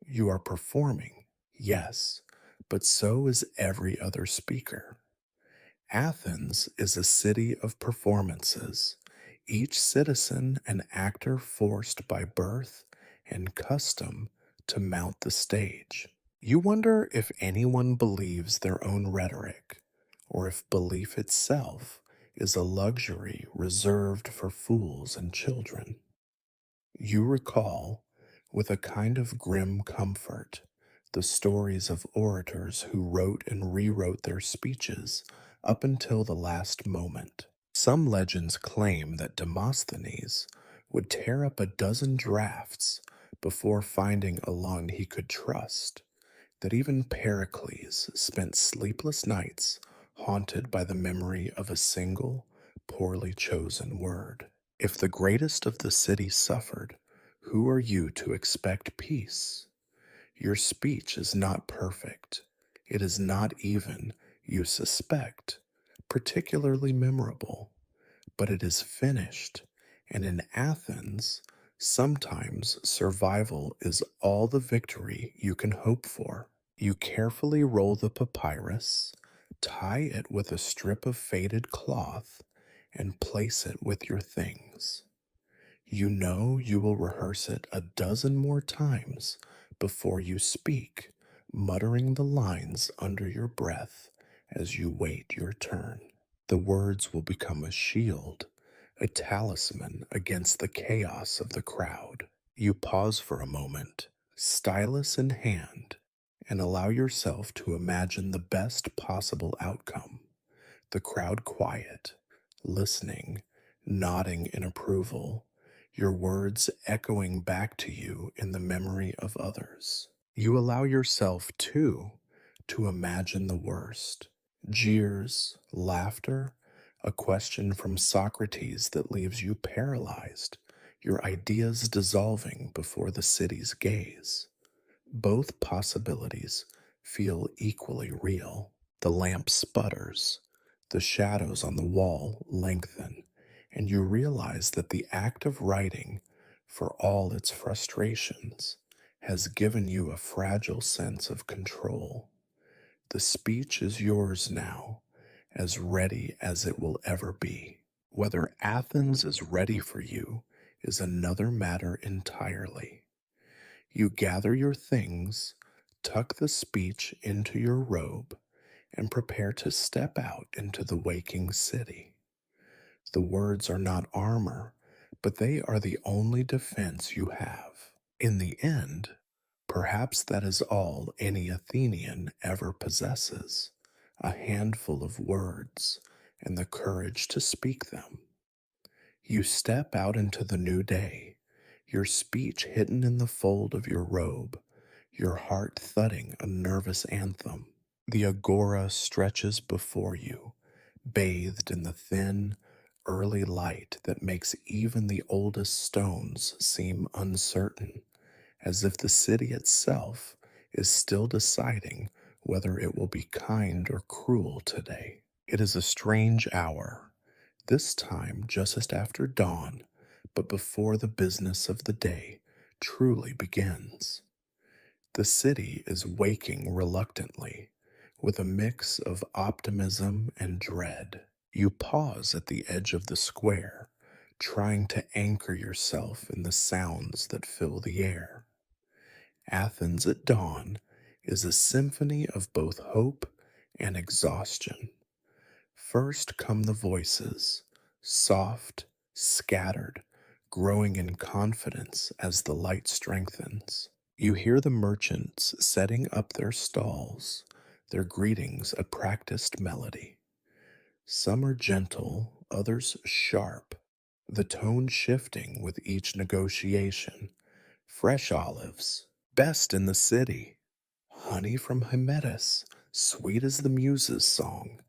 You are performing, yes, but so is every other speaker. Athens is a city of performances, each citizen an actor forced by birth and custom to mount the stage. You wonder if anyone believes their own rhetoric, or if belief itself is a luxury reserved for fools and children. You recall, with a kind of grim comfort, the stories of orators who wrote and rewrote their speeches up until the last moment. Some legends claim that Demosthenes would tear up a dozen drafts before finding a line he could trust, that even Pericles spent sleepless nights haunted by the memory of a single, poorly chosen word. If the greatest of the city suffered, Who are you to expect peace? Your speech is not perfect. It is not even, you suspect, particularly memorable, but it is finished. And in Athens, sometimes survival is all the victory you can hope for. You carefully roll the papyrus, tie it with a strip of faded cloth, and place it with your things. You know you will rehearse it a dozen more times before you speak, muttering the lines under your breath as you wait your turn. The words will become a shield, a talisman against the chaos of the crowd. You pause for a moment, stylus in hand, and allow yourself to imagine the best possible outcome. The crowd quiet, listening, nodding in approval, your words echoing back to you in the memory of others. You allow yourself, too, to imagine the worst. Jeers, laughter, a question from Socrates that leaves you paralyzed, your ideas dissolving before the city's gaze. Both possibilities feel equally real. The lamp sputters, the shadows on the wall lengthen, and you realize that the act of writing, for all its frustrations, has given you a fragile sense of control. The speech is yours now, as ready as it will ever be. Whether Athens is ready for you is another matter entirely. You gather your things, tuck the speech into your robe, and prepare to step out into the waking city. The words are not armor, but they are the only defense you have. In the end, perhaps that is all any Athenian ever possesses, a handful of words and the courage to speak them. You step out into the new day, your speech hidden in the fold of your robe, your heart thudding a nervous anthem. The agora stretches before you, bathed in the thin, early light that makes even the oldest stones seem uncertain, as if the city itself is still deciding whether it will be kind or cruel today. It is a strange hour, this time just after dawn, but before the business of the day truly begins. The city is waking reluctantly, with a mix of optimism and dread. You pause at the edge of the square, trying to anchor yourself in the sounds that fill the air. Athens at dawn is a symphony of both hope and exhaustion. First come the voices, soft, scattered, growing in confidence as the light strengthens. You hear the merchants setting up their stalls, their greetings a practiced melody. Some are gentle, others sharp, the tone shifting with each negotiation. Fresh olives, best in the city. Honey from Hymettus, sweet as the muse's song.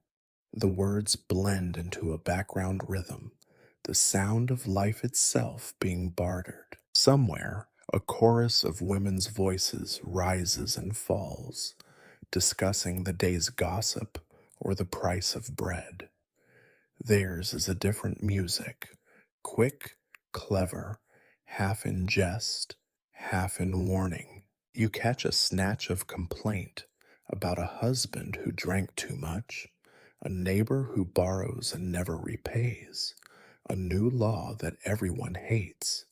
The words blend into a background rhythm, the sound of life itself being bartered. Somewhere, a chorus of women's voices rises and falls, discussing the day's gossip or the price of bread. Theirs is a different music, quick, clever, half in jest, half in warning. You catch a snatch of complaint about a husband who drank too much, a neighbor who borrows and never repays, a new law that everyone hates,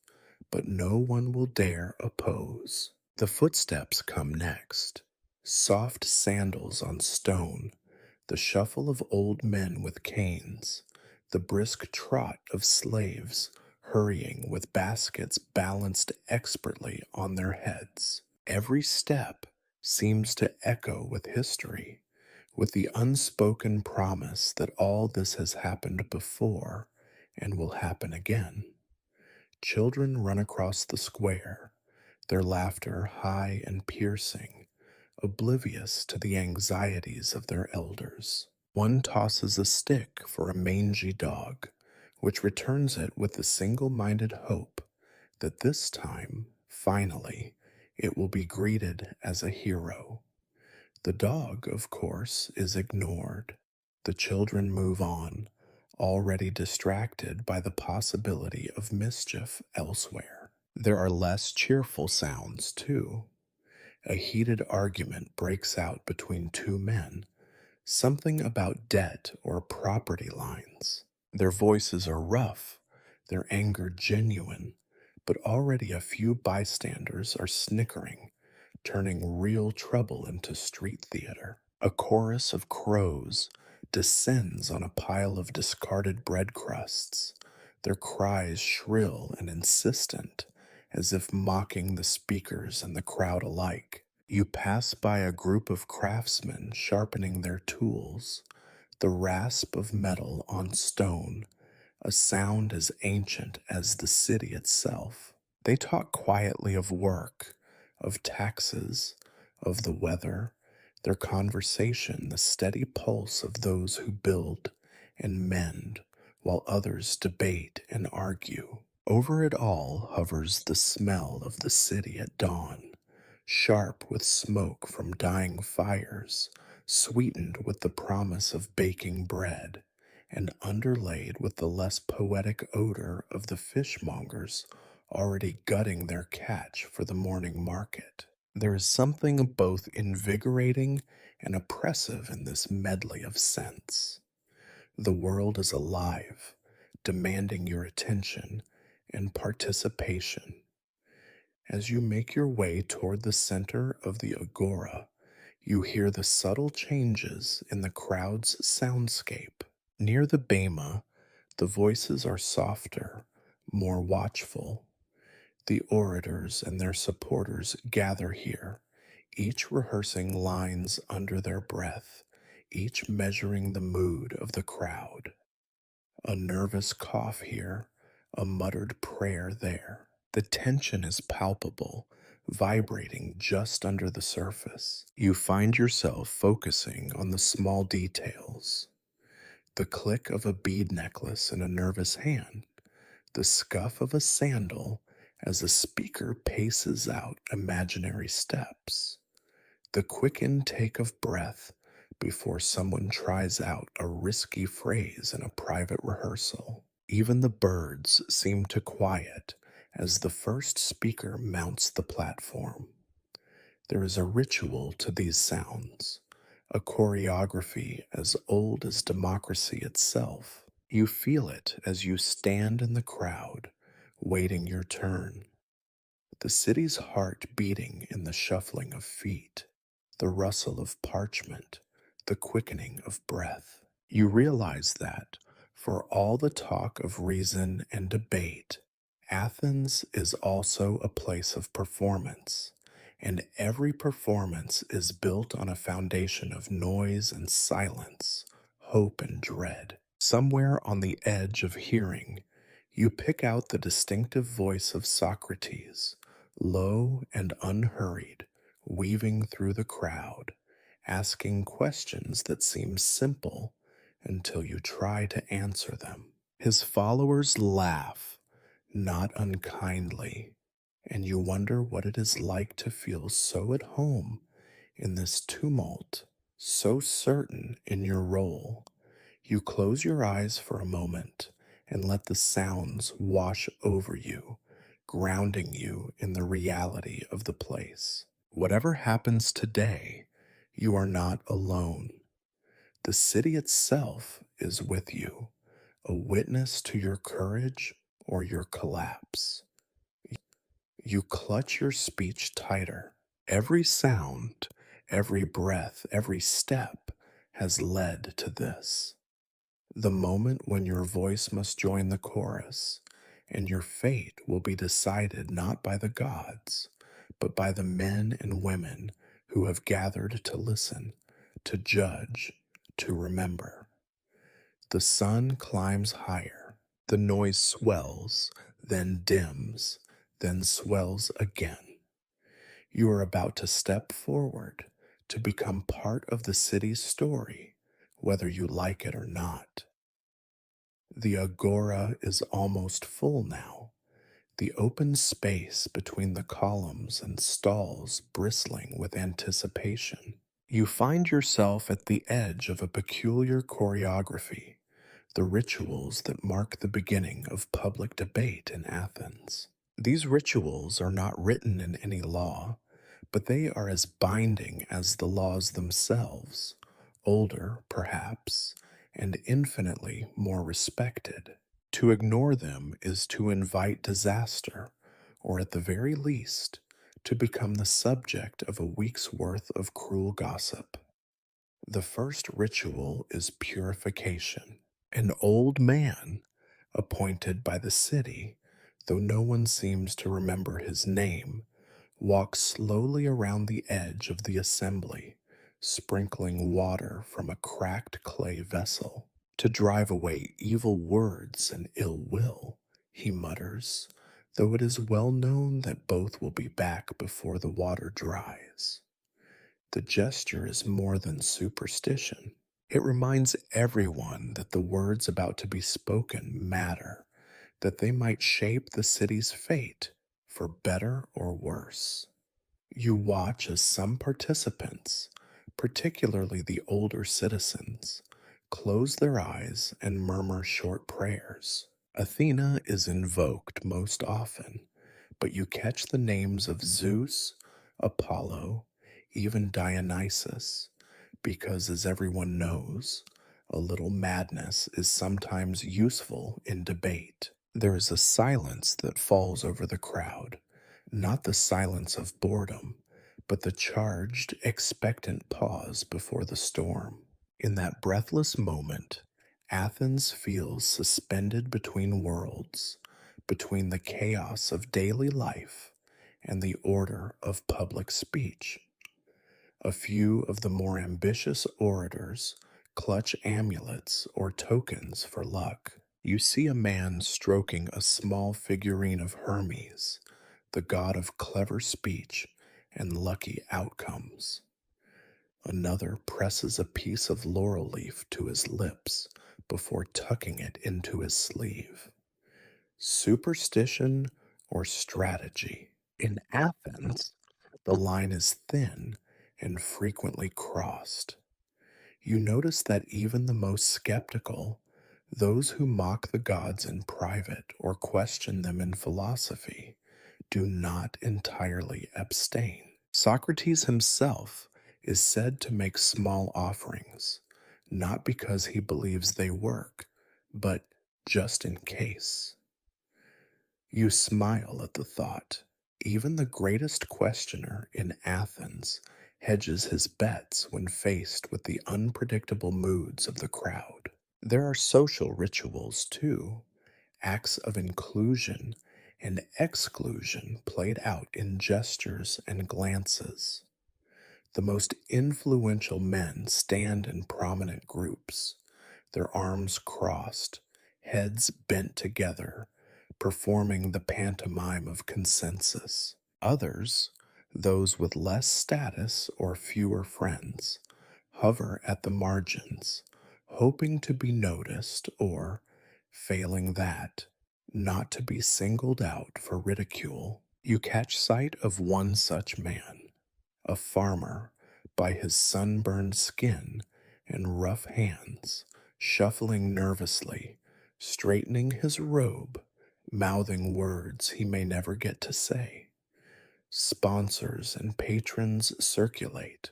but no one will dare oppose. The footsteps come next, soft sandals on stone, the shuffle of old men with canes, the brisk trot of slaves hurrying with baskets balanced expertly on their heads. Every step seems to echo with history, with the unspoken promise that all this has happened before and will happen again. Children run across the square, their laughter high and piercing, oblivious to the anxieties of their elders. One tosses a stick for a mangy dog, which returns it with the single-minded hope that this time, finally, it will be greeted as a hero. The dog, of course, is ignored. The children move on, already distracted by the possibility of mischief elsewhere. There are less cheerful sounds, too. A heated argument breaks out between two men, something about debt or property lines. Their voices are rough, their anger genuine, but already a few bystanders are snickering, turning real trouble into street theater. A chorus of crows descends on a pile of discarded bread crusts, their cries shrill and insistent, as if mocking the speakers and the crowd alike. You pass by a group of craftsmen sharpening their tools, the rasp of metal on stone, a sound as ancient as the city itself. They talk quietly of work, of taxes, of the weather, their conversation the steady pulse of those who build and mend, while others debate and argue. Over it all hovers the smell of the city at dawn, sharp with smoke from dying fires, sweetened with the promise of baking bread, and underlaid with the less poetic odor of the fishmongers already gutting their catch for the morning market. There is something both invigorating and oppressive in this medley of scents. The world is alive, demanding your attention and participation. As you make your way toward the center of the agora, you hear the subtle changes in the crowd's soundscape. Near the bema, the voices are softer, more watchful. The orators and their supporters gather here, each rehearsing lines under their breath, each measuring the mood of the crowd. A nervous cough here, a muttered prayer there. The tension is palpable, vibrating just under the surface. You find yourself focusing on the small details: the click of a bead necklace in a nervous hand, the scuff of a sandal as a speaker paces out imaginary steps, the quick intake of breath before someone tries out a risky phrase in a private rehearsal. Even the birds seem to quiet as the first speaker mounts the platform. There is a ritual to these sounds, a choreography as old as democracy itself. You feel it as you stand in the crowd, waiting your turn. The city's heart beating in the shuffling of feet, the rustle of parchment, the quickening of breath. You realize that, for all the talk of reason and debate, Athens is also a place of performance, and every performance is built on a foundation of noise and silence, hope and dread. Somewhere on the edge of hearing, you pick out the distinctive voice of Socrates, low and unhurried, weaving through the crowd, asking questions that seem simple until you try to answer them. His followers laugh, not unkindly, and you wonder what it is like to feel so at home in this tumult, so certain in your role. You close your eyes for a moment and let the sounds wash over you, grounding you in the reality of the place. Whatever happens today, you are not alone. The city itself is with you, a witness to your courage or your collapse. You clutch your speech tighter. Every sound, every breath, every step has led to this. The moment when your voice must join the chorus, and your fate will be decided not by the gods, but by the men and women who have gathered to listen, to judge, to remember. The sun climbs higher, the noise swells, then dims, then swells again. You are about to step forward, to become part of the city's story, whether you like it or not. The agora is almost full now. the open space between the columns and stalls bristling with anticipation. You find yourself at the edge of a peculiar choreography, the rituals that mark the beginning of public debate in Athens. These rituals are not written in any law, but they are as binding as the laws themselves, older, perhaps, and infinitely more respected. To ignore them is to invite disaster, or at the very least, to become the subject of a week's worth of cruel gossip. The first ritual is purification. An old man, appointed by the city, though no one seems to remember his name, walks slowly around the edge of the assembly, sprinkling water from a cracked clay vessel. To drive away evil words and ill will, he mutters, though it is well known that both will be back before the water dries. The gesture is more than superstition. It reminds everyone that the words about to be spoken matter, that they might shape the city's fate, for better or worse. You watch as some participants, particularly the older citizens, close their eyes and murmur short prayers. Athena is invoked most often, but you catch the names of Zeus, Apollo, even Dionysus, because, as everyone knows, a little madness is sometimes useful in debate. There is a silence that falls over the crowd, not the silence of boredom, but the charged, expectant pause before the storm. In that breathless moment, Athens feels suspended between worlds, between the chaos of daily life and the order of public speech. A few of the more ambitious orators clutch amulets or tokens for luck. You see a man stroking a small figurine of Hermes, the god of clever speech and lucky outcomes. Another presses a piece of laurel leaf to his lips before tucking it into his sleeve. Superstition or strategy? In Athens, the line is thin and frequently crossed. You notice that even the most skeptical, those who mock the gods in private or question them in philosophy, do not entirely abstain. Socrates himself is said to make small offerings, not because he believes they work, but just in case. You smile at the thought. Even the greatest questioner in Athens hedges his bets when faced with the unpredictable moods of the crowd. There are social rituals, too, acts of inclusion and exclusion played out in gestures and glances. The most influential men stand in prominent groups, their arms crossed, heads bent together, performing the pantomime of consensus. Others, those with less status or fewer friends, hover at the margins, hoping to be noticed or, failing that, not to be singled out for ridicule. You catch sight of one such man, a farmer, by his sunburned skin and rough hands, shuffling nervously, straightening his robe, mouthing words he may never get to say. Sponsors and patrons circulate,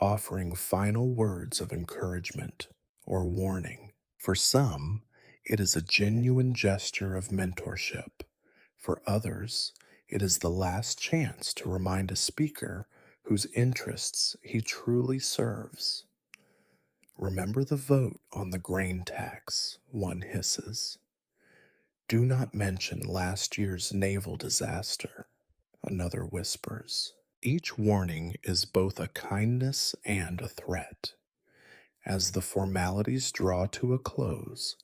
offering final words of encouragement or warning. For some, it is a genuine gesture of mentorship. For others, it is the last chance to remind a speaker whose interests he truly serves. Remember the vote on the grain tax, one hisses. Do not mention last year's naval disaster, another whispers. Each warning is both a kindness and a threat. As the formalities draw to a close,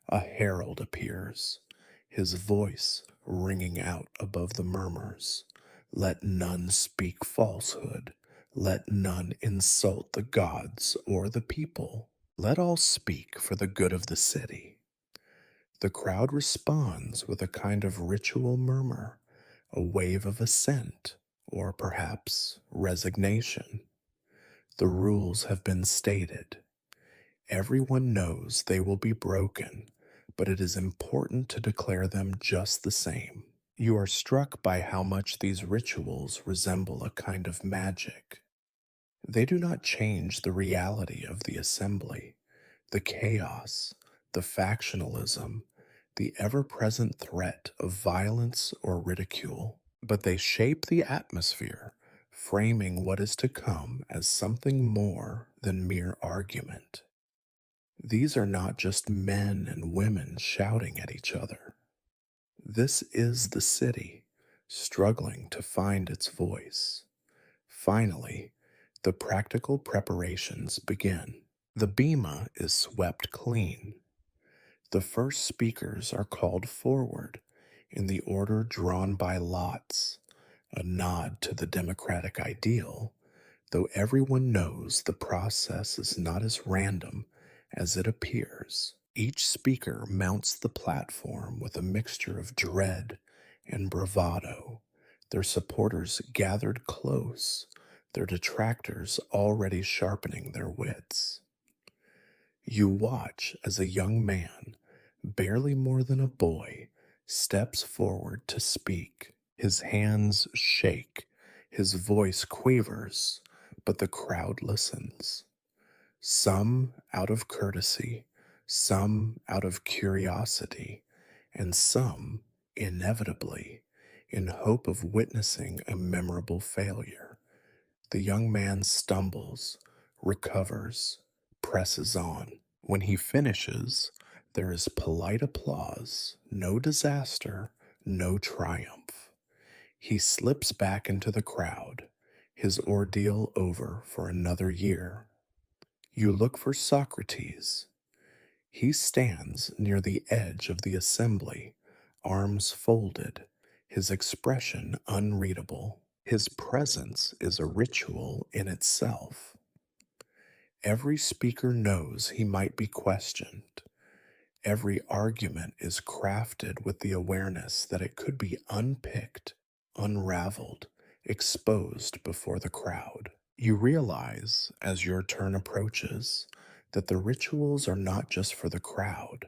a herald appears, his voice ringing out above the murmurs. Let none speak falsehood. Let none insult the gods or the people. Let all speak for the good of the city. The crowd responds with a kind of ritual murmur, a wave of assent, or perhaps resignation. The rules have been stated. Everyone knows they will be broken, but it is important to declare them just the same. You are struck by how much these rituals resemble a kind of magic. They do not change the reality of the assembly, the chaos, the factionalism, the ever present threat of violence or ridicule, but they shape the atmosphere, framing what is to come as something more than mere argument. These are not just men and women shouting at each other. This is the city, struggling to find its voice. Finally, the practical preparations begin. The bema is swept clean. The first speakers are called forward in the order drawn by lots, a nod to the democratic ideal, though everyone knows the process is not as random as it appears. Each speaker mounts the platform with a mixture of dread and bravado, their supporters gathered close, their detractors already sharpening their wits. You watch as a young man, barely more than a boy, steps forward to speak. His hands shake, his voice quavers, but the crowd listens. Some out of courtesy, some out of curiosity, and some, inevitably, in hope of witnessing a memorable failure. The young man stumbles, recovers, presses on. When he finishes, there is polite applause, no disaster, no triumph. He slips back into the crowd, his ordeal over for another year. You look for Socrates. He stands near the edge of the assembly, arms folded, his expression unreadable. His presence is a ritual in itself. Every speaker knows he might be questioned. Every argument is crafted with the awareness that it could be unpicked, unraveled, exposed before the crowd. You realize, as your turn approaches, that the rituals are not just for the crowd,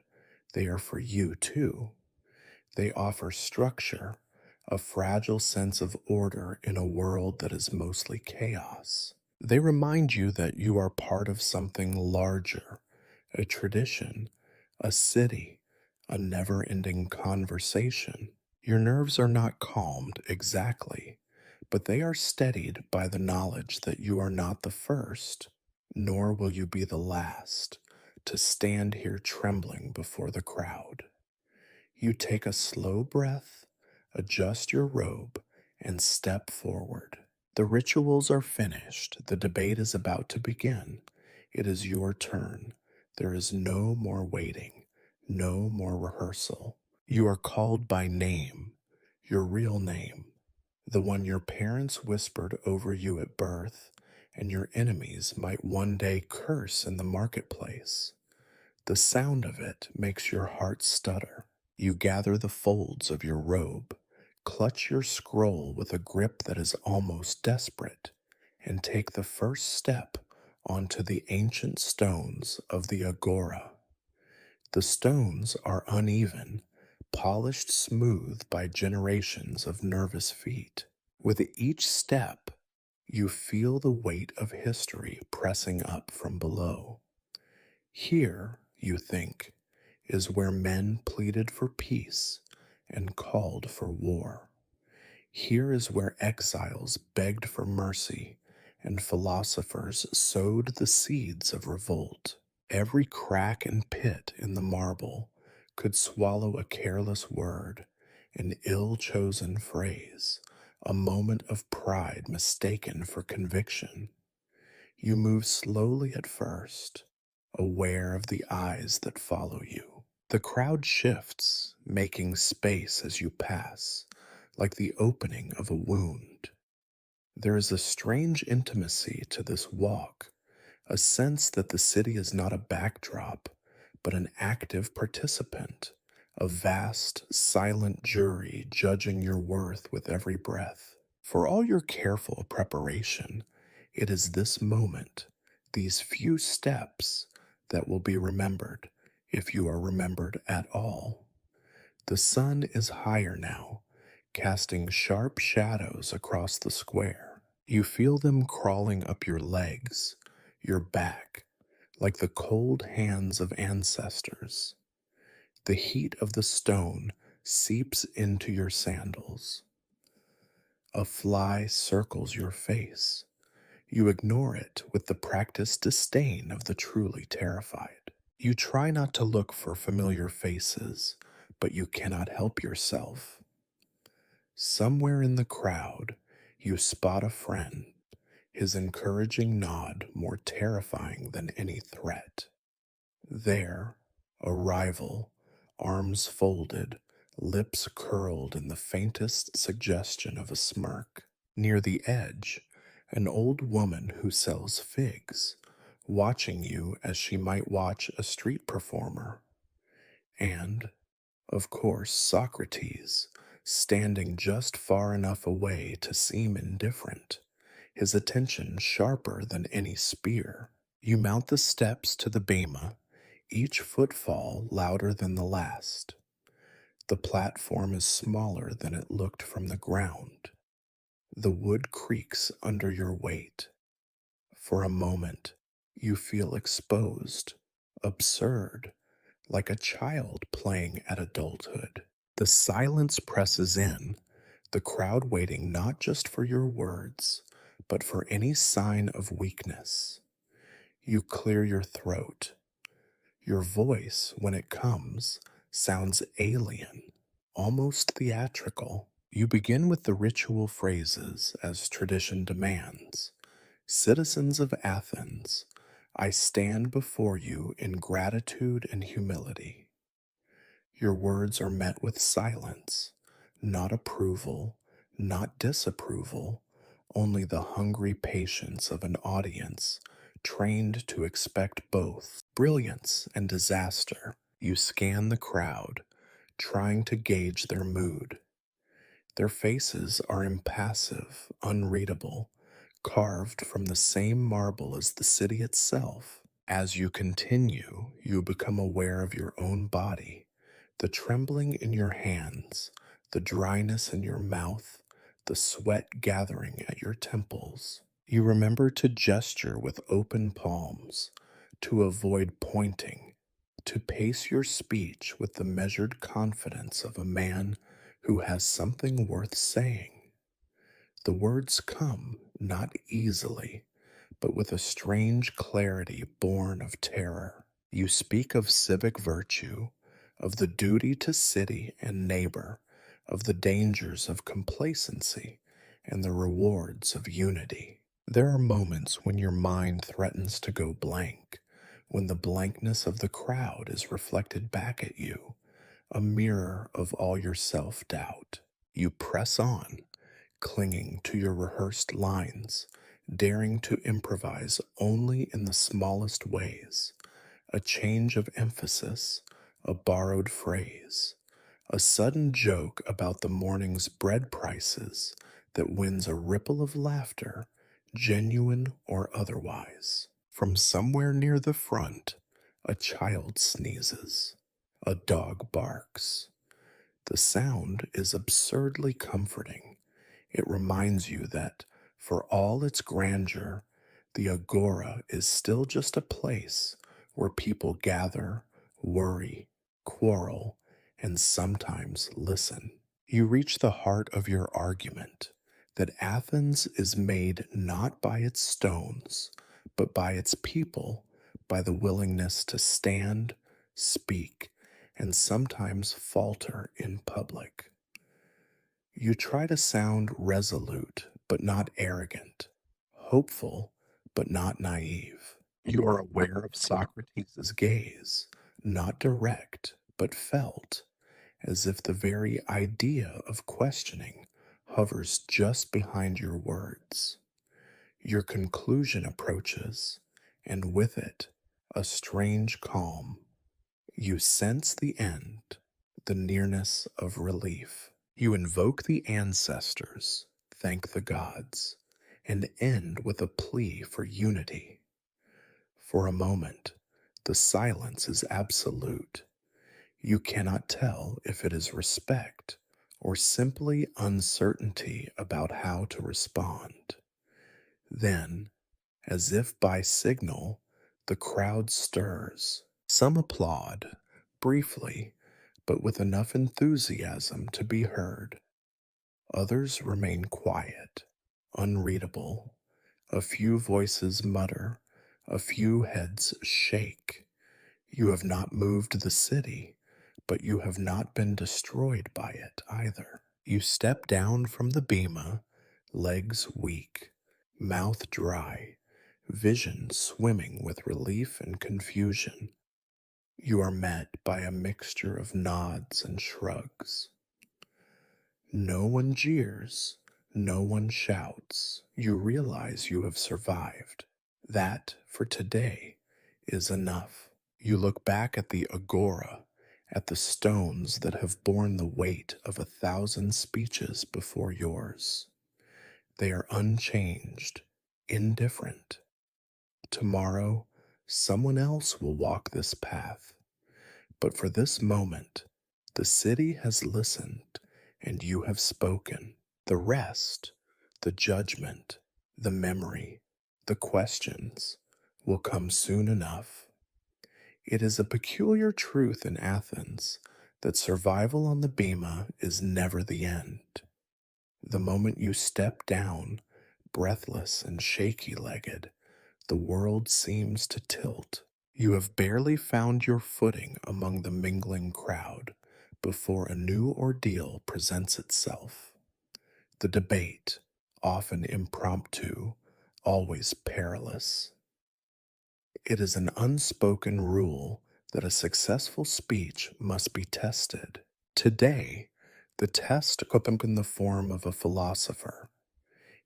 they are for you too. They offer structure, a fragile sense of order in a world that is mostly chaos. They remind you that you are part of something larger, a tradition, a city, a never ending conversation. Your nerves are not calmed exactly, but they are steadied by the knowledge that you are not the first, nor will you be the last, to stand here trembling before the crowd. You take a slow breath, adjust your robe, and step forward. The rituals are finished. The debate is about to begin. It is your turn. There is no more waiting, no more rehearsal. You are called by name, your real name, the one your parents whispered over you at birth, and your enemies might one day curse in the marketplace. The sound of it makes your heart stutter. You gather the folds of your robe, clutch your scroll with a grip that is almost desperate, and take the first step onto the ancient stones of the agora. The stones are uneven, polished smooth by generations of nervous feet. With each step, you feel the weight of history pressing up from below. Here, you think, is where men pleaded for peace and called for war. Here is where exiles begged for mercy and philosophers sowed the seeds of revolt. Every crack and pit in the marble could swallow a careless word, an ill-chosen phrase, a moment of pride mistaken for conviction. You move slowly at first, aware of the eyes that follow you. The crowd shifts, making space as you pass, like the opening of a wound. There is a strange intimacy to this walk, a sense that the city is not a backdrop, but an active participant, a vast, silent jury judging your worth with every breath. For all your careful preparation, it is this moment, these few steps, that will be remembered, if you are remembered at all. The sun is higher now, casting sharp shadows across the square. You feel them crawling up your legs, your back, like the cold hands of ancestors. The heat of the stone seeps into your sandals. A fly circles your face. You ignore it with the practiced disdain of the truly terrified. You try not to look for familiar faces, but you cannot help yourself. Somewhere in the crowd, you spot a friend, his encouraging nod more terrifying than any threat. There, a rival, arms folded, lips curled in the faintest suggestion of a smirk. Near the edge, an old woman who sells figs, watching you as she might watch a street performer. And, of course, Socrates, standing just far enough away to seem indifferent, his attention sharper than any spear. You mount the steps to the bema, each footfall louder than the last. The platform is smaller than it looked from the ground. The wood creaks under your weight. For a moment, you feel exposed, absurd, like a child playing at adulthood. The silence presses in, the crowd waiting not just for your words, but for any sign of weakness. You clear your throat. Your voice, when it comes, sounds alien, almost theatrical. You begin with the ritual phrases as tradition demands. Citizens of Athens, I stand before you in gratitude and humility. Your words are met with silence, not approval, not disapproval, only the hungry patience of an audience trained to expect both brilliance and disaster. You scan the crowd, trying to gauge their mood. Their faces are impassive, unreadable, carved from the same marble as the city itself. As you continue, you become aware of your own body, the trembling in your hands, the dryness in your mouth, the sweat gathering at your temples. You remember to gesture with open palms, to avoid pointing, to pace your speech with the measured confidence of a man who has something worth saying. The words come not easily, but with a strange clarity born of terror. You speak of civic virtue, of the duty to city and neighbor, of the dangers of complacency and the rewards of unity. There are moments when your mind threatens to go blank, when the blankness of the crowd is reflected back at you, a mirror of all your self-doubt. You press on, clinging to your rehearsed lines, daring to improvise only in the smallest ways, a change of emphasis, a borrowed phrase, a sudden joke about the morning's bread prices that wins a ripple of laughter, genuine or otherwise. From somewhere near the front, a child sneezes, a dog barks. The sound is absurdly comforting. It reminds you that, for all its grandeur, the agora is still just a place where people gather, worry, quarrel, and sometimes listen. You reach the heart of your argument that Athens is made not by its stones, but by its people, by the willingness to stand, speak, and sometimes falter in public. You try to sound resolute but not arrogant, hopeful but not naive. You are aware of Socrates' gaze, not direct but felt, as if the very idea of questioning hovers just behind your words. Your conclusion approaches, and with it, a strange calm. You sense the end, the nearness of relief. You invoke the ancestors, thank the gods, and end with a plea for unity. For a moment, the silence is absolute. You cannot tell if it is respect or simply uncertainty about how to respond. Then, as if by signal, the crowd stirs. Some applaud, briefly, but with enough enthusiasm to be heard. Others remain quiet, unreadable. A few voices mutter, a few heads shake. You have not moved the city, but you have not been destroyed by it either. You step down from the bema, legs weak, mouth dry, vision swimming with relief and confusion. You are met by a mixture of nods and shrugs. No one jeers, no one shouts. You realize you have survived. That, for today, is enough. You look back at the agora, at the stones that have borne the weight of 1,000 speeches before yours. They are unchanged, indifferent. Tomorrow, someone else will walk this path. But for this moment, the city has listened and you have spoken. The rest, the judgment, the memory, the questions, will come soon enough. It is a peculiar truth in Athens that survival on the bema is never the end. The moment you step down, breathless and shaky legged, the world seems to tilt. You have barely found your footing among the mingling crowd before a new ordeal presents itself. The debate, often impromptu, always perilous. It is an unspoken rule that a successful speech must be tested. Today, the test took up in the form of a philosopher.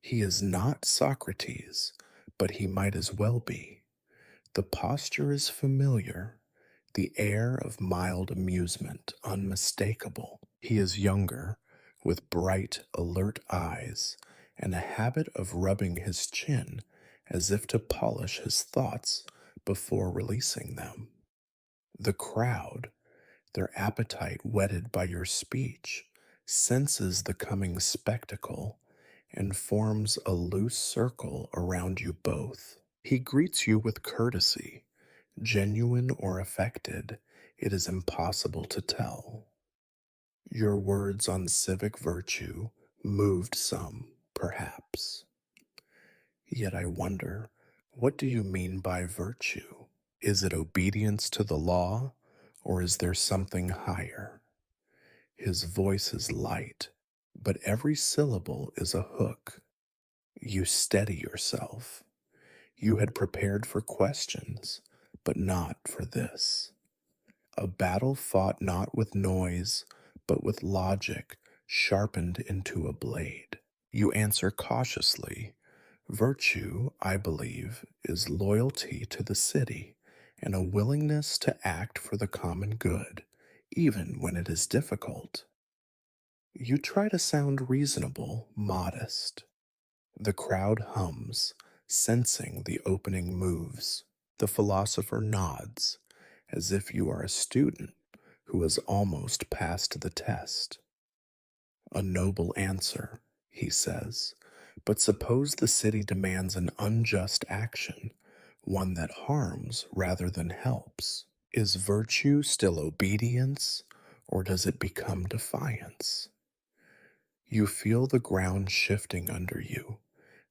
He is not Socrates, but he might as well be. The posture is familiar, the air of mild amusement unmistakable. He is younger, with bright, alert eyes, and a habit of rubbing his chin as if to polish his thoughts before releasing them. The crowd, their appetite whetted by your speech, senses the coming spectacle and forms a loose circle around you both. He greets you with courtesy, genuine or affected, it is impossible to tell. Your words on civic virtue moved some, perhaps. Yet I wonder, what do you mean by virtue? Is it obedience to the law, or is there something higher? His voice is light, but every syllable is a hook. You steady yourself. You had prepared for questions, but not for this. A battle fought not with noise, but with logic sharpened into a blade. You answer cautiously. Virtue, I believe, is loyalty to the city and a willingness to act for the common good, even when it is difficult. You try to sound reasonable, modest. The crowd hums, sensing the opening moves. The philosopher nods, as if you are a student who has almost passed the test. A noble answer, he says, but suppose the city demands an unjust action, one that harms rather than helps. Is virtue still obedience, or does it become defiance? You feel the ground shifting under you.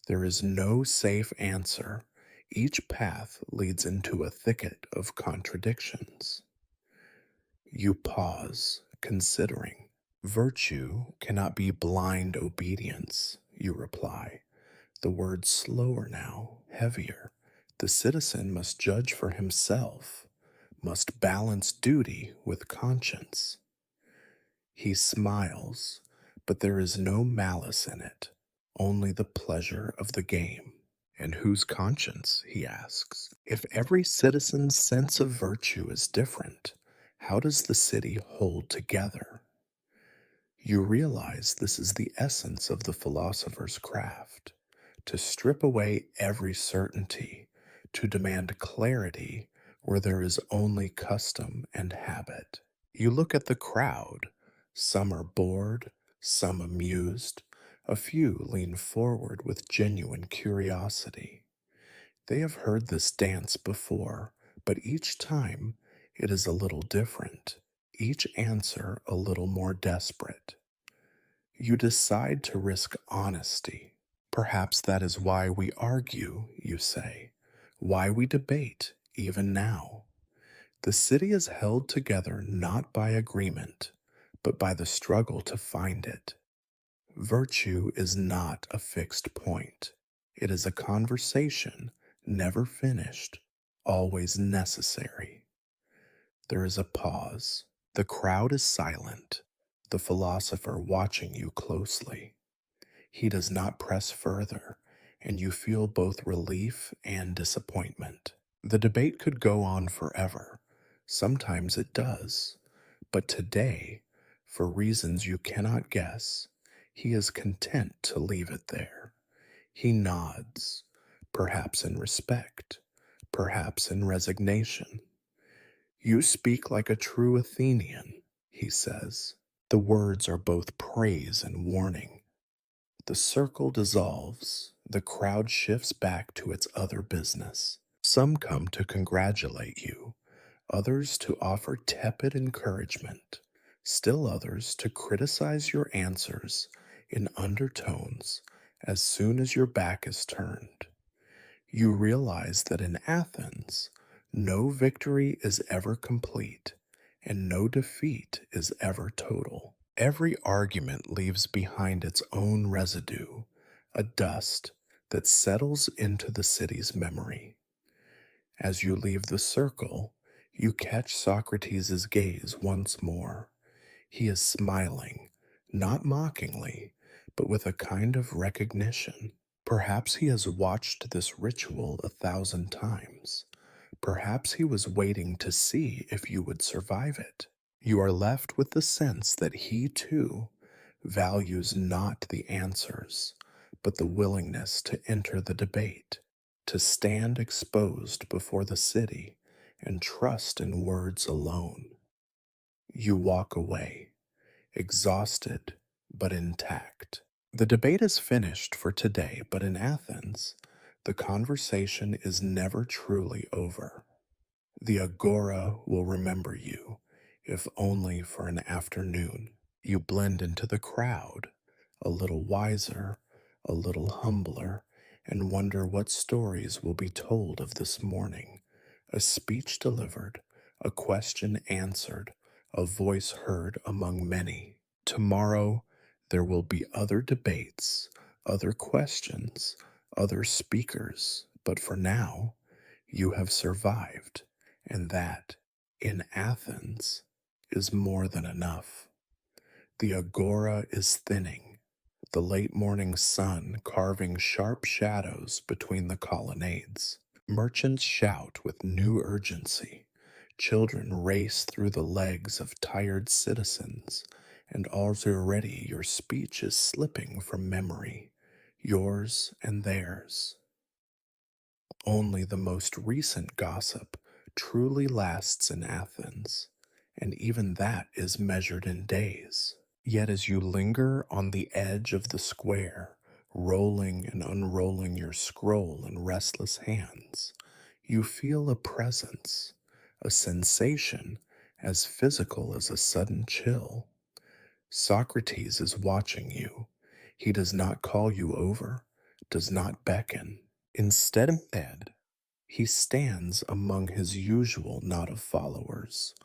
There is no safe answer. Each path leads into a thicket of contradictions. You pause, considering. Virtue cannot be blind obedience, you reply. The words slower now, heavier. The citizen must judge for himself, must balance duty with conscience. He smiles, but there is no malice in it, only the pleasure of the game. And whose conscience, he asks? If every citizen's sense of virtue is different, How does the city hold together? You realize this is the essence of the philosopher's craft, to strip away every certainty, to demand clarity where there is only custom and habit. You look at the crowd. Some are bored, some amused, a few lean forward with genuine curiosity. They have heard this dance before, but each time it is a little different, each answer a little more desperate. You decide to risk honesty. Perhaps that is why we argue, you say, why we debate, even now. The city is held together not by agreement, but by the struggle to find it. Virtue is not a fixed point. It is a conversation, never finished, always necessary. There is a pause. The crowd is silent, the philosopher watching you closely. He does not press further, and you feel both relief and disappointment. The debate could go on forever. Sometimes it does. But today, for reasons you cannot guess, he is content to leave it there. He nods, perhaps in respect, perhaps in resignation. You speak like a true Athenian, he says. The words are both praise and warning. The circle dissolves, the crowd shifts back to its other business. Some come to congratulate you, others to offer tepid encouragement, still others to criticize your answers in undertones as soon as your back is turned. You realize that in Athens, no victory is ever complete and no defeat is ever total. Every argument leaves behind its own residue, a dust that settles into the city's memory. As you leave the circle, you catch Socrates' gaze once more. He is smiling, not mockingly, but with a kind of recognition. Perhaps he has watched this ritual 1,000 times. Perhaps he was waiting to see if you would survive it. You are left with the sense that he, too, values not the answers, but the willingness to enter the debate, to stand exposed before the city and trust in words alone. You walk away, exhausted but intact. The debate is finished for today, but in Athens, the conversation is never truly over. The agora will remember you, if only for an afternoon. You blend into the crowd, a little wiser, a little humbler, and wonder what stories will be told of this morning. A speech delivered, a question answered, a voice heard among many. Tomorrow there will be other debates, other questions, other speakers, but for now, you have survived, and that, in Athens, is more than enough. The agora is thinning, the late morning sun carving sharp shadows between the colonnades. Merchants shout with new urgency. Children race through the legs of tired citizens, and already your speech is slipping from memory, yours and theirs. Only the most recent gossip truly lasts in Athens, and even that is measured in days. Yet as you linger on the edge of the square, rolling and unrolling your scroll in restless hands, you feel a presence, a sensation as physical as a sudden chill. Socrates is watching you. He does not call you over, does not beckon. Instead, he stands among his usual knot of followers,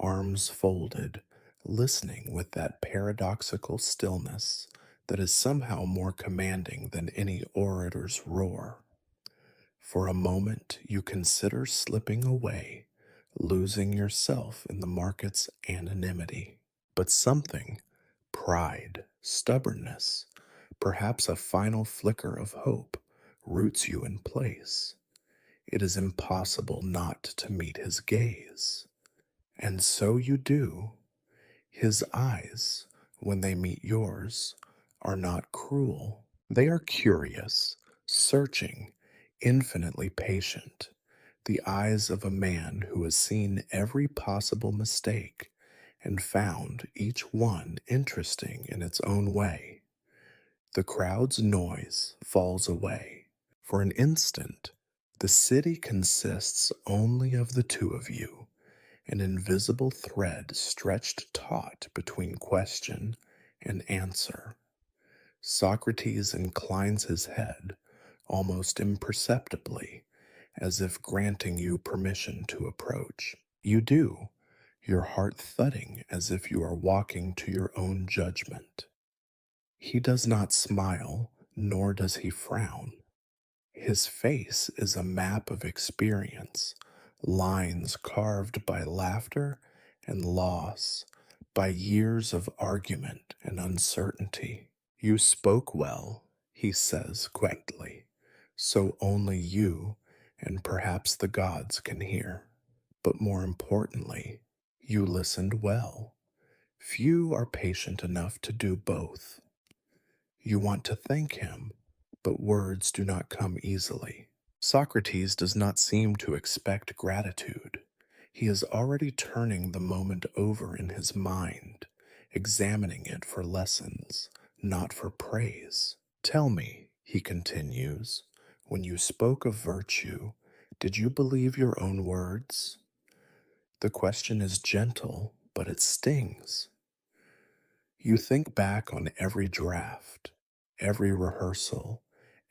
arms folded, listening with that paradoxical stillness that is somehow more commanding than any orator's roar. For a moment, you consider slipping away, losing yourself in the market's anonymity. But something, pride, stubbornness, perhaps a final flicker of hope, roots you in place. It is impossible not to meet his gaze. And so you do. His eyes, when they meet yours, are not cruel. They are curious, searching, infinitely patient. The eyes of a man who has seen every possible mistake and found each one interesting in its own way. The crowd's noise falls away. For an instant, the city consists only of the two of you, an invisible thread stretched taut between question and answer. Socrates inclines his head almost imperceptibly, as if granting you permission to approach. You do, your heart thudding as if you are walking to your own judgment. He does not smile, nor does he frown. His face is a map of experience, lines carved by laughter and loss, by years of argument and uncertainty. You spoke well, he says quietly, so only you and perhaps the gods can hear. But more importantly, you listened well. Few are patient enough to do both. You want to thank him, but words do not come easily. Socrates does not seem to expect gratitude. He is already turning the moment over in his mind, examining it for lessons, not for praise. Tell me, he continues, when you spoke of virtue, did you believe your own words? The question is gentle, but it stings. You think back on every draft, every rehearsal,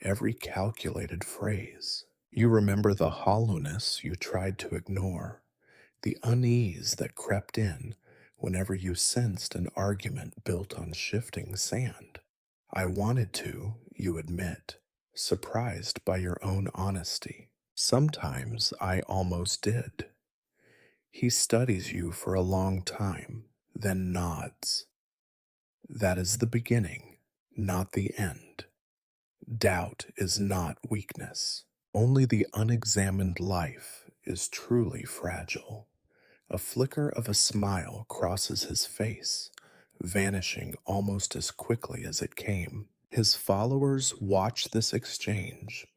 every calculated phrase. You remember the hollowness you tried to ignore, the unease that crept in whenever you sensed an argument built on shifting sand. I wanted to, you admit, surprised by your own honesty. Sometimes I almost did. He studies you for a long time, then nods. That is the beginning, not the end. Doubt is not weakness. Only the unexamined life is truly fragile. A flicker of a smile crosses his face, vanishing almost as quickly as it came. His followers watch this exchange,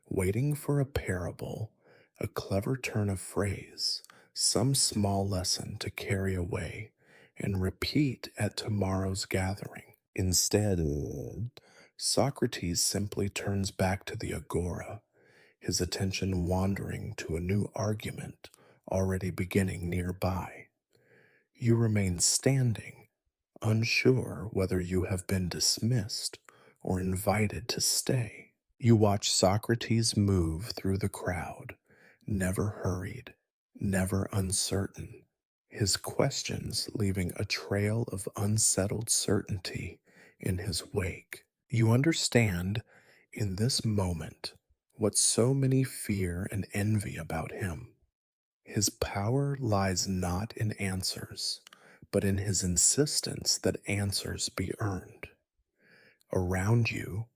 waiting for a parable, a clever turn of phrase, some small lesson to carry away and repeat at tomorrow's gathering. Instead, Socrates simply turns back to the agora, his attention wandering to a new argument already beginning nearby. You remain standing, unsure whether you have been dismissed or invited to stay. You watch Socrates move through the crowd, never hurried, never uncertain, his questions leaving a trail of unsettled certainty in his wake. You understand, in this moment, what so many fear and envy about him. His power lies not in answers, but in his insistence that answers be earned. Around you,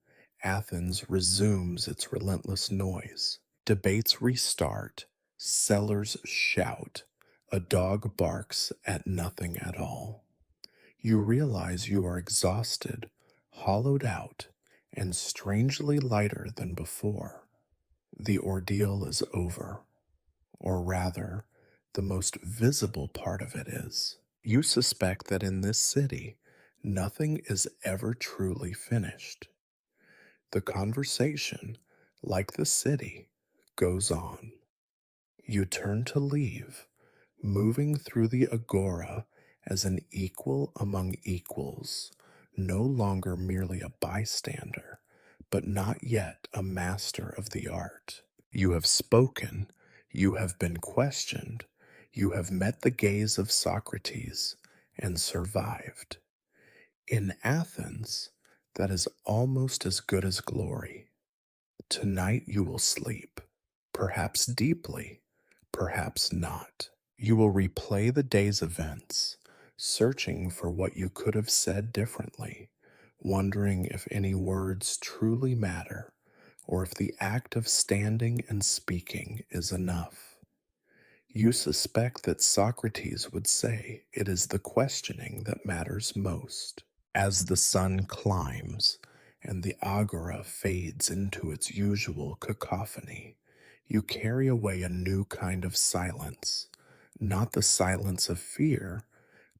Athens resumes its relentless noise. Debates restart, sellers shout, a dog barks at nothing at all. You realize you are exhausted, hollowed out, and strangely lighter than before. The ordeal is over, or rather, the most visible part of it is. You suspect that in this city, nothing is ever truly finished. The conversation, like the city, goes on. You turn to leave, moving through the agora as an equal among equals, no longer merely a bystander, but not yet a master of the art. You have spoken, you have been questioned, you have met the gaze of Socrates and survived. In Athens, that is almost as good as glory. Tonight you will sleep, perhaps deeply, perhaps not. You will replay the day's events, searching for what you could have said differently, wondering if any words truly matter, or if the act of standing and speaking is enough. You suspect that Socrates would say it is the questioning that matters most. As the sun climbs and the agora fades into its usual cacophony, you carry away a new kind of silence, not the silence of fear,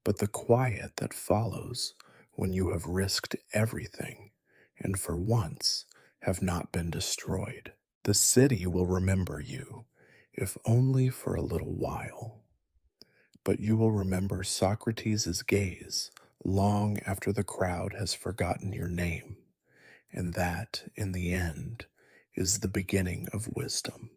but the quiet that follows when you have risked everything and for once have not been destroyed. The city will remember you, if only for a little while, but you will remember Socrates' gaze long after the crowd has forgotten your name, and that, in the end, is the beginning of wisdom.